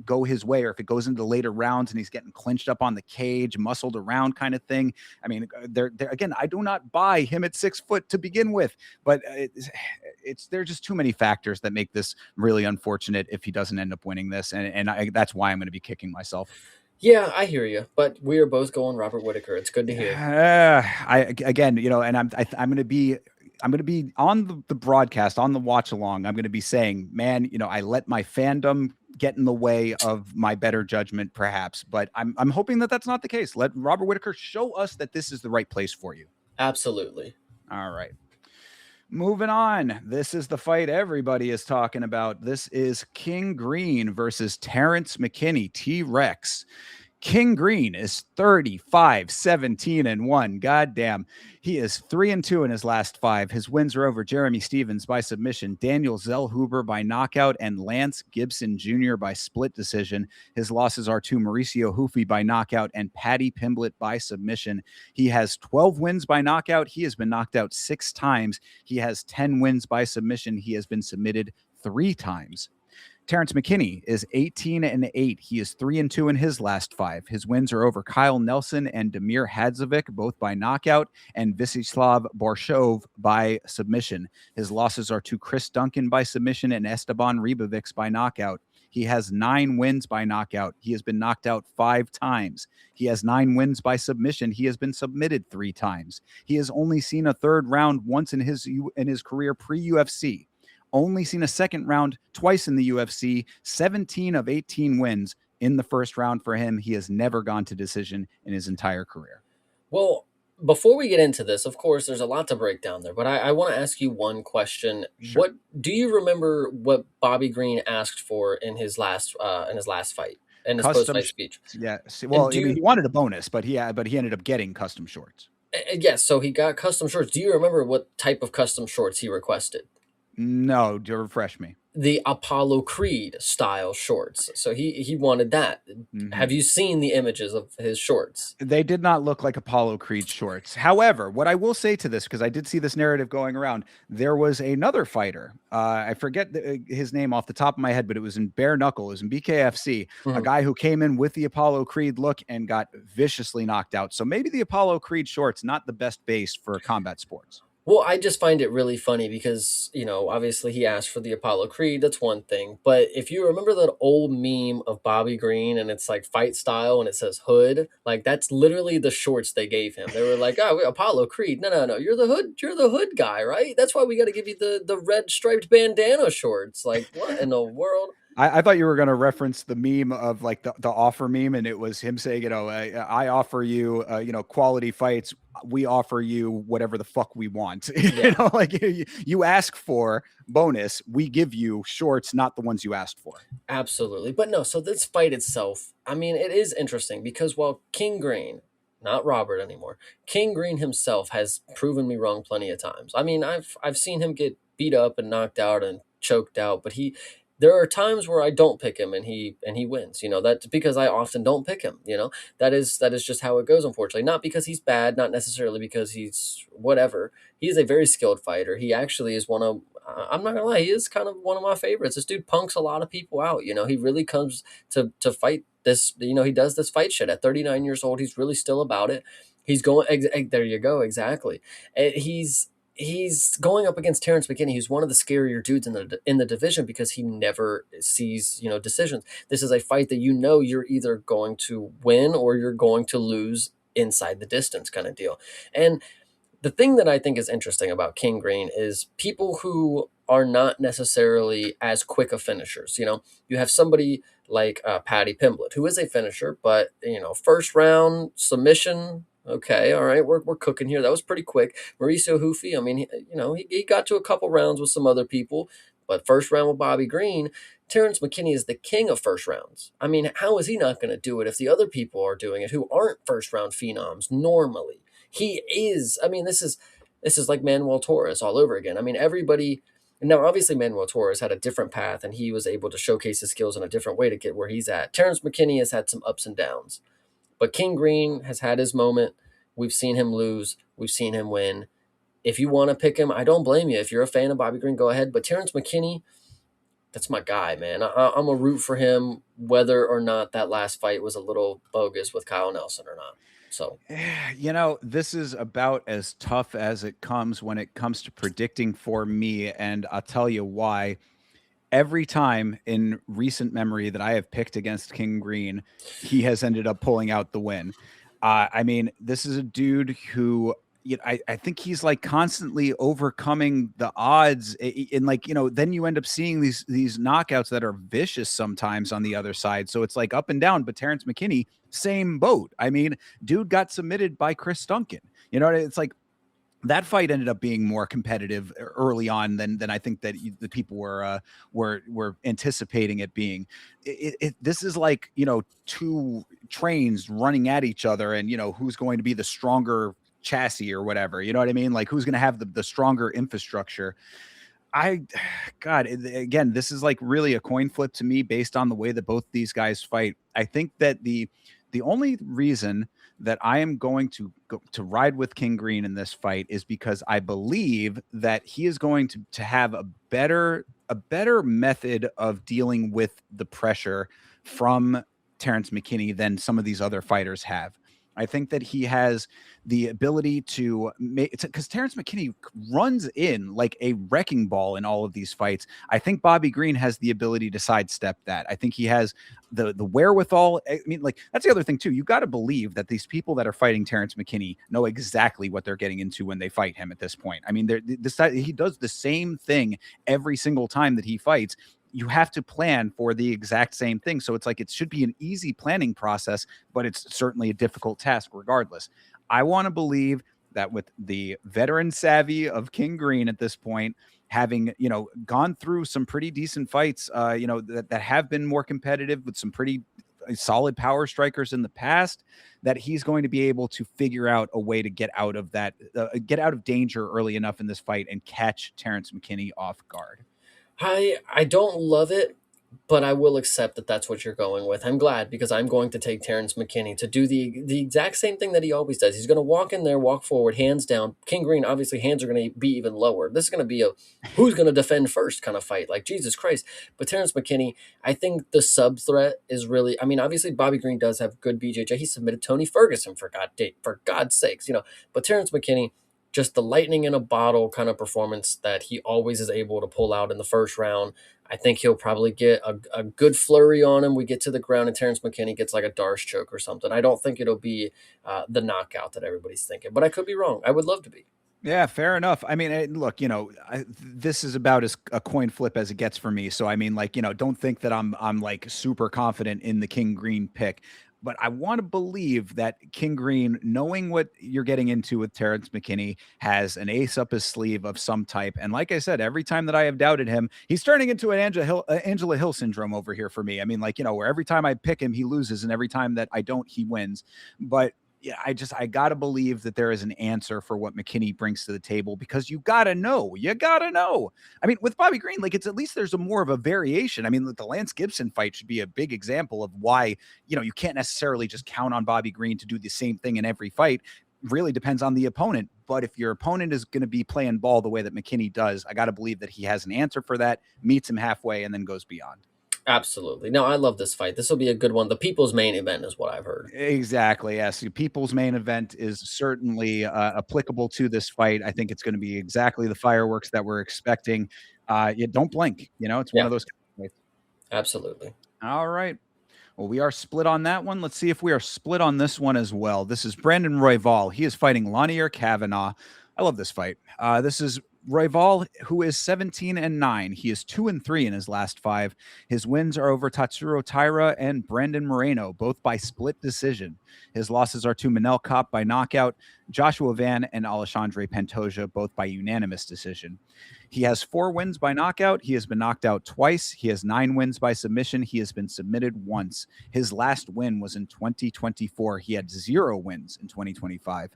go his way, or if it goes into later rounds and he's getting clinched up on the cage, muscled around kind of thing, I mean, there again, I do not buy him at 6 foot to begin with, but there's just too many factors that make this really unfortunate if he doesn't end up winning this, and that's why I'm going to be kicking myself. Yeah, I hear you, but we are both going Robert Whitaker. It's good to hear. And I'm going to be. I'm going to be on the broadcast, on the watch along. I'm going to be saying, man, I let my fandom get in the way of my better judgment, perhaps. But I'm hoping that that's not the case. Let Robert Whitaker show us that this is the right place for you. Absolutely. All right. Moving on. This is the fight everybody is talking about. This is King Green versus Terrence McKinney, T-Rex. King Green is 35-17-1. Goddamn. He is 3-2 in his last 5. His wins are over Jeremy Stevens by submission, Daniel Zellhuber by knockout, and Lance Gibson Jr. by split decision. His losses are to Mauricio Hufi by knockout and Paddy Pimblett by submission. He has 12 wins by knockout. He has been knocked out 6 times. He has 10 wins by submission. He has been submitted 3 times. Terrence McKinney is 18-8. He is 3-2 in his last 5. His wins are over Kyle Nelson and Damir Hadzovic, both by knockout, and Visislav Borshov by submission. His losses are to Chris Duncan by submission and Esteban Ribovics by knockout. He has 9 wins by knockout. He has been knocked out 5 times. He has 9 wins by submission. He has been submitted 3 times. He has only seen a third round once in his career pre-UFC. Only seen a second round twice in the UFC, 17 of 18 wins in the first round for him. He has never gone to decision in his entire career. Well, before we get into this, of course, there's a lot to break down there, but I want to ask you one question. Sure. What do you remember what Bobby Green asked for in his last fight? In his post-fight speech? Yeah. Well, he wanted a bonus, but he ended up getting custom shorts. Yes, so he got custom shorts. Do you remember what type of custom shorts he requested? No, do refresh me. The Apollo Creed style shorts. So he wanted that. Mm-hmm. Have you seen the images of his shorts? They did not look like Apollo Creed shorts. However, what I will say to this, because I did see this narrative going around, there was another fighter. I forget his name off the top of my head, but it was in bare knuckle. It was in BKFC. Mm-hmm. A guy who came in with the Apollo Creed look and got viciously knocked out. So maybe the Apollo Creed shorts, not the best base for combat sports. Well, I just find it really funny because, obviously he asked for the Apollo Creed. That's one thing. But if you remember that old meme of Bobby Green and it's like fight style and it says hood, like that's literally the shorts they gave him. They were like, oh, Apollo Creed. No. You're the hood guy, right? That's why we got to give you the red striped bandana shorts. Like what in the world? I thought you were going to reference the meme of like the offer meme, and it was him saying, I offer you, quality fights. We offer you whatever the fuck we want. Yeah. You ask for bonus, we give you shorts, not the ones you asked for. Absolutely. But no, so this fight itself, I mean, it is interesting because while King Green, not Robert anymore, King Green himself has proven me wrong plenty of times. I mean, I've seen him get beat up and knocked out and choked out, but there are times where I don't pick him and he wins. That's because I often don't pick him. That is just how it goes, unfortunately. Not because he's bad, not necessarily because he's whatever. He is a very skilled fighter. He actually is I'm not gonna lie, he is kind of one of my favorites. This dude punks a lot of people out. He really comes to fight this. He does this fight shit at 39 years old. He's really still about it. He's going. There you go. Exactly. He's going up against Terrence McKinney, who's one of the scarier dudes in the division because he never sees, decisions. This is a fight that you're either going to win or you're going to lose inside the distance kind of deal. And the thing that I think is interesting about King Green is people who are not necessarily as quick of finishers. You have somebody like Paddy Pimblett, who is a finisher, but first round submission. Okay, all right, we're cooking here. That was pretty quick. Mauricio Hoofy, I mean, he got to a couple rounds with some other people, but first round with Bobby Green, Terrence McKinney is the king of first rounds. I mean, how is he not going to do it if the other people are doing it who aren't first round phenoms normally? He is. I mean, this is like Manuel Torres all over again. I mean, everybody. Now, obviously, Manuel Torres had a different path, and he was able to showcase his skills in a different way to get where he's at. Terrence McKinney has had some ups and downs, but King Green has had his moment. We've seen him lose. We've seen him win. If you want to pick him, I don't blame you. If you're a fan of Bobby Green, go ahead. But Terrence McKinney, that's my guy, man. I'm a root for him, whether or not that last fight was a little bogus with Kyle Nelson or not. So, This is about as tough as it comes when it comes to predicting for me, and I'll tell you why. Every time in recent memory that I have picked against King Green, he has ended up pulling out the win. I mean, this is a dude who, I think he's like constantly overcoming the odds, and like, then you end up seeing these knockouts that are vicious sometimes on the other side. So it's like up and down. But Terrence McKinney, same boat. I mean, dude got submitted by Chris Duncan. It's like that fight ended up being more competitive early on than I think that the people were anticipating it being. This is like, two trains running at each other, and who's going to be the stronger chassis or whatever. You know what I mean? Like, who's going to have the stronger infrastructure. God, again, this is like really a coin flip to me based on the way that both these guys fight. I think that the only reason that I am going to go to ride with King Green in this fight is because I believe that he is going to have a better method of dealing with the pressure from Terrence McKinney than some of these other fighters have. I think that he has the ability to make, because Terrence McKinney runs in like a wrecking ball in all of these fights. I think Bobby Green has the ability to sidestep that. I think he has the wherewithal. I mean, like, that's the other thing too. You got to believe that these people that are fighting Terrence McKinney know exactly what they're getting into when they fight him at this point. I mean, he does the same thing every single time that he fights. You have to plan for the exact same thing. So it's like, it should be an easy planning process, but it's certainly a difficult task regardless. I want to believe that with the veteran savvy of King Green at this point, having, gone through some pretty decent fights, that have been more competitive with some pretty solid power strikers in the past, that he's going to be able to figure out a way to get out of that, get out of danger early enough in this fight and catch Terrence McKinney off guard. I don't love it, but I will accept that that's what you're going with. I'm glad, because I'm going to take Terrence McKinney to do the exact same thing that he always does. He's going to walk in there, walk forward, hands down. King Green, obviously, hands are going to be even lower. This is going to be a who's going to defend first kind of fight, like Jesus Christ. But Terrence McKinney, I think the sub threat is really. I mean, obviously, Bobby Green does have good BJJ. He submitted Tony Ferguson for God's sakes, But Terrence McKinney, just the lightning in a bottle kind of performance that he always is able to pull out in the first round. I think he'll probably get a good flurry on him. We get to the ground and Terrence McKinney gets like a Darce choke or something. I don't think it'll be the knockout that everybody's thinking, but I could be wrong. I would love to be. Yeah, fair enough. I mean, look, this is about as a coin flip as it gets for me. So I mean, like, don't think that I'm like super confident in the King Green pick. But I want to believe that King Green, knowing what you're getting into with Terrence McKinney, has an ace up his sleeve of some type. And like I said, every time that I have doubted him, he's turning into an Angela Hill syndrome over here for me. I mean, like, where every time I pick him, he loses, and every time that I don't, he wins. But yeah, I gotta believe that there is an answer for what McKinney brings to the table, because you gotta know. I mean, with Bobby Green, like, it's at least there's a more of a variation. I mean, the Lance Gibson fight should be a big example of why, you can't necessarily just count on Bobby Green to do the same thing in every fight. Really depends on the opponent. But if your opponent is going to be playing ball the way that McKinney does, I got to believe that he has an answer for that, meets him halfway, and then goes beyond. Absolutely. No, I love this fight. This will be a good one. The people's main event is what I've heard. Exactly. Yes. The people's main event is certainly applicable to this fight. I think it's going to be exactly the fireworks that we're expecting. Don't blink. It's one Yeah, of those fights. absolutely. All right. Well, we are split on that one. Let's see if we are split on this one as well. This is Brandon Royval. He is fighting Lanier Kavanaugh. I love this fight. This is Royval, who is 17-9, he is 2-3 in his last 5. His wins are over Tatsuro Taira and Brandon Moreno, both by split decision. His losses are to Manel Kopp by knockout, Joshua Van and Alessandro Pantoja, both by unanimous decision. He has 4 wins by knockout. He has been knocked out twice. He has 9 wins by submission. He has been submitted once. His last win was in 2024. He had 0 wins in 2025.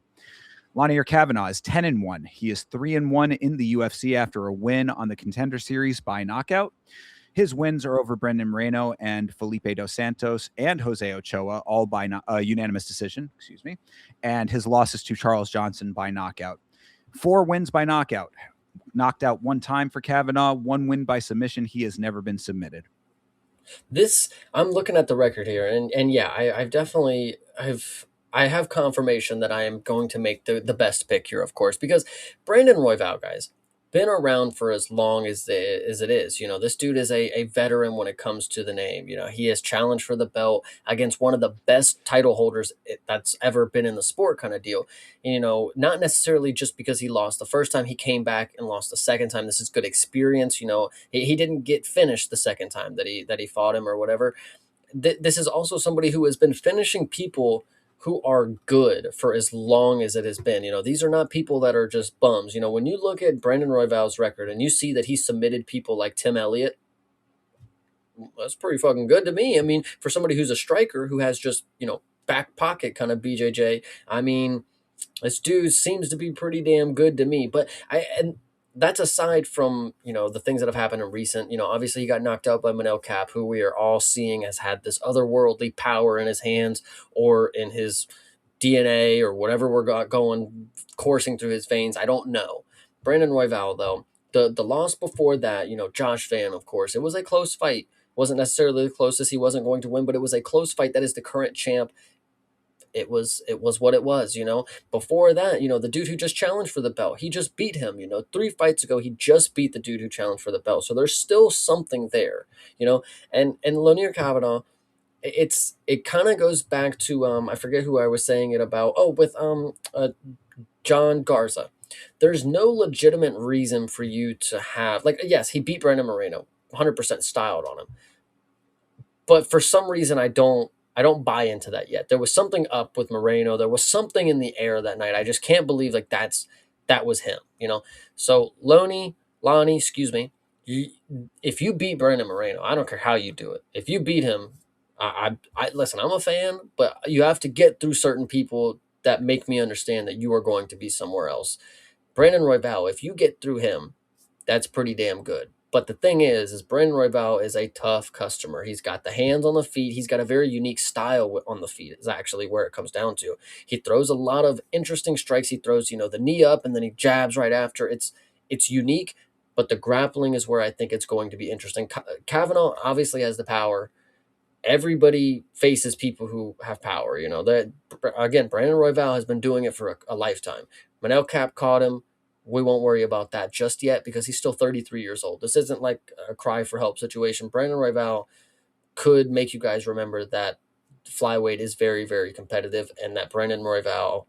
Lanier Kavanaugh is 10-1. He is 3-1 in the UFC after a win on the Contender Series by knockout. His wins are over Brendan Moreno and Felipe Dos Santos and Jose Ochoa, all by unanimous decision, and his losses to Charles Johnson by knockout. 4 wins by knockout. Knocked out 1 time for Kavanaugh, 1 win by submission. He has never been submitted. I'm looking at the record here, and yeah, I have confirmation that I am going to make the best pick here, of course, because Brandon Royval, guys, been around for as long as it is. This dude is a veteran when it comes to the name. He has challenged for the belt against one of the best title holders that's ever been in the sport, kind of deal. Not necessarily just because he lost the first time, he came back and lost the second time. This is good experience. He didn't get finished the second time that he fought him or whatever. This is also somebody who has been finishing people who are good for as long as it has been. These are not people that are just bums. When you look at Brandon Royval's record and you see that he submitted people like Tim Elliott, that's pretty fucking good to me. I mean, for somebody who's a striker who has just, back pocket kind of BJJ, I mean, this dude seems to be pretty damn good to me. But that's aside from, the things that have happened in recent, obviously he got knocked out by Manel Cap, who we are all seeing has had this otherworldly power in his hands or in his DNA or whatever we're going coursing through his veins. I don't know. Brandon Royval, though, the loss before that, Josh Van, of course, it was a close fight. Wasn't necessarily the closest. He wasn't going to win, but it was a close fight. That is the current champ. It was what it was. Before that, the dude who just challenged for the belt, he just beat him. 3 fights ago, he just beat the dude who challenged for the belt. So there's still something there. And Lanier Kavanaugh, it kind of goes back to I forget who I was saying it about. Oh, with John Garza. There's no legitimate reason for you to have, like, yes, he beat Brandon Moreno, 100% styled on him. But for some reason, I don't buy into that yet. There was something up with Moreno. There was something in the air that night. I just can't believe that was him. So Lonnie, excuse me. If you beat Brandon Moreno, I don't care how you do it. If you beat him, I listen. I'm a fan, but you have to get through certain people that make me understand that you are going to be somewhere else. Brandon Royval, if you get through him, that's pretty damn good. But the thing is Brandon Royval is a tough customer. He's got the hands on the feet. He's got a very unique style on the feet is actually where it comes down to. He throws a lot of interesting strikes. He throws, the knee up and then he jabs right after. It's unique, but the grappling is where I think it's going to be interesting. Kavanaugh obviously has the power. Everybody faces people who have power. That again, Brandon Royval has been doing it for a lifetime. Manel Cap caught him. We won't worry about that just yet because he's still 33 years old. This isn't like a cry for help situation. Brandon Royval could make you guys remember that flyweight is very, very competitive, and that Brandon Moreno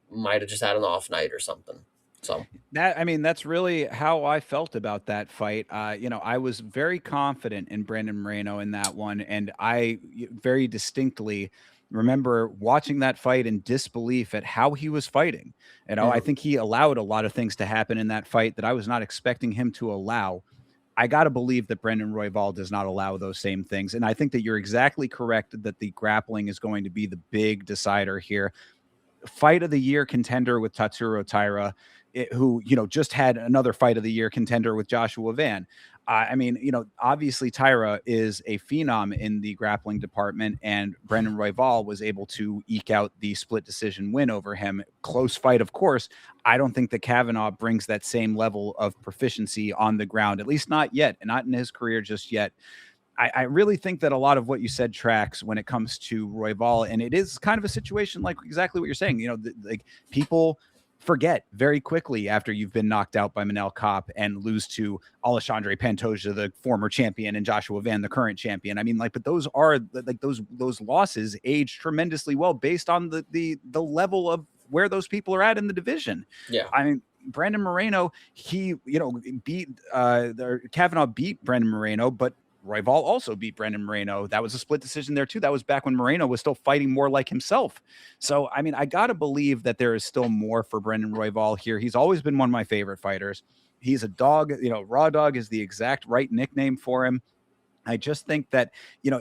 might have just had an off night or something. So that's really how I felt about that fight. I was very confident in Brandon Moreno in that one, and I very distinctly remember watching that fight in disbelief at how he was fighting. I think he allowed a lot of things to happen in that fight that I was not expecting him to allow. I got to believe that Brandon Royval does not allow those same things. And I think that you're exactly correct that the grappling is going to be the big decider here. Fight of the year contender with Tatsuro Taira, who, just had another fight of the year contender with Joshua Van. Obviously Taira is a phenom in the grappling department, and Brandon Royval was able to eke out the split decision win over him. Close fight, of course. I don't think that Kavanaugh brings that same level of proficiency on the ground, at least not yet, and not in his career just yet. I really think that a lot of what you said tracks when it comes to Royval, and it is kind of a situation like exactly what you're saying. Like people forget very quickly after you've been knocked out by Manel Kopp and lose to Alessandro Pantoja, the former champion, and Joshua Van, the current champion. But those are like those losses age tremendously well based on the level of where those people are at in the division. Yeah. I mean, Brandon Moreno, he, beat Kavanaugh beat Brandon Moreno, but Royval also beat Brandon Moreno. That was a split decision there too. That was back when Moreno was still fighting more like himself. So, I mean, I got to believe that there is still more for Brandon Royval here. He's always been one of my favorite fighters. He's a dog, Raw Dog is the exact right nickname for him. I just think that,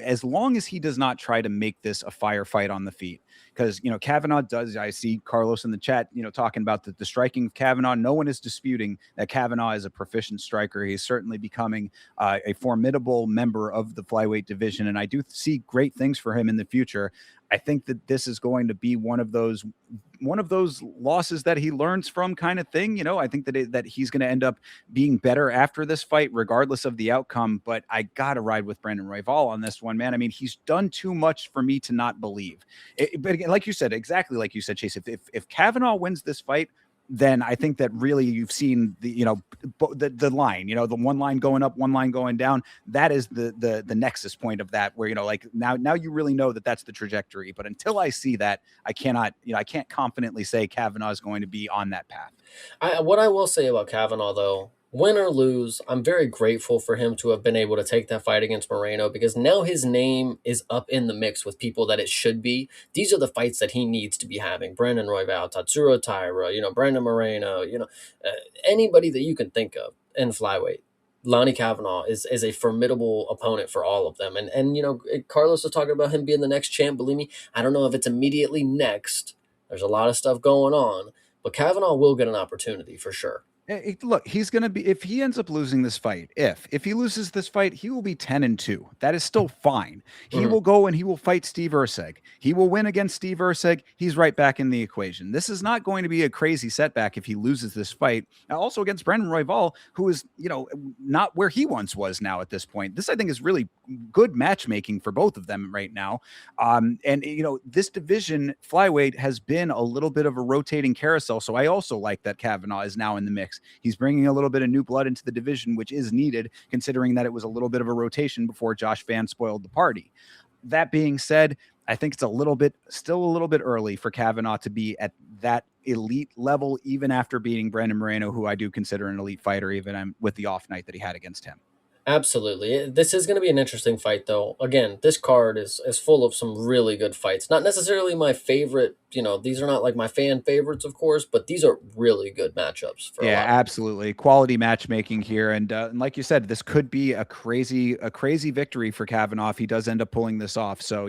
as long as he does not try to make this a firefight on the feet, because, Kavanaugh does, I see Carlos in the chat, talking about the striking of Kavanaugh. No one is disputing that Kavanaugh is a proficient striker. He's certainly becoming a formidable member of the flyweight division. And I do see great things for him in the future. I think that this is going to be one of those losses that he learns from kind of thing. I think that he's going to end up being better after this fight, regardless of the outcome. But I got to ride with Brandon Royval on this one, man. I mean, he's done too much for me to not believe. But again, like you said, exactly like you said, Chase, if Kavanaugh wins this fight, then I think that really you've seen the line, the one line going up, one line going down. That is the nexus point of that, where, like now you really know that that's the trajectory. But until I see that, I can't confidently say Kavanaugh is going to be on that path. What I will say about Kavanaugh, though, win or lose, I'm very grateful for him to have been able to take that fight against Moreno, because now his name is up in the mix with people that it should be. These are the fights that he needs to be having. Brandon Royval, Tatsuro Taira, Brandon Moreno, anybody that you can think of in flyweight. Lonnie Kavanaugh is a formidable opponent for all of them. And Carlos was talking about him being the next champ. Believe me, I don't know if it's immediately next. There's a lot of stuff going on. But Kavanaugh will get an opportunity for sure. Look, he's going to be, if he ends up losing this fight, if he loses this fight, he will be 10-2. That is still fine. He will go and he will fight Steve Erceg. He will win against Steve Erceg. He's right back in the equation. This is not going to be a crazy setback if he loses this fight. Also against Brandon Royval, who is, not where he once was now at this point. This, I think, is really good matchmaking for both of them right now. And this division, flyweight, has been a little bit of a rotating carousel. So I also like that Kavanaugh is now in the mix. He's bringing a little bit of new blood into the division, which is needed, considering that it was a little bit of a rotation before Josh Van spoiled the party. That being said, I think it's still a little bit early for Kavanaugh to be at that elite level, even after beating Brandon Moreno, who I do consider an elite fighter, even with the off night that he had against him. Absolutely. This is going to be an interesting fight, though. Again, this card is full of some really good fights. Not necessarily my favorite, these are not like my fan favorites, of course, but these are really good matchups for a lot. Absolutely. Quality matchmaking here. And like you said, this could be a crazy victory for Kavanaugh if he does end up pulling this off. So,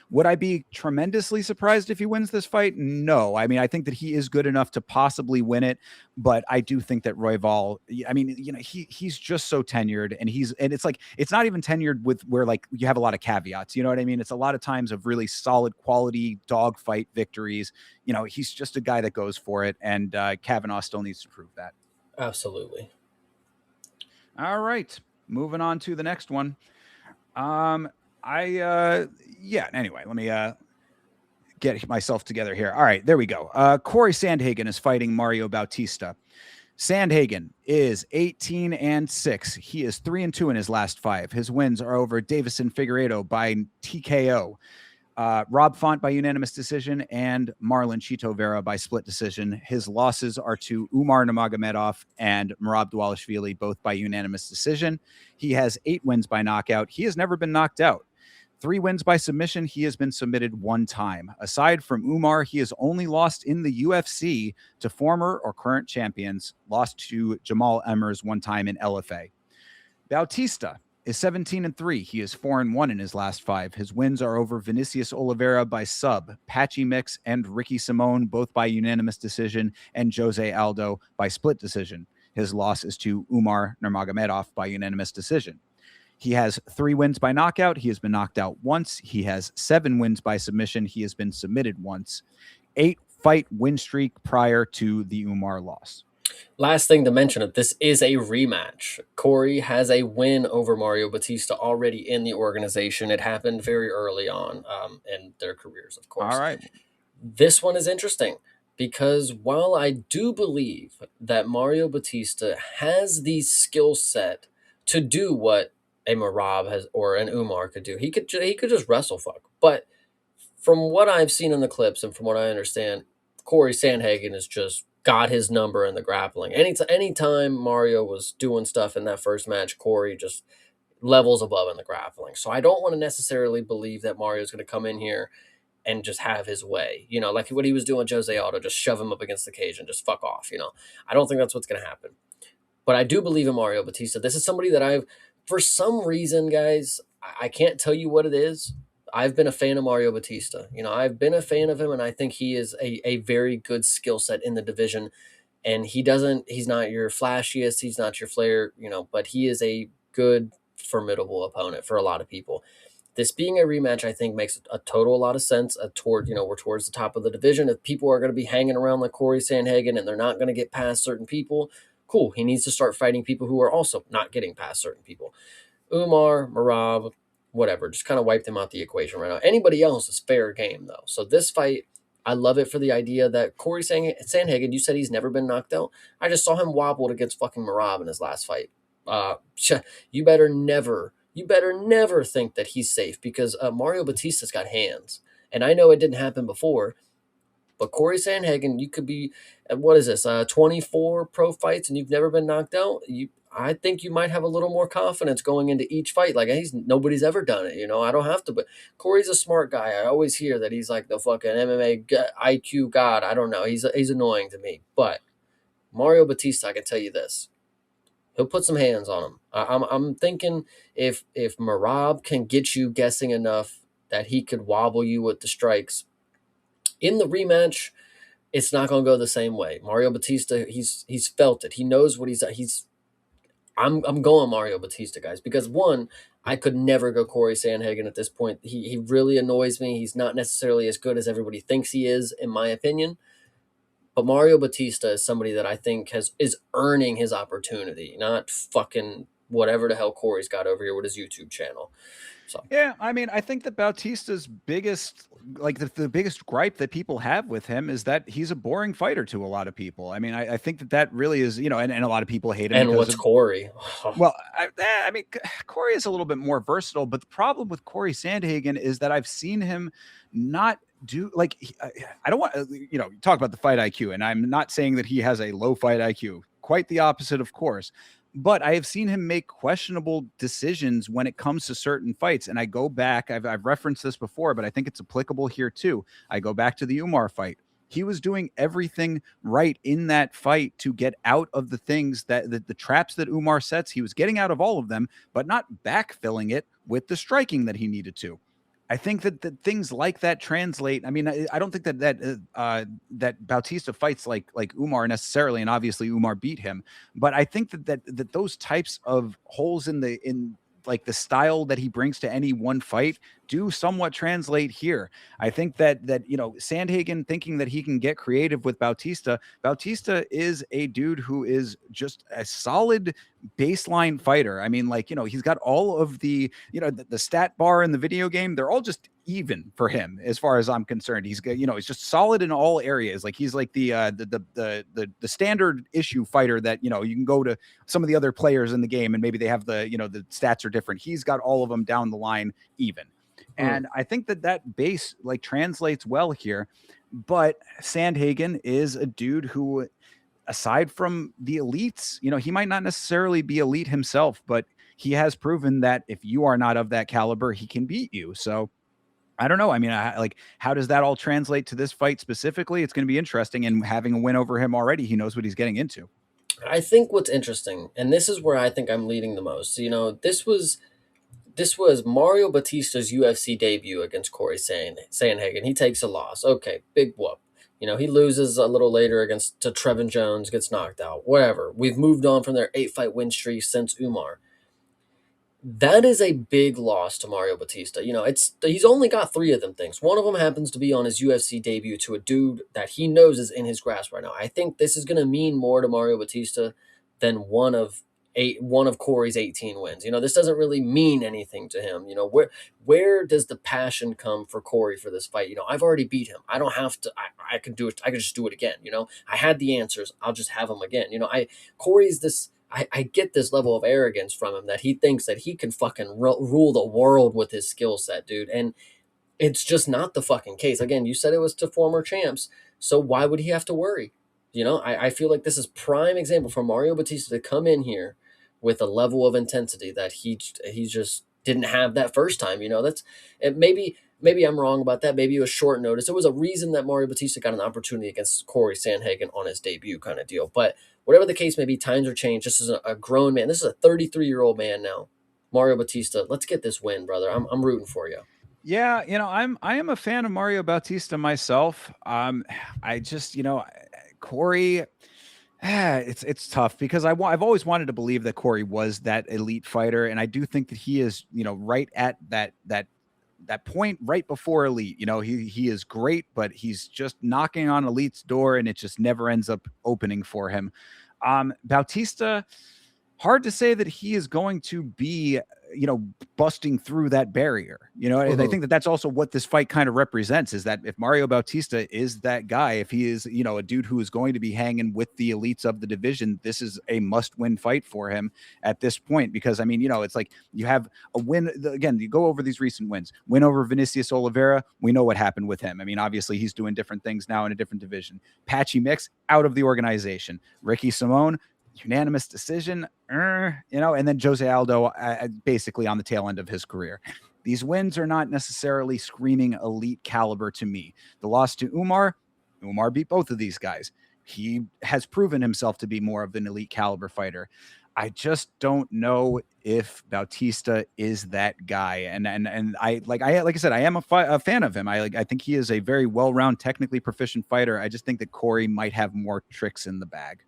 would I be tremendously surprised if he wins this fight? No. I mean, I think that he is good enough to possibly win it, but I do think that Royval, I mean, he's just so tenured, and it's like, it's not even tenured with where like you have a lot of caveats, you know what I mean? It's a lot of times of really solid quality dogfight victories. He's just a guy that goes for it, and Kavanaugh still needs to prove that. Absolutely. All right, moving on to the next one. Anyway, let me get myself together here. All right, there we go. Corey Sandhagen is fighting Mario Bautista. Sandhagen is 18-6. He is 3-2 in his last 5. His wins are over Davison Figueiredo by TKO, Rob Font by unanimous decision, and Marlon Chito Vera by split decision. His losses are to Umar Nurmagomedov and Merab Dvalishvili, both by unanimous decision. He has 8 wins by knockout. He has never been knocked out. 3 wins by submission. He has been submitted 1 time. Aside from Umar, he has only lost in the UFC to former or current champions, lost to Jamal Emmers 1 time in LFA. Bautista is 17-3. He is 4-1 in his last 5. His wins are over Vinicius Oliveira by sub, Patchy Mix and Ricky Simone, both by unanimous decision, and Jose Aldo by split decision. His loss is to Umar Nurmagomedov by unanimous decision. He has 3 wins by knockout. He has been knocked out once. He has 7 wins by submission. He has been submitted once. 8-fight win streak prior to the Umar loss. Last thing to mention, if this is a rematch, Corey has a win over Mario Bautista already in the organization. It happened very early on in their careers, of course. All right. This one is interesting because while I do believe that Mario Bautista has the skill set to do what a Merab has or an Umar could do, he could just wrestle fuck. But from what I've seen in the clips and from what I understand, Corey Sandhagen has just got his number in the grappling. Anytime Mario was doing stuff in that first match, Corey just levels above in the grappling. So I don't want to necessarily believe that Mario's going to come in here and just have his way. Like what he was doing with Jose Aldo, just shove him up against the cage and just fuck off. I don't think that's what's going to happen. But I do believe in Mario Batista. This is somebody that for some reason, guys, I can't tell you what it is. I've been a fan of Mario Batista. I've been a fan of him, and I think he is a very good skill set in the division. And he's not your flashiest, he's not your flair, but he is a good, formidable opponent for a lot of people. This being a rematch, I think, makes a lot of sense. We're towards the top of the division. If people are going to be hanging around like Corey Sandhagen and they're not going to get past certain people, cool. He needs to start fighting people who are also not getting past certain people. Umar, Merab, whatever, just kind of wipe them out the equation right now. Anybody else is fair game, though. So this fight, I love it for the idea that Corey Sandhagen, you said he's never been knocked out. I just saw him wobbled against fucking Merab in his last fight. You better never think that he's safe, because Mario Batista's got hands. And I know it didn't happen before, but Corey Sandhagen, you could be, what is this, 24 pro fights and you've never been knocked out? I think you might have a little more confidence going into each fight. Like, nobody's ever done it, I don't have to, but Corey's a smart guy. I always hear that he's like the fucking MMA IQ god. I don't know. He's annoying to me. But Mario Batista, I can tell you this. He'll put some hands on him. I'm thinking if Merab can get you guessing enough that he could wobble you with the strikes, in the rematch, it's not going to go the same way. Mario Batista, he's felt it. He knows what I'm going Mario Batista, guys, because one, I could never go Corey Sandhagen at this point. He really annoys me. He's not necessarily as good as everybody thinks he is, in my opinion. But Mario Batista is somebody that I think is earning his opportunity, not fucking whatever the hell Corey's got over here with his YouTube channel. So yeah, I mean, I think that Bautista's biggest, like the biggest gripe that people have with him is that he's a boring fighter to a lot of people. I mean, I think that really is, and a lot of people hate him. And what's Corey? Well, I mean, Corey is a little bit more versatile, but the problem with Corey Sandhagen is that I've seen him not do, like, I don't want, talk about the fight IQ, and I'm not saying that he has a low fight IQ. Quite the opposite, of course. But I have seen him make questionable decisions when it comes to certain fights. And I go back, I've referenced this before, but I think it's applicable here too. I go back to the Umar fight. He was doing everything right in that fight to get out of the things that the traps that Umar sets. He was getting out of all of them, but not backfilling it with the striking that he needed to. I think that things like that translate. I mean, I don't think that Bautista fights like Umar necessarily, and obviously Umar beat him. But I think that those types of holes in like the style that he brings to any one fight do somewhat translate here. I think that Sandhagen thinking that he can get creative with Bautista. Bautista is a dude who is just a solid baseline fighter. I mean, he's got all of the the stat bar in the video game. They're all just even for him as far as I'm concerned. He's he's just solid in all areas. Like, he's like the standard issue fighter that you can go to some of the other players in the game and maybe they have the the stats are different. He's got all of them down the line even. And I think that base translates well here. But Sandhagen is a dude who, aside from the elites, he might not necessarily be elite himself, but he has proven that if you are not of that caliber, he can beat you. So I don't know. I mean, how does that all translate to this fight specifically? It's going to be interesting. And having a win over him already, he knows what he's getting into. I think what's interesting, and this is where I think I'm leading the most. This was Mario Batista's UFC debut against Corey Sandhagen. He takes a loss. Okay, big whoop. He loses a little later to Trevin Jones, gets knocked out. Whatever. We've moved on from their 8-fight win streak since Umar. That is a big loss to Mario Batista. He's only got 3 of them things. One of them happens to be on his UFC debut to a dude that he knows is in his grasp right now. I think this is going to mean more to Mario Batista than one of Corey's 18 wins. This doesn't really mean anything to him. Where does the passion come for Corey for this fight? I've already beat him. I don't have to. I can do it. I can just do it again. I had the answers. I'll just have them again. Corey's this. I get this level of arrogance from him that he thinks that he can fucking rule the world with his skill set, dude. And It's just not the fucking case. Again, you said it was to former champs, so why would he have to worry? I feel like this is prime example for Mario Batista to come in here with a level of intensity that he just didn't have that first time. That's it. Maybe I'm wrong about that. Maybe it was short notice. It was a reason that Mario Batista got an opportunity against Corey Sandhagen on his debut, kind of deal. But whatever the case may be, times are changed. This is a grown man. This is a 33-year-old man now. Mario Batista, let's get this win, brother. I'm rooting for you. Yeah, I am a fan of Mario Bautista myself. I just, Corey, it's tough because I've always wanted to believe that Corey was that elite fighter, and I do think that he is, right at that point right before elite. He is great, but he's just knocking on elite's door, and it just never ends up opening for him. Bautista, hard to say that he is going to be, busting through that barrier. And I think that that's also what this fight kind of represents, is that if Mario Bautista is that guy, if he is, a dude who is going to be hanging with the elites of the division, this is a must-win fight for him at this point. Because, it's like you have a win. Again, you go over these recent win over Vinicius Oliveira. We know what happened with him. Obviously, he's doing different things now in a different division. Patchy Mix, out of the organization. Ricky Simone, unanimous decision, and then Jose Aldo basically on the tail end of his career. These wins are not necessarily screaming elite caliber to me. The loss to Umar beat both of these guys. He has proven himself to be more of an elite caliber fighter. I just don't know if Bautista is that guy. And I like I said, I am a fan of him. I think he is a very well-rounded, technically proficient fighter. I just think that Corey might have more tricks in the bag.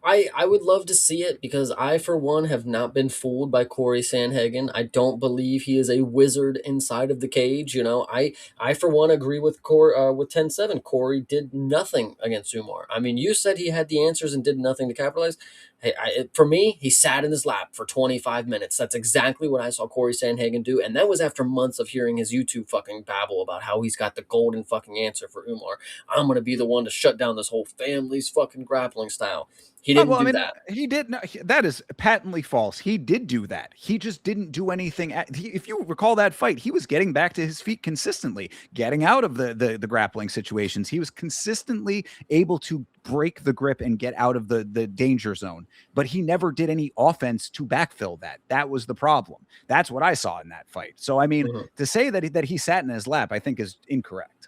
I would love to see it because I, for one, have not been fooled by Corey Sandhagen. I don't believe he is a wizard inside of the cage. I for one agree with with 10-7. Corey did nothing against Umar. You said he had the answers and did nothing to capitalize. Hey, for me, he sat in his lap for 25 minutes. That's exactly what I saw Corey Sandhagen do, and that was after months of hearing his YouTube fucking babble about how he's got the golden fucking answer for Umar. I'm gonna be the one to shut down this whole family's fucking grappling style. He didn't do that. He did not. That is patently false. He did do that. He just didn't do anything. If you recall that fight, he was getting back to his feet consistently, getting out of the grappling situations. He was consistently able to break the grip and get out of the danger zone, but he never did any offense to backfill that. That was the problem. That's what I saw in that fight. So, to say that he sat in his lap, I think is incorrect.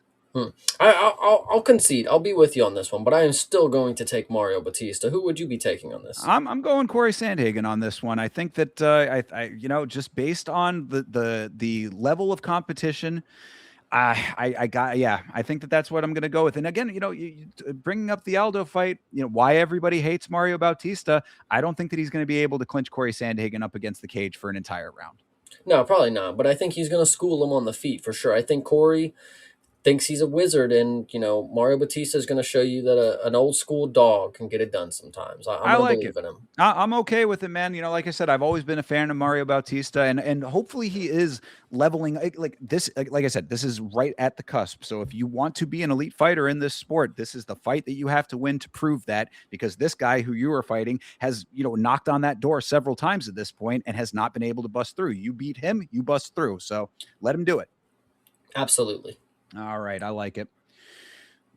I'll concede. I'll be with you on this one, but I am still going to take Mario Batista. Who would you be taking on this? I'm going Corey Sandhagen on this one. I think that I just based on the level of competition, I think that that's what I'm going to go with. And again, bringing up the Aldo fight, why everybody hates Mario Bautista. I don't think that he's going to be able to clinch Corey Sandhagen up against the cage for an entire round. No, probably not. But I think he's going to school him on the feet for sure. I think Corey thinks he's a wizard, and Mario Batista is going to show you that an old school dog can get it done sometimes. I'm going to believe in him. I'm okay with it, man. Like I said, I've always been a fan of Mario Bautista, and hopefully he is leveling like this. Like I said, this is right at the cusp. So if you want to be an elite fighter in this sport, this is the fight that you have to win to prove that, because this guy who you are fighting has knocked on that door several times at this point and has not been able to bust through. You beat him, you bust through. So let him do it. Absolutely. All right, I like it.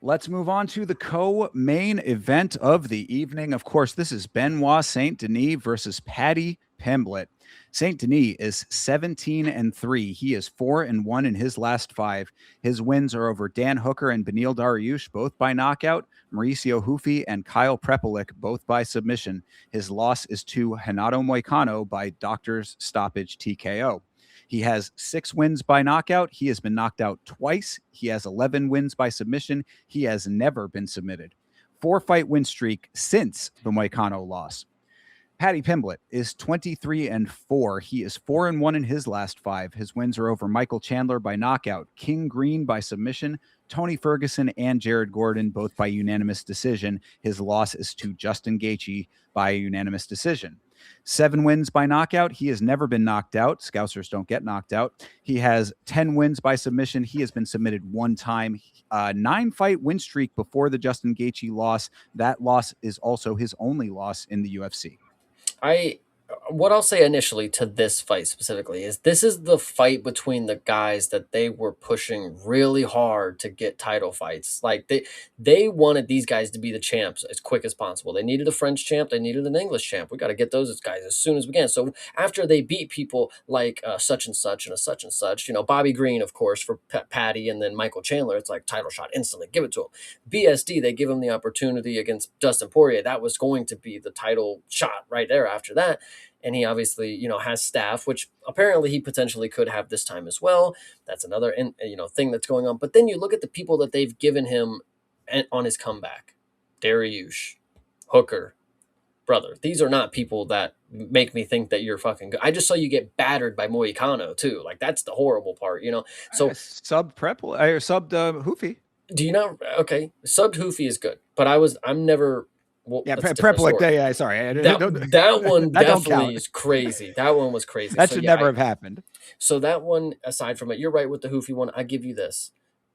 Let's move on to the co-main event of the evening. Of course, this is Benoit Saint Denis versus Paddy Pimblett. Saint Denis is 17-3. He is 4-1 in his last 5. His wins are over Dan Hooker and Beneil Dariush, both by knockout. Mauricio Hufi and Kyle Prepelic, both by submission. His loss is to Renato Moicano by doctor's stoppage TKO. He has 6 wins by knockout. He has been knocked out twice. He has 11 wins by submission. He has never been submitted. 4-fight win streak since the Moicano loss. Paddy Pimblett is 23-4. He is 4-1 in his last 5. His wins are over Michael Chandler by knockout, King Green by submission, Tony Ferguson and Jared Gordon, both by unanimous decision. His loss is to Justin Gaethje by unanimous decision. 7 wins by knockout. He has never been knocked out. Scousers don't get knocked out. He has 10 wins by submission. He has been submitted 1 time. 9-fight win streak before the Justin Gaethje loss. That loss is also his only loss in the UFC. what I'll say initially to this fight specifically is this is the fight between the guys that they were pushing really hard to get title fights. Like they wanted these guys to be the champs as quick as possible. They needed a French champ, they needed an English champ. We got to get those guys as soon as we can. So after they beat people like such and such and a such and such, Bobby Green, of course, for Patty, and then Michael Chandler, it's like title shot instantly, give it to him. BSD, they give him the opportunity against Dustin Poirier. That was going to be the title shot right there after that. And he obviously, has staff, which apparently he potentially could have this time as well. That's another, thing that's going on. But then you look at the people that they've given him on his comeback: Dariush, Hooker, brother. These are not people that make me think that you're fucking good. I just saw you get battered by Moicano too. Like, that's the horrible part, So Sub Prep or subbed Hoofy. do you not? Okay, subbed Hoofy is good, but I'm never. Well, yeah, Prep like that. Yeah, sorry. That one that definitely is crazy. That one was crazy. That should never have happened. So that one, aside from it, you're right with the Hoofy one. I give you this,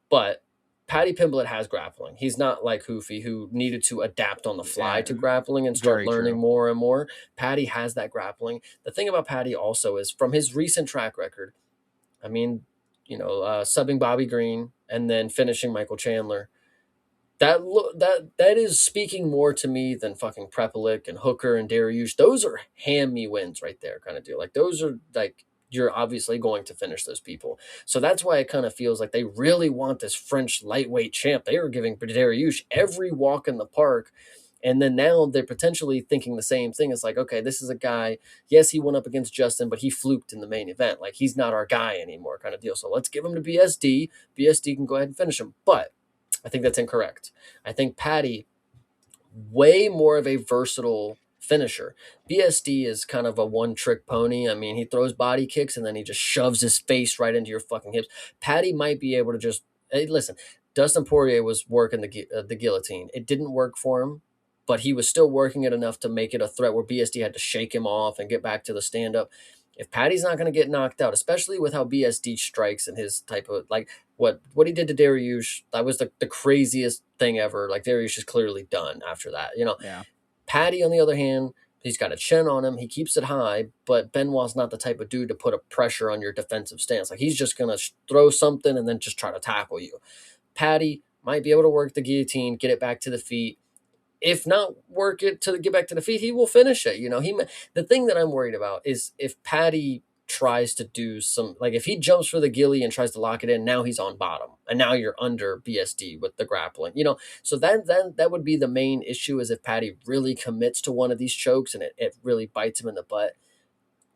but Paddy Pimblett has grappling. He's not like Hoofy, who needed to adapt on the fly to grappling and start learning more and more. Paddy has that grappling. The thing about Paddy also is, from his recent track record, I mean, subbing Bobby Green and then finishing Michael Chandler. That is speaking more to me than fucking Prepelic and Hooker and Dariush. Those are hand me wins right there, kind of deal. Like, those are like, you're obviously going to finish those people. So that's why it kind of feels like they really want this French lightweight champ. They are giving Dariush every walk in the park. And then now they're potentially thinking the same thing. It's like, okay, this is a guy, yes, he went up against Justin, but he fluked in the main event. Like, he's not our guy anymore, kind of deal. So let's give him to BSD. BSD can go ahead and finish him. But I think that's incorrect. I think Paddy, way more of a versatile finisher. BSD is kind of a one-trick pony. I mean, he throws body kicks and then he just shoves his face right into your fucking hips. Paddy might be able to just, hey, listen, Dustin Poirier was working the guillotine. It didn't work for him, but he was still working it enough to make it a threat where BSD had to shake him off and get back to the stand-up. If Paddy's not going to get knocked out, especially with how BSD strikes and his type of, like, what he did to Dariush, that was the craziest thing ever. Like, Dariush is clearly done after that. Yeah. Paddy, on the other hand, he's got a chin on him. He keeps it high, but Benoit's not the type of dude to put a pressure on your defensive stance. Like, he's just going to throw something and then just try to tackle you. Paddy might be able to work the guillotine, get it back to the feet. If not work it to get back to the feet, he will finish it. The thing that I'm worried about is if Paddy tries to do some, like, if he jumps for the gilly and tries to lock it in, now he's on bottom, and now you're under BSD with the grappling. So that would be the main issue, is if Paddy really commits to one of these chokes and it really bites him in the butt.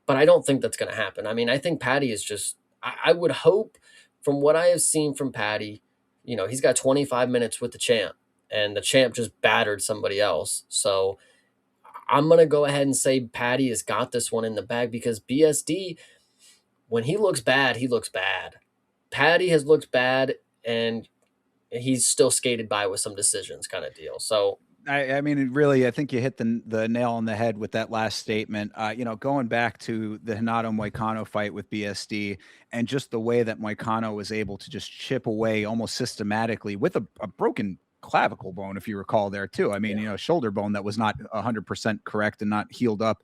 But I don't think that's going to happen. I mean, I think Paddy is just, I would hope, from what I have seen from Paddy, he's got 25 minutes with the champ, and the champ just battered somebody else. So I'm going to go ahead and say Paddy has got this one in the bag, because BSD, when he looks bad, he looks bad. Paddy has looked bad, and he's still skated by with some decisions, kind of deal. So I mean, really, I think you hit the nail on the head with that last statement. Going back to the Renato Moicano fight with BSD, and just the way that Moicano was able to just chip away almost systematically with a broken clavicle bone, if you recall, there too. I mean, shoulder bone that was not 100% correct and not healed up.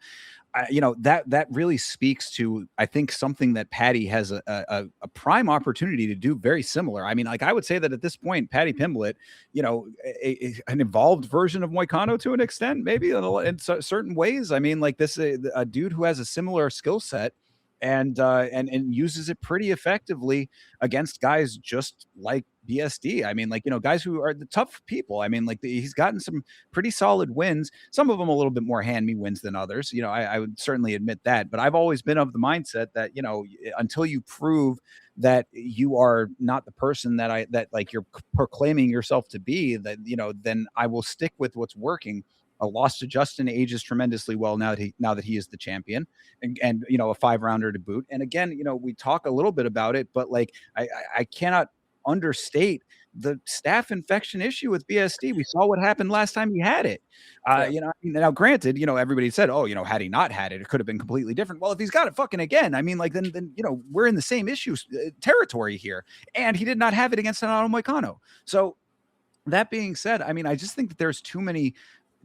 That really speaks to, I think, something that Paddy has a prime opportunity to do very similar. I mean, like, I would say that at this point, Paddy Pimblett, an evolved version of Moicano to an extent, maybe in certain ways. I mean, like, this a dude who has a similar skill set and uses it pretty effectively against guys just like BSD. I mean, like, guys who are the tough people. I mean, like, he's gotten some pretty solid wins, some of them a little bit more hand me wins than others. I would certainly admit that, but I've always been of the mindset that, until you prove that you are not the person that like you're proclaiming yourself to be, that, then I will stick with what's working. A loss to Justin ages tremendously well now that he is the champion, and a 5-rounder to boot. And again, we talk a little bit about it, but like, I cannot understate the staph infection issue with BSD. We saw what happened last time he had it. Now granted, everybody said, oh, had he not had it, it could have been completely different. Well, if he's got it fucking again, I mean, like, then we're in the same issue territory here. And he did not have it against Renato Moicano. So that being said, I mean, I just think that there's too many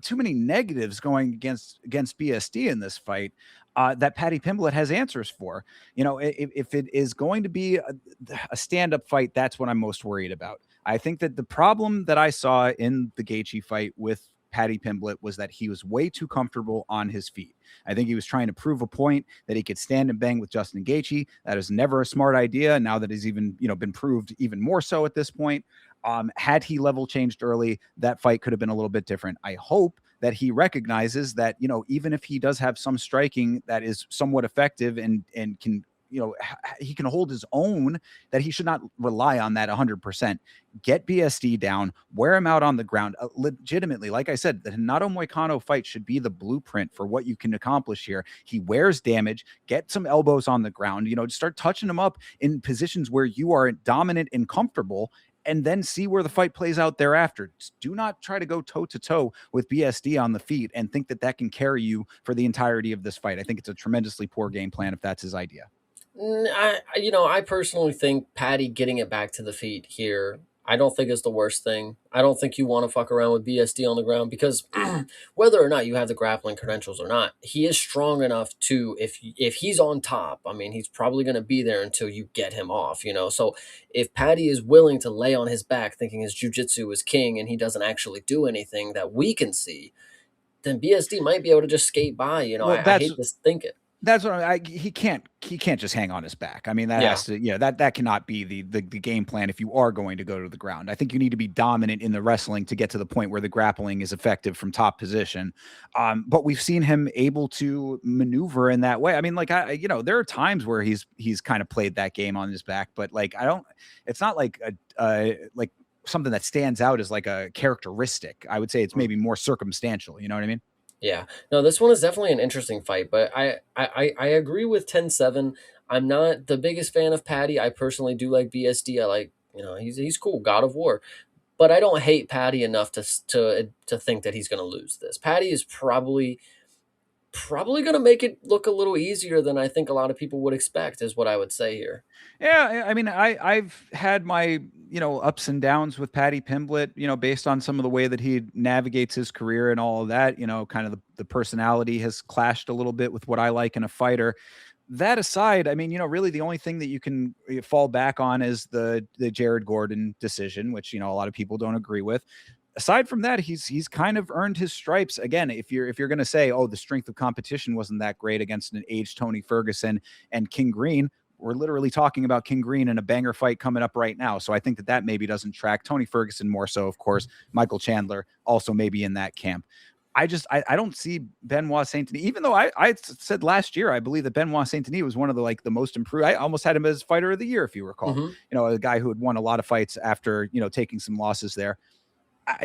too many negatives going against BSD in this fight that Paddy Pimblett has answers for. You know, if it is going to be a stand-up fight, that's what I'm most worried about. I think that the problem that I saw in the Gaethje fight with Paddy Pimblett was that he was way too comfortable on his feet. I think he was trying to prove a point that he could stand and bang with Justin Gaethje. That is never a smart idea. Now that he's even, been proved even more so at this point. Had he level changed early, that fight could have been a little bit different. I hope that he recognizes that, even if he does have some striking that is somewhat effective and can, he can hold his own, that he should not rely on that 100%. Get BSD down, wear him out on the ground. Legitimately, like I said, the Renato Moicano fight should be the blueprint for what you can accomplish here. He wears damage, get some elbows on the ground, start touching him up in positions where you are dominant and comfortable, and then see where the fight plays out thereafter. Just do not try to go toe-to-toe with BSD on the feet and think that that can carry you for the entirety of this fight. I think it's a tremendously poor game plan if that's his idea. I personally think Patty getting it back to the feet here, I don't think is the worst thing. I don't think you want to fuck around with BSD on the ground because whether or not you have the grappling credentials or not, he is strong enough to, if he's on top, I mean, he's probably going to be there until you get him off, So if Patty is willing to lay on his back thinking his jiu-jitsu is king and he doesn't actually do anything that we can see, then BSD might be able to just skate by. Well, I hate to think it. That's what he can't just hang on his back. I mean, that has to, that cannot be the game plan if you are going to go to the ground. I think you need to be dominant in the wrestling to get to the point where the grappling is effective from top position. But we've seen him able to maneuver in that way. I mean, like, there are times where he's kind of played that game on his back, but like, it's not like like something that stands out as like a characteristic. I would say it's maybe more circumstantial. You know what I mean? Yeah. No, this one is definitely an interesting fight, but I agree with 10-7. I'm not the biggest fan of Patty. I personally do like BSD. I like, he's cool, God of War. But I don't hate Patty enough to think that he's going to lose this. Patty is probably going to make it look a little easier than I think a lot of people would expect, is what I would say here. Yeah, I mean, I've had my ups and downs with Paddy Pimblett, based on some of the way that he navigates his career and all of that. Kind of the personality has clashed a little bit with what I like in a fighter. That aside, I mean, really the only thing that you can fall back on is the Jared Gordon decision, which a lot of people don't agree with. Aside from that, he's kind of earned his stripes. Again, if you're going to say, oh, the strength of competition wasn't that great against an aged Tony Ferguson and King Green, we're literally talking about King Green in a banger fight coming up right now. So I think that maybe doesn't track. Tony Ferguson more so, of course. Michael Chandler also maybe in that camp. I don't see Benoit Saint-Denis, even though I said last year, I believe that Benoit Saint-Denis was one of the the most improved. I almost had him as fighter of the year, if you recall. Mm-hmm. A guy who had won a lot of fights after, taking some losses there.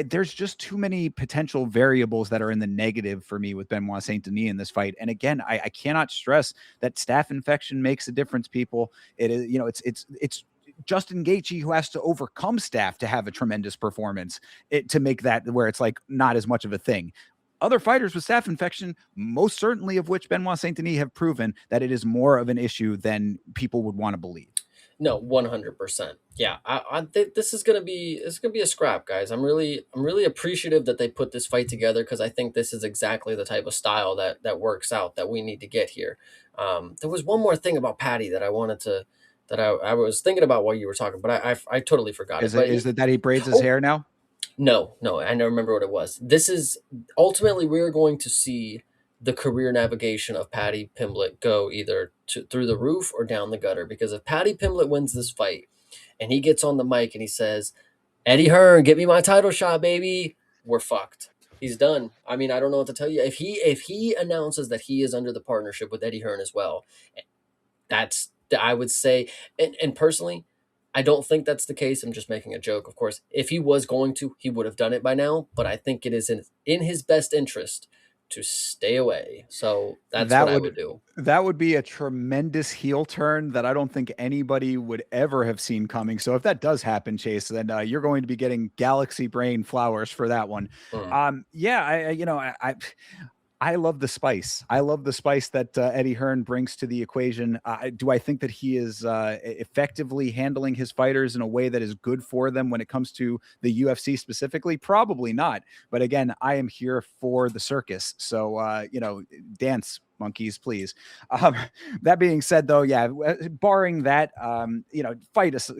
There's just too many potential variables that are in the negative for me with Benoit Saint-Denis in this fight. And again, I cannot stress that staph infection makes a difference, people. It is, it's Justin Gaethje who has to overcome staph to have a tremendous performance to make that where it's like not as much of a thing. Other fighters with staph infection, most certainly of which Benoit Saint-Denis have proven that it is more of an issue than people would want to believe. No, 100%. Yeah, I think this is gonna be a scrap, guys. I'm really appreciative that they put this fight together because I think this is exactly the type of style that works out that we need to get here. There was one more thing about Patty that I wanted to I was thinking about while you were talking, but I totally forgot Is it. is it that he braids his hair now? No, I don't remember what it was. This is ultimately we're going to see the career navigation of Paddy Pimblett go either through the roof or down the gutter. Because if Paddy Pimblett wins this fight and he gets on the mic and he says, Eddie Hearn, get me my title shot, baby, we're fucked. He's done. I mean, I don't know what to tell you. If he announces that he is under the partnership with Eddie Hearn as well, that's, I would say, and personally, I don't think that's the case. I'm just making a joke, of course. If he was going to, he would have done it by now. But I think it is in his best interest to stay away. So that's what I would do. That would be a tremendous heel turn that I don't think anybody would ever have seen coming. So if that does happen, Chase, then you're going to be getting galaxy brain flowers for that one. Mm. Yeah, I love the spice. I love the spice that Eddie Hearn brings to the equation. Do I think that he is effectively handling his fighters in a way that is good for them when it comes to the UFC specifically? Probably not. But again, I am here for the circus. So, dance monkeys, please. Um, that being said, though, yeah, barring that, fight is,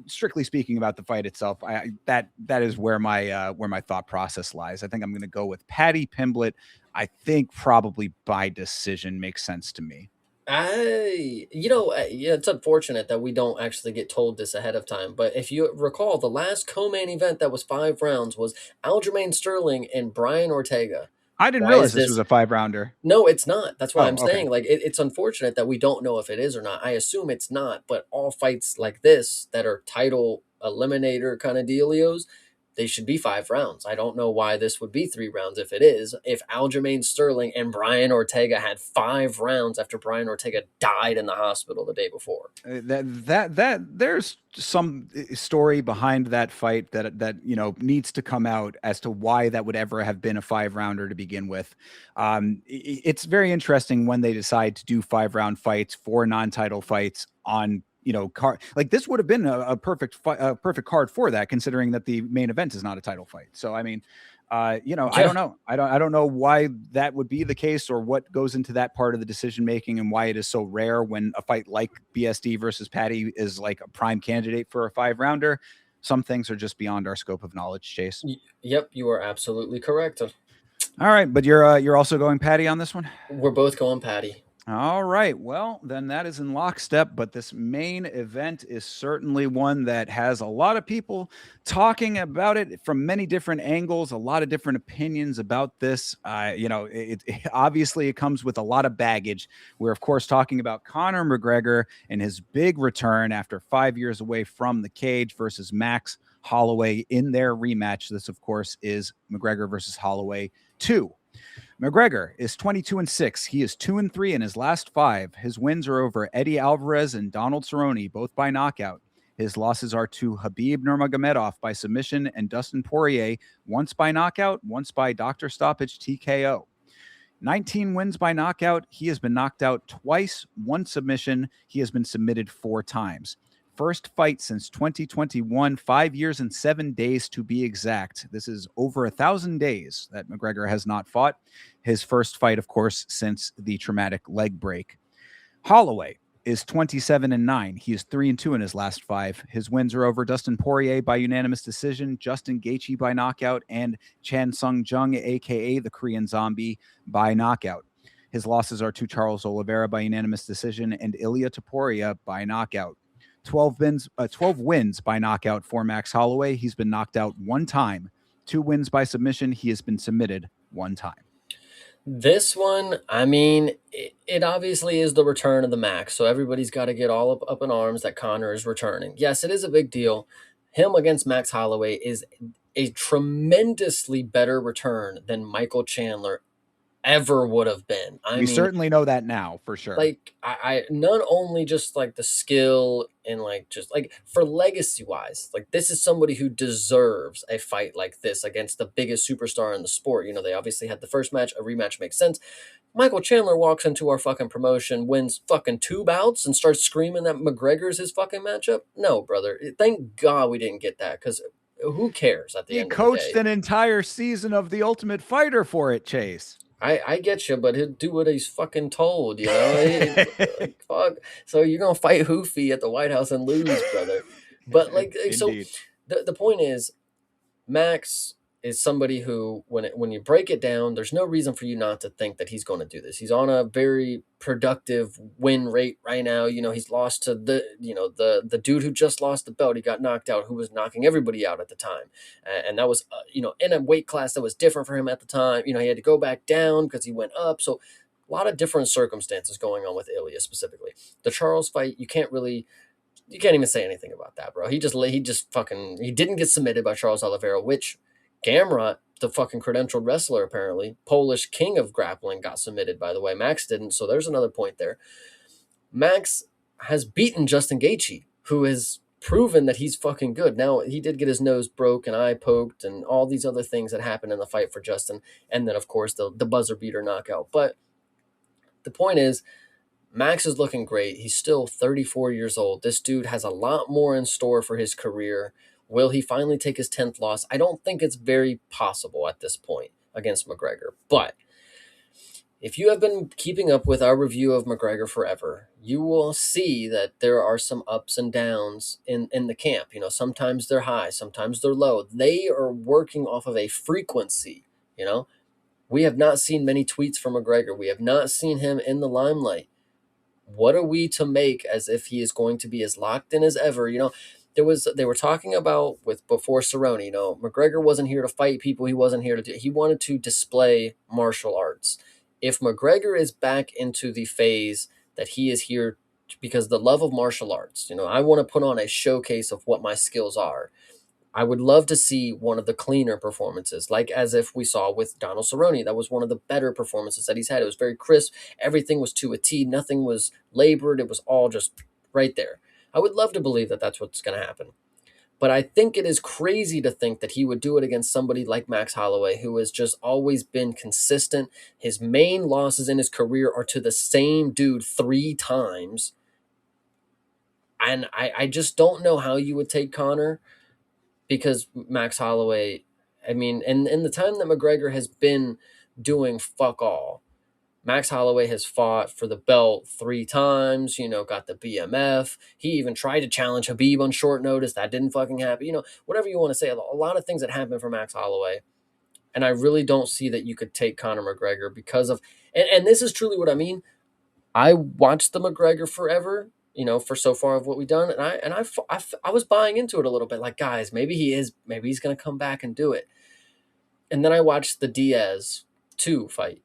strictly speaking about the fight itself, that is where my thought process lies. I think I'm going to go with Paddy Pimblett. I think probably by decision makes sense to me. Yeah, it's unfortunate that we don't actually get told this ahead of time. But if you recall, the last co-main event that was 5 rounds was Aljamain Sterling and Brian Ortega. I didn't Why realize is this was this? a 5 rounder. No, it's not. That's why I'm Oh, okay. saying like it's unfortunate that we don't know if it is or not. I assume it's not, but all fights like this that are title eliminator kind of dealios, they should be 5 rounds. I don't know why this would be 3 rounds if it is. If Aljamain Sterling and Brian Ortega had 5 rounds after Brian Ortega died in the hospital the day before. That there's some story behind that fight that needs to come out as to why that would ever have been a 5 rounder to begin with. It's very interesting when they decide to do 5 round fights for non-title fights on card like this would have been a perfect card for that, considering that the main event is not a title fight. So I mean, I Yeah. don't know. I don't know why that would be the case or what goes into that part of the decision making and why it is so rare when a fight like BSD versus Patty is like a prime candidate for a 5 rounder. Some things are just beyond our scope of knowledge, Chase. Yep, you are absolutely correct. All right, but you're also going Patty on this one. We're both going Patty. All right. Well, then that is in lockstep. But this main event is certainly one that has a lot of people talking about it from many different angles, a lot of different opinions about this. Obviously it comes with a lot of baggage. We're, of course, talking about Conor McGregor and his big return after 5 years away from the cage versus Max Holloway in their rematch. This, of course, is McGregor versus Holloway 2. McGregor is 22-6. He is 2-3 in his last 5. His wins are over Eddie Alvarez and Donald Cerrone, both by knockout. His losses are to Khabib Nurmagomedov by submission and Dustin Poirier, once by knockout, once by doctor stoppage TKO. 19 wins by knockout. He has been knocked out twice, 1 submission. He has been submitted 4 times. First fight since 2021, 5 years and 7 days to be exact. This is over 1,000 days that McGregor has not fought. His first fight, of course, since the traumatic leg break. Holloway is 27-9. He is 3-2 in his last 5. His wins are over Dustin Poirier by unanimous decision, Justin Gaethje by knockout, and Chan Sung Jung, aka the Korean Zombie, by knockout. His losses are to Charles Oliveira by unanimous decision and Ilia Topuria by knockout. 12 wins by knockout for Max Holloway. He's been knocked out 1 time. 2 wins by submission. He has been submitted 1 time. This one, I mean, it obviously is the return of the Max, so everybody's got to get all up in arms that Conor is returning. Yes, it is a big deal. Him against Max Holloway is a tremendously better return than Michael Chandler ever would have been. We certainly know that now for sure. Like I not only just like the skill and like just like for legacy wise, like this is somebody who deserves a fight like this against the biggest superstar in the sport. They obviously had the first match, a rematch makes sense. Michael Chandler walks into our fucking promotion, wins fucking 2 bouts, and starts screaming that McGregor's his fucking matchup. No, brother. Thank God we didn't get that, because who cares at the end of the day? He coached an entire season of The Ultimate Fighter for it, Chase. I get you, but he'll do what he's fucking told, like, fuck. So you're gonna fight Hoofy at the White House and lose, brother. But so the point is, Max is somebody who, when you break it down, there's no reason for you not to think that he's going to do this. He's on a very productive win rate right now. He's lost to the dude who just lost the belt. He got knocked out, who was knocking everybody out at the time, and that was in a weight class that was different for him at the time. He had to go back down because he went up. So a lot of different circumstances going on with Ilya specifically. The Charles fight, you can't even say anything about that, bro. He didn't get submitted by Charles Oliveira, which Gambrat, the fucking credentialed wrestler, apparently, Polish king of grappling, got submitted, by the way. Max didn't, so there's another point there. Max has beaten Justin Gaethje, who is proven that he's fucking good. Now, he did get his nose broke and eye poked and all these other things that happened in the fight for Justin. And then, of course, the buzzer beater knockout. But the point is, Max is looking great. He's still 34 years old. This dude has a lot more in store for his career. Will he finally take his 10th loss? I don't think it's very possible at this point against McGregor. But if you have been keeping up with our review of McGregor forever, you will see that there are some ups and downs in the camp. You know, sometimes they're high, sometimes they're low. They are working off of a frequency, you know. We have not seen many tweets from McGregor. We have not seen him in the limelight. What are we to make as if he is going to be as locked in as ever? You know, they were talking about with before Cerrone, you know, McGregor wasn't here to fight people. He wasn't here to do, he wanted to display martial arts. If McGregor is back into the phase that he is here because the love of martial arts, you know, I want to put on a showcase of what my skills are. I would love to see one of the cleaner performances, like as if we saw with Donald Cerrone. That was one of the better performances that he's had. It was very crisp. Everything was to a T. Nothing was labored. It was all just right there. I would love to believe that that's what's going to happen. But I think it is crazy to think that he would do it against somebody like Max Holloway, who has just always been consistent. His main losses in his career are to the same dude 3 times. And I just don't know how you would take Conor because Max Holloway, I mean, and in the time that McGregor has been doing fuck all, Max Holloway has fought for the belt 3 times, you know, got the BMF. He even tried to challenge Habib on short notice. That didn't fucking happen. You know, whatever you want to say, a lot of things that happened for Max Holloway. And I really don't see that you could take Conor McGregor because of, and this is truly what I mean. I watched the McGregor forever, you know, for so far of what we've done, I was buying into it a little bit. Like, guys, maybe he's gonna come back and do it. And then I watched the Diaz 2 fight,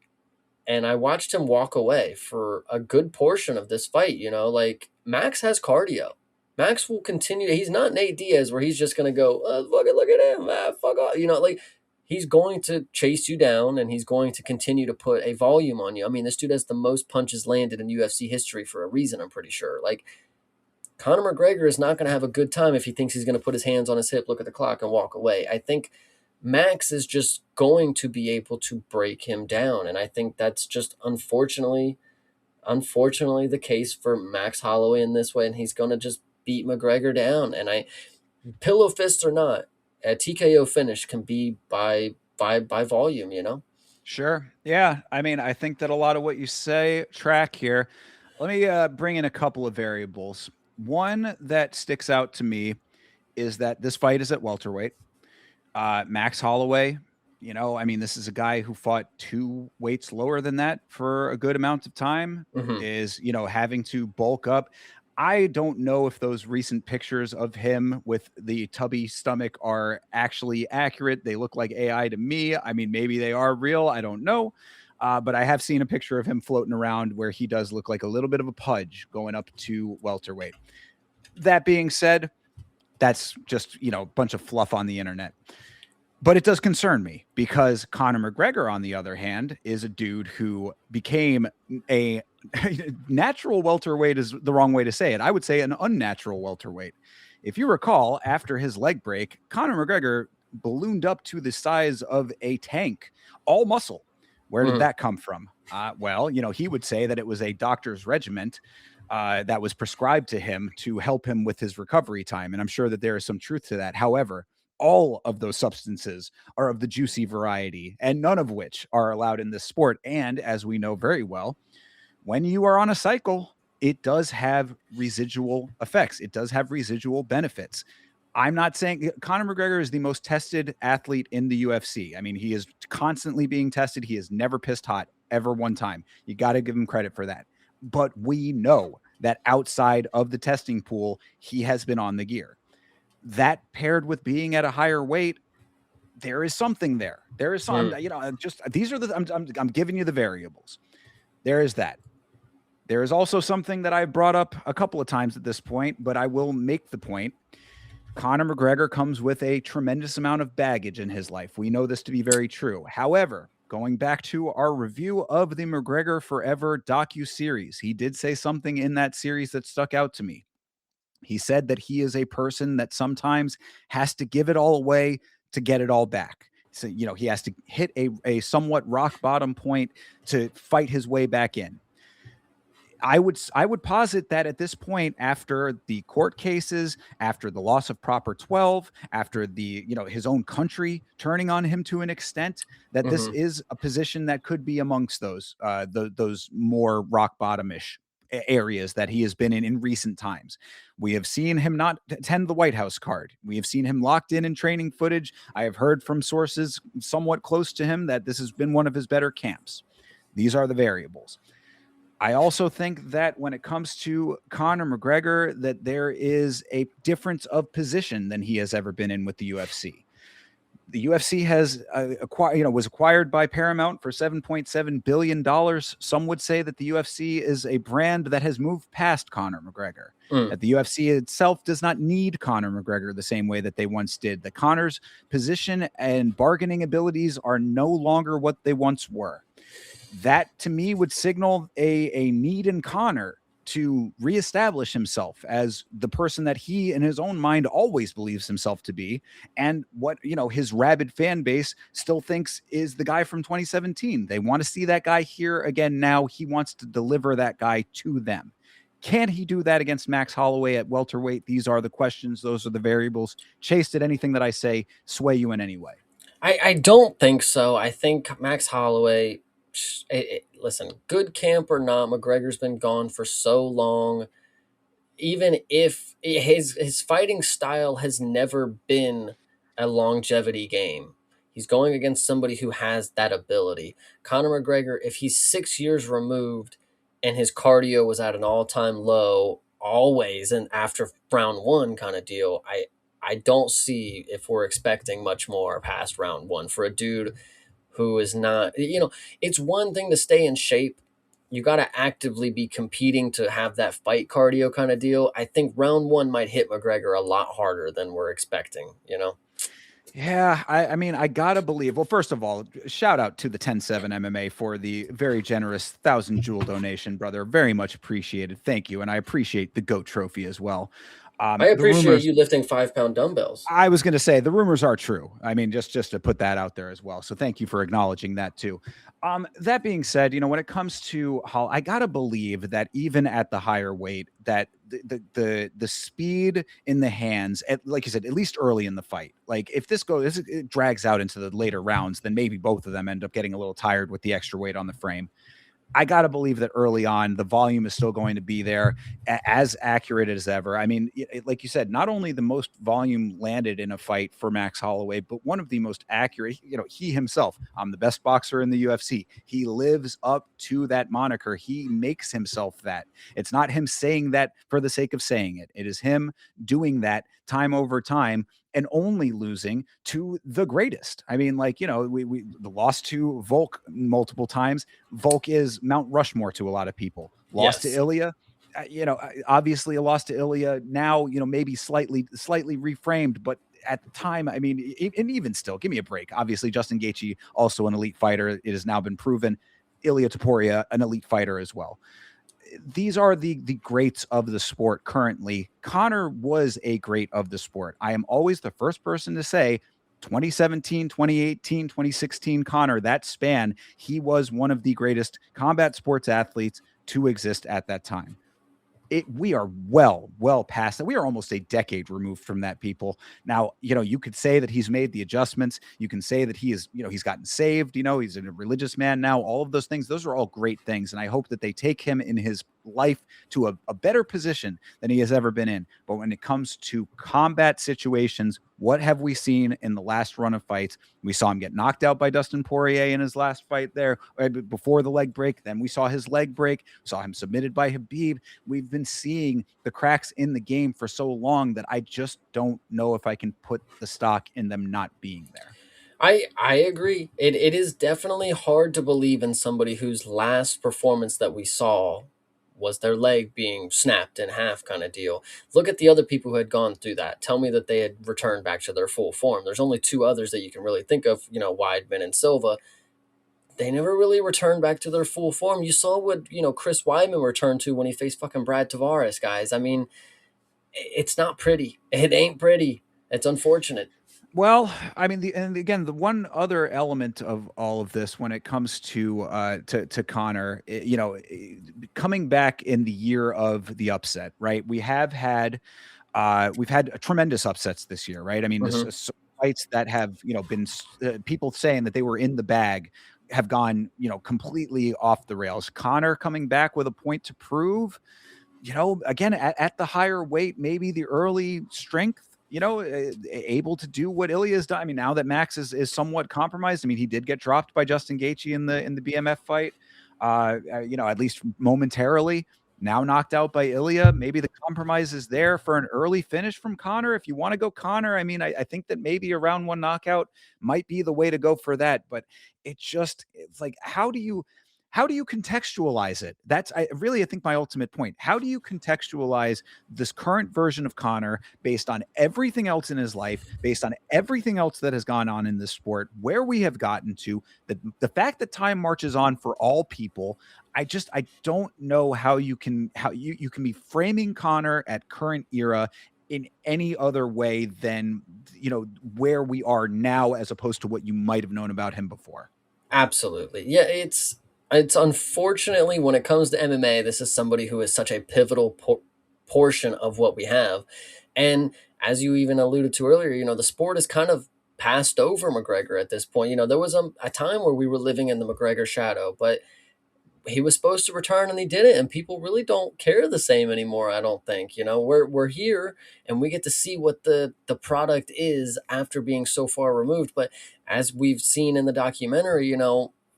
and I watched him walk away for a good portion of this fight. You know, like Max has cardio. Max will continue. He's not Nate Diaz where he's just gonna go, fuck it, look at him, fuck off. You know, like he's going to chase you down and he's going to continue to put a volume on you. I mean, this dude has the most punches landed in UFC history for a reason, I'm pretty sure. Like, Conor McGregor is not going to have a good time if he thinks he's going to put his hands on his hip, look at the clock, and walk away. I think Max is just going to be able to break him down. And I think that's just unfortunately the case for Max Holloway in this way. And he's going to just beat McGregor down. And pillow fists or not, a TKO finish can be by volume, you know? Sure. Yeah. I mean, I think that a lot of what you say track here. Let me bring in a couple of variables. One that sticks out to me is that this fight is at welterweight. Max Holloway, you know, I mean, this is a guy who fought 2 weights lower than that for a good amount of time, Mm-hmm. is, you know, having to bulk up. I don't know if those recent pictures of him with the tubby stomach are actually accurate. They look like AI to me. I mean, maybe they are real. I don't know. But I have seen a picture of him floating around where he does look like a little bit of a pudge going up to welterweight. That being said, that's just, you know, a bunch of fluff on the internet. But it does concern me because Conor McGregor, on the other hand, is a dude who became a natural welterweight is the wrong way to say it. I would say an unnatural welterweight. If you recall, after his leg break, Conor McGregor ballooned up to the size of a tank, all muscle. Where did that come from? Well, you know, he would say that it was a doctor's regiment that was prescribed to him to help him with his recovery time. And I'm sure that there is some truth to that. However, all of those substances are of the juicy variety, and none of which are allowed in this sport. And as we know very well, when you are on a cycle, it does have residual effects. It does have residual benefits. I'm not saying Conor McGregor is the most tested athlete in the UFC. I mean, he is constantly being tested. He has never pissed hot ever one time. You got to give him credit for that. But we know that outside of the testing pool, he has been on the gear. That paired with being at a higher weight, there is something there. There is some, you know, just these are I'm giving you the variables. There is that. There is also something that I've brought up a couple of times at this point, but I will make the point. Conor McGregor comes with a tremendous amount of baggage in his life. We know this to be very true. However, going back to our review of the McGregor Forever docu-series, he did say something in that series that stuck out to me. He said that he is a person that sometimes has to give it all away to get it all back. So, he has to hit a somewhat rock bottom point to fight his way back in. I would posit that at this point, after the court cases, after the loss of Proper 12, after the his own country turning on him to an extent, that this Hmm. is a position that could be amongst those more rock bottomish areas that he has been in recent times. We have seen him not attend the White House card. We have seen him locked in training footage. I have heard from sources somewhat close to him that this has been one of his better camps. These are the variables. I also think that when it comes to Conor McGregor, that there is a difference of position than he has ever been in with the UFC. The UFC has was acquired by Paramount for $7.7 billion. Some would say that the UFC is a brand that has moved past Conor McGregor. Mm. That the UFC itself does not need Conor McGregor the same way that they once did. That Conor's position and bargaining abilities are no longer what they once were. That to me would signal a need in Conor to reestablish himself as the person that he in his own mind always believes himself to be, and what his rabid fan base still thinks is the guy from 2017. They want to see that guy here again. Now he wants to deliver that guy to them. Can he do that against Max Holloway at welterweight? These are the questions. Those are the variables. Chase, did anything that I say sway you in any way? I don't think so. I think Max Holloway, listen, good camp or not, McGregor's been gone for so long. Even if his fighting style has never been a longevity game, he's going against somebody who has that ability. Conor McGregor, if he's 6 years removed and his cardio was at an all-time low always and after round one kind of deal, I don't see if we're expecting much more past round one for a dude who is not, it's one thing to stay in shape. You got to actively be competing to have that fight cardio kind of deal. I think round one might hit McGregor a lot harder than we're expecting. Yeah, I mean, I gotta believe. Well, first of all, shout out to the 10-7 MMA for the very generous 1,000 jewel donation, brother. Very much appreciated. Thank you, and I appreciate the GOAT trophy as well. I The appreciate rumors. you lifting 5 pound dumbbells. I was going to say the rumors are true. I mean, just to put that out there as well. So thank you for acknowledging that too. That being said, when it comes to how I gotta believe that even at the higher weight, that the speed in the hands, like you said, at least early in the fight. Like if it drags out into the later rounds, then maybe both of them end up getting a little tired with the extra weight on the frame. I got to believe that early on, the volume is still going to be there, as accurate as ever. I mean, like you said, not only the most volume landed in a fight for Max Holloway, but one of the most accurate. He himself, I'm the best boxer in the UFC. He lives up to that moniker. He makes himself that. It's not him saying that for the sake of saying it. It is him doing that time over time and only losing to the greatest. I mean, like, we lost to Volk multiple times. Volk is Mount Rushmore to a lot of people. Lost to Yes. Ilya, obviously a loss to Ilya. Now, maybe slightly reframed, but at the time, I mean, and even still, give me a break. Obviously, Justin Gaethje, also an elite fighter. It has now been proven. Ilya Topuria, an elite fighter as well. These are the greats of the sport currently. Conor was a great of the sport. I am always the first person to say 2017, 2018, 2016 Conor, that span, he was one of the greatest combat sports athletes to exist at that time. We are well past that. We are almost a decade removed from that, people. Now, you could say that he's made the adjustments. You can say that he is, he's gotten saved, he's a religious man now. All of those things, those are all great things. And I hope that they take him in his life to a better position than he has ever been in. But when it comes to combat situations, what have we seen in the last run of fights? We saw him get knocked out by Dustin Poirier in his last fight there before the leg break. Then we saw his leg break. We saw him submitted by Khabib. We've been seeing the cracks in the game for so long that I just don't know if I can put the stock in them not being there. I agree. It is definitely hard to believe in somebody whose last performance that we saw was their leg being snapped in half kind of deal. Look at the other people who had gone through that. Tell me that they had returned back to their full form. There's only two others that you can really think of, Weidman and Silva. They never really returned back to their full form. You saw what, Chris Weidman returned to when he faced fucking Brad Tavares, guys. I mean, It's not pretty. It ain't pretty. It's unfortunate. Well, I mean, and again, the one other element of all of this when it comes to Connor, coming back in the year of the upset, right? We've had tremendous upsets this year, right? I mean, Hmm. fights that have been people saying that they were in the bag have gone completely off the rails. Connor coming back with a point to prove, again at the higher weight, maybe the early strength, able to do what Ilya has done. I mean, now that Max is somewhat compromised. I mean, he did get dropped by Justin Gaethje in the BMF fight, at least momentarily. Now knocked out by Ilya. Maybe the compromise is there for an early finish from Connor. If you want to go Connor, I mean, I think that maybe a round one knockout might be the way to go for that. But it's like, how do you contextualize it? I think my ultimate point. How do you contextualize this current version of Connor based on everything else in his life, based on everything else that has gone on in this sport, where we have gotten to, the fact that time marches on for all people? I don't know how you can be framing Connor at current era in any other way than where we are now, as opposed to what you might have known about him before. Absolutely. Yeah, it's unfortunately when it comes to MMA, this is somebody who is such a pivotal portion of what we have. And as you even alluded to earlier, the sport is kind of passed over McGregor at this point. There was a time where we were living in the McGregor shadow, but he was supposed to return and he didn't, and people really don't care the same anymore. I don't think. We're here and we get to see what the product is after being so far removed. But as we've seen in the documentary,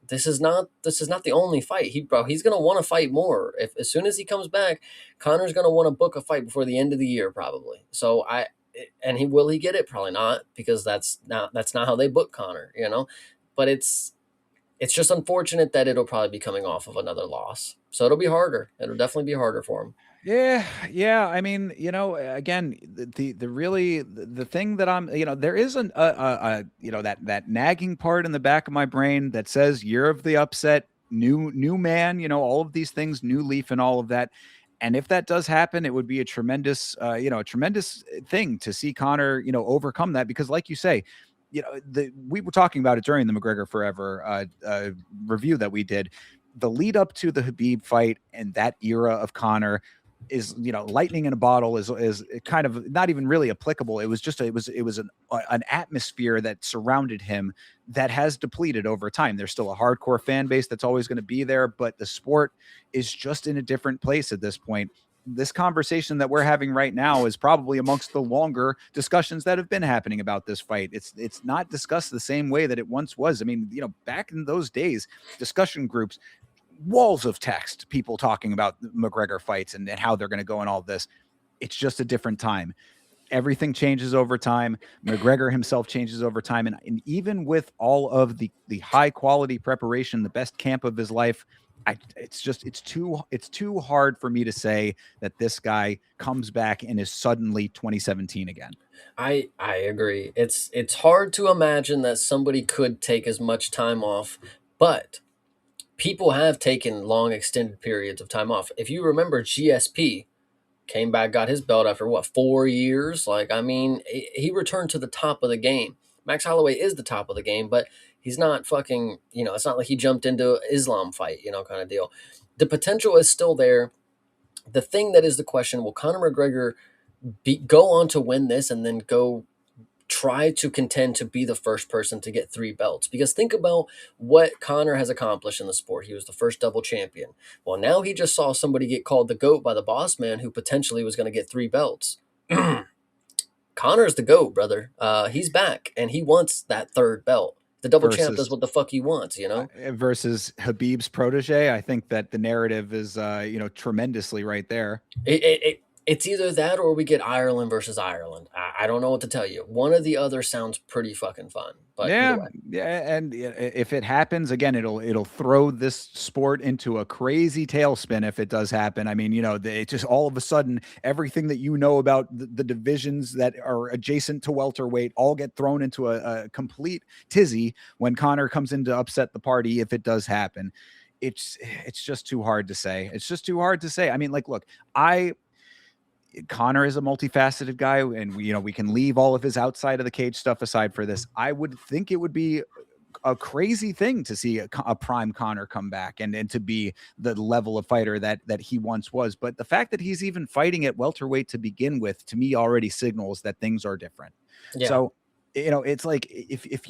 this is not the only fight. He's gonna want to fight more. If As soon as he comes back, Connor's gonna want to book a fight before the end of the year probably. So he get it? Probably not, because that's not how they book Connor. But it's just unfortunate that it'll probably be coming off of another loss. So it'll be harder. It'll definitely be harder for him. Yeah, yeah. I mean, again, the thing that there is that nagging part in the back of my brain that says year of the upset, new man, all of these things, new leaf, and all of that. And if that does happen, it would be a tremendous thing to see Connor, overcome that, because, like you say, we were talking about it during the McGregor Forever review that we did. The lead up to the Habib fight and that era of Connor is lightning in a bottle is kind of not even really applicable. It was an atmosphere that surrounded him that has depleted over time. There's still a hardcore fan base that's always going to be there, but the sport is just in a different place at this point. This conversation that we're having right now is probably amongst the longer discussions that have been happening about this fight. It's not discussed the same way that it once was. I mean, back in those days, discussion groups, walls of text, people talking about McGregor fights and how they're going to go and all this. It's just a different time. Everything changes over time. McGregor himself changes over time. And even with all of the high quality preparation, the best camp of his life, it's too hard for me to say that this guy comes back and is suddenly 2017 again. I agree. It's hard to imagine that somebody could take as much time off, but people have taken long extended periods of time off. If you remember, GSP came back, got his belt after what, 4 years? Like, I mean, he returned to the top of the game. Max Holloway is the top of the game, but he's not fucking, it's not like he jumped into Islam fight, kind of deal. The potential is still there. The thing that is the question, will Conor McGregor go on to win this and then go try to contend to be the first person to get 3 belts? Because think about what Connor has accomplished in the sport. He was the first double champion. Well, now he just saw somebody get called the GOAT by the boss man who potentially was going to get 3 belts. Connor's the GOAT, brother. He's back and he wants that 3rd belt. The double champ does Versus what the fuck he wants, versus Habib's protege. I think that the narrative is tremendously right there. It's either that or we get Ireland versus Ireland. I don't know what to tell you. One or the other sounds pretty fucking fun. But either Yeah, way. yeah, and if it happens again, it'll throw this sport into a crazy tailspin if it does happen. I mean, it just all of a sudden everything that about the divisions that are adjacent to welterweight all get thrown into a complete tizzy when Connor comes in to upset the party. If it does happen, it's just too hard to say. It's just too hard to say. I mean, like, look, I Conor is a multifaceted guy, and we can leave all of his outside of the cage stuff aside for this. I would think it would be a crazy thing to see a prime Conor come back and to be the level of fighter that he once was. But the fact that he's even fighting at welterweight to begin with, to me, already signals that things are different. Yeah. So, it's like if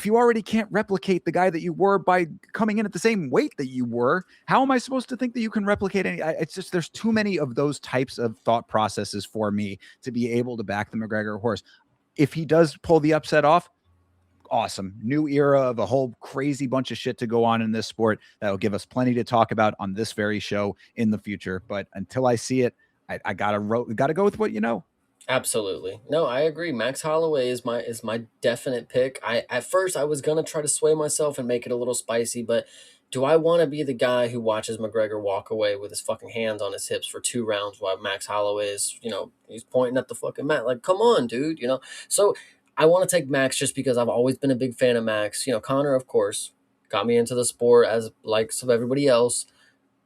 you already can't replicate the guy that you were by coming in at the same weight that you were, how am I supposed to think that you can replicate any? It's just, there's too many of those types of thought processes for me to be able to back the McGregor horse. If he does pull the upset off, awesome. New era of a whole crazy bunch of shit to go on in this sport that'll give us plenty to talk about on this very show in the future. But until I see it, I gotta go with what you know. Absolutely. No, I agree. Max Holloway is my definite pick. At first I was gonna try to sway myself and make it a little spicy, but do I want to be the guy who watches McGregor walk away with his fucking hands on his hips for 2 rounds while Max Holloway is, he's pointing at the fucking mat like, come on, dude, So I want to take Max just because I've always been a big fan of Max. Conor, of course, got me into the sport as likes of everybody else.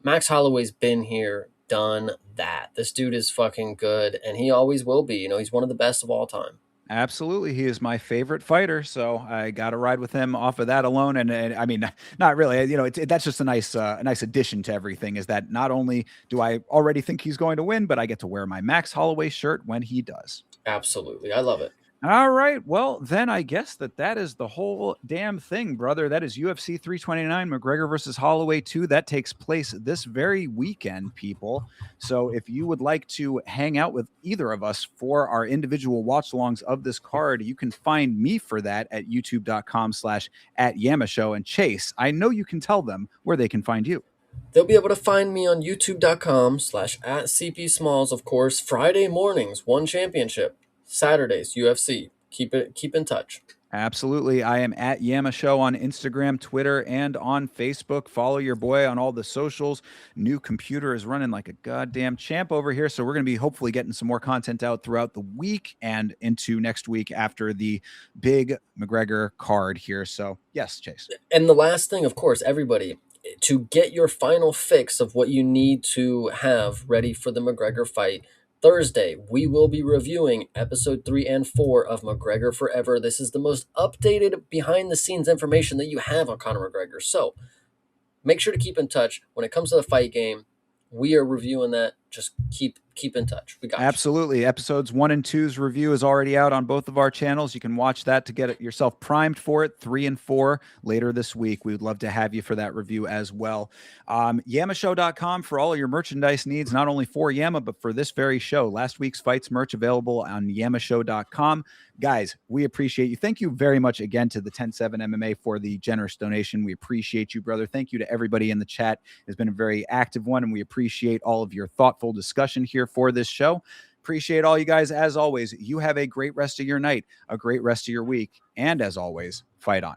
Max Holloway's been here, done that. This dude is fucking good, and he always will be. He's one of the best of all time. Absolutely. He is my favorite fighter. So I got to ride with him off of that alone. And I mean, not really, that's just a nice addition to everything, is that not only do I already think he's going to win, but I get to wear my Max Holloway shirt when he does. Absolutely. I love it. All right. Well, then I guess that is the whole damn thing, brother. That is UFC 329, McGregor versus Holloway 2. That takes place this very weekend, people. So if you would like to hang out with either of us for our individual watch-alongs of this card, you can find me for that at youtube.com/@YamaShow. And Chase, I know you can tell them where they can find you. They'll be able to find me on youtube.com/@CP Smalls, of course. Friday mornings, One Championship. Saturdays, UFC. Keep in touch. Absolutely. I am at Yama Show on Instagram, Twitter, and on Facebook. Follow your boy on all the socials. New computer is running like a goddamn champ over here. So we're going to be hopefully getting some more content out throughout the week and into next week after the big McGregor card here. So yes, Chase. And the last thing, of course, everybody, to get your final fix of what you need to have ready for the McGregor fight, Thursday, we will be reviewing episode 3 and 4 of McGregor Forever. This is the most updated behind-the-scenes information that you have on Conor McGregor. So make sure to keep in touch. When it comes to the fight game, we are reviewing that. Just keep in touch. We got Absolutely. Episodes 1 and 2's review is already out on both of our channels. You can watch that to get yourself primed for it. 3 and 4 later this week. We would love to have you for that review as well. YamaShow.com for all of your merchandise needs, not only for Yama, but for this very show. Last week's fights merch available on YamaShow.com. Guys, we appreciate you. Thank you very much again to the 10-7 MMA for the generous donation. We appreciate you, brother. Thank you to everybody in the chat. It's been a very active one, and we appreciate all of your thoughtful discussion here for this show. Appreciate all you guys. As always, you have a great rest of your night, a great rest of your week, and as always, fight on.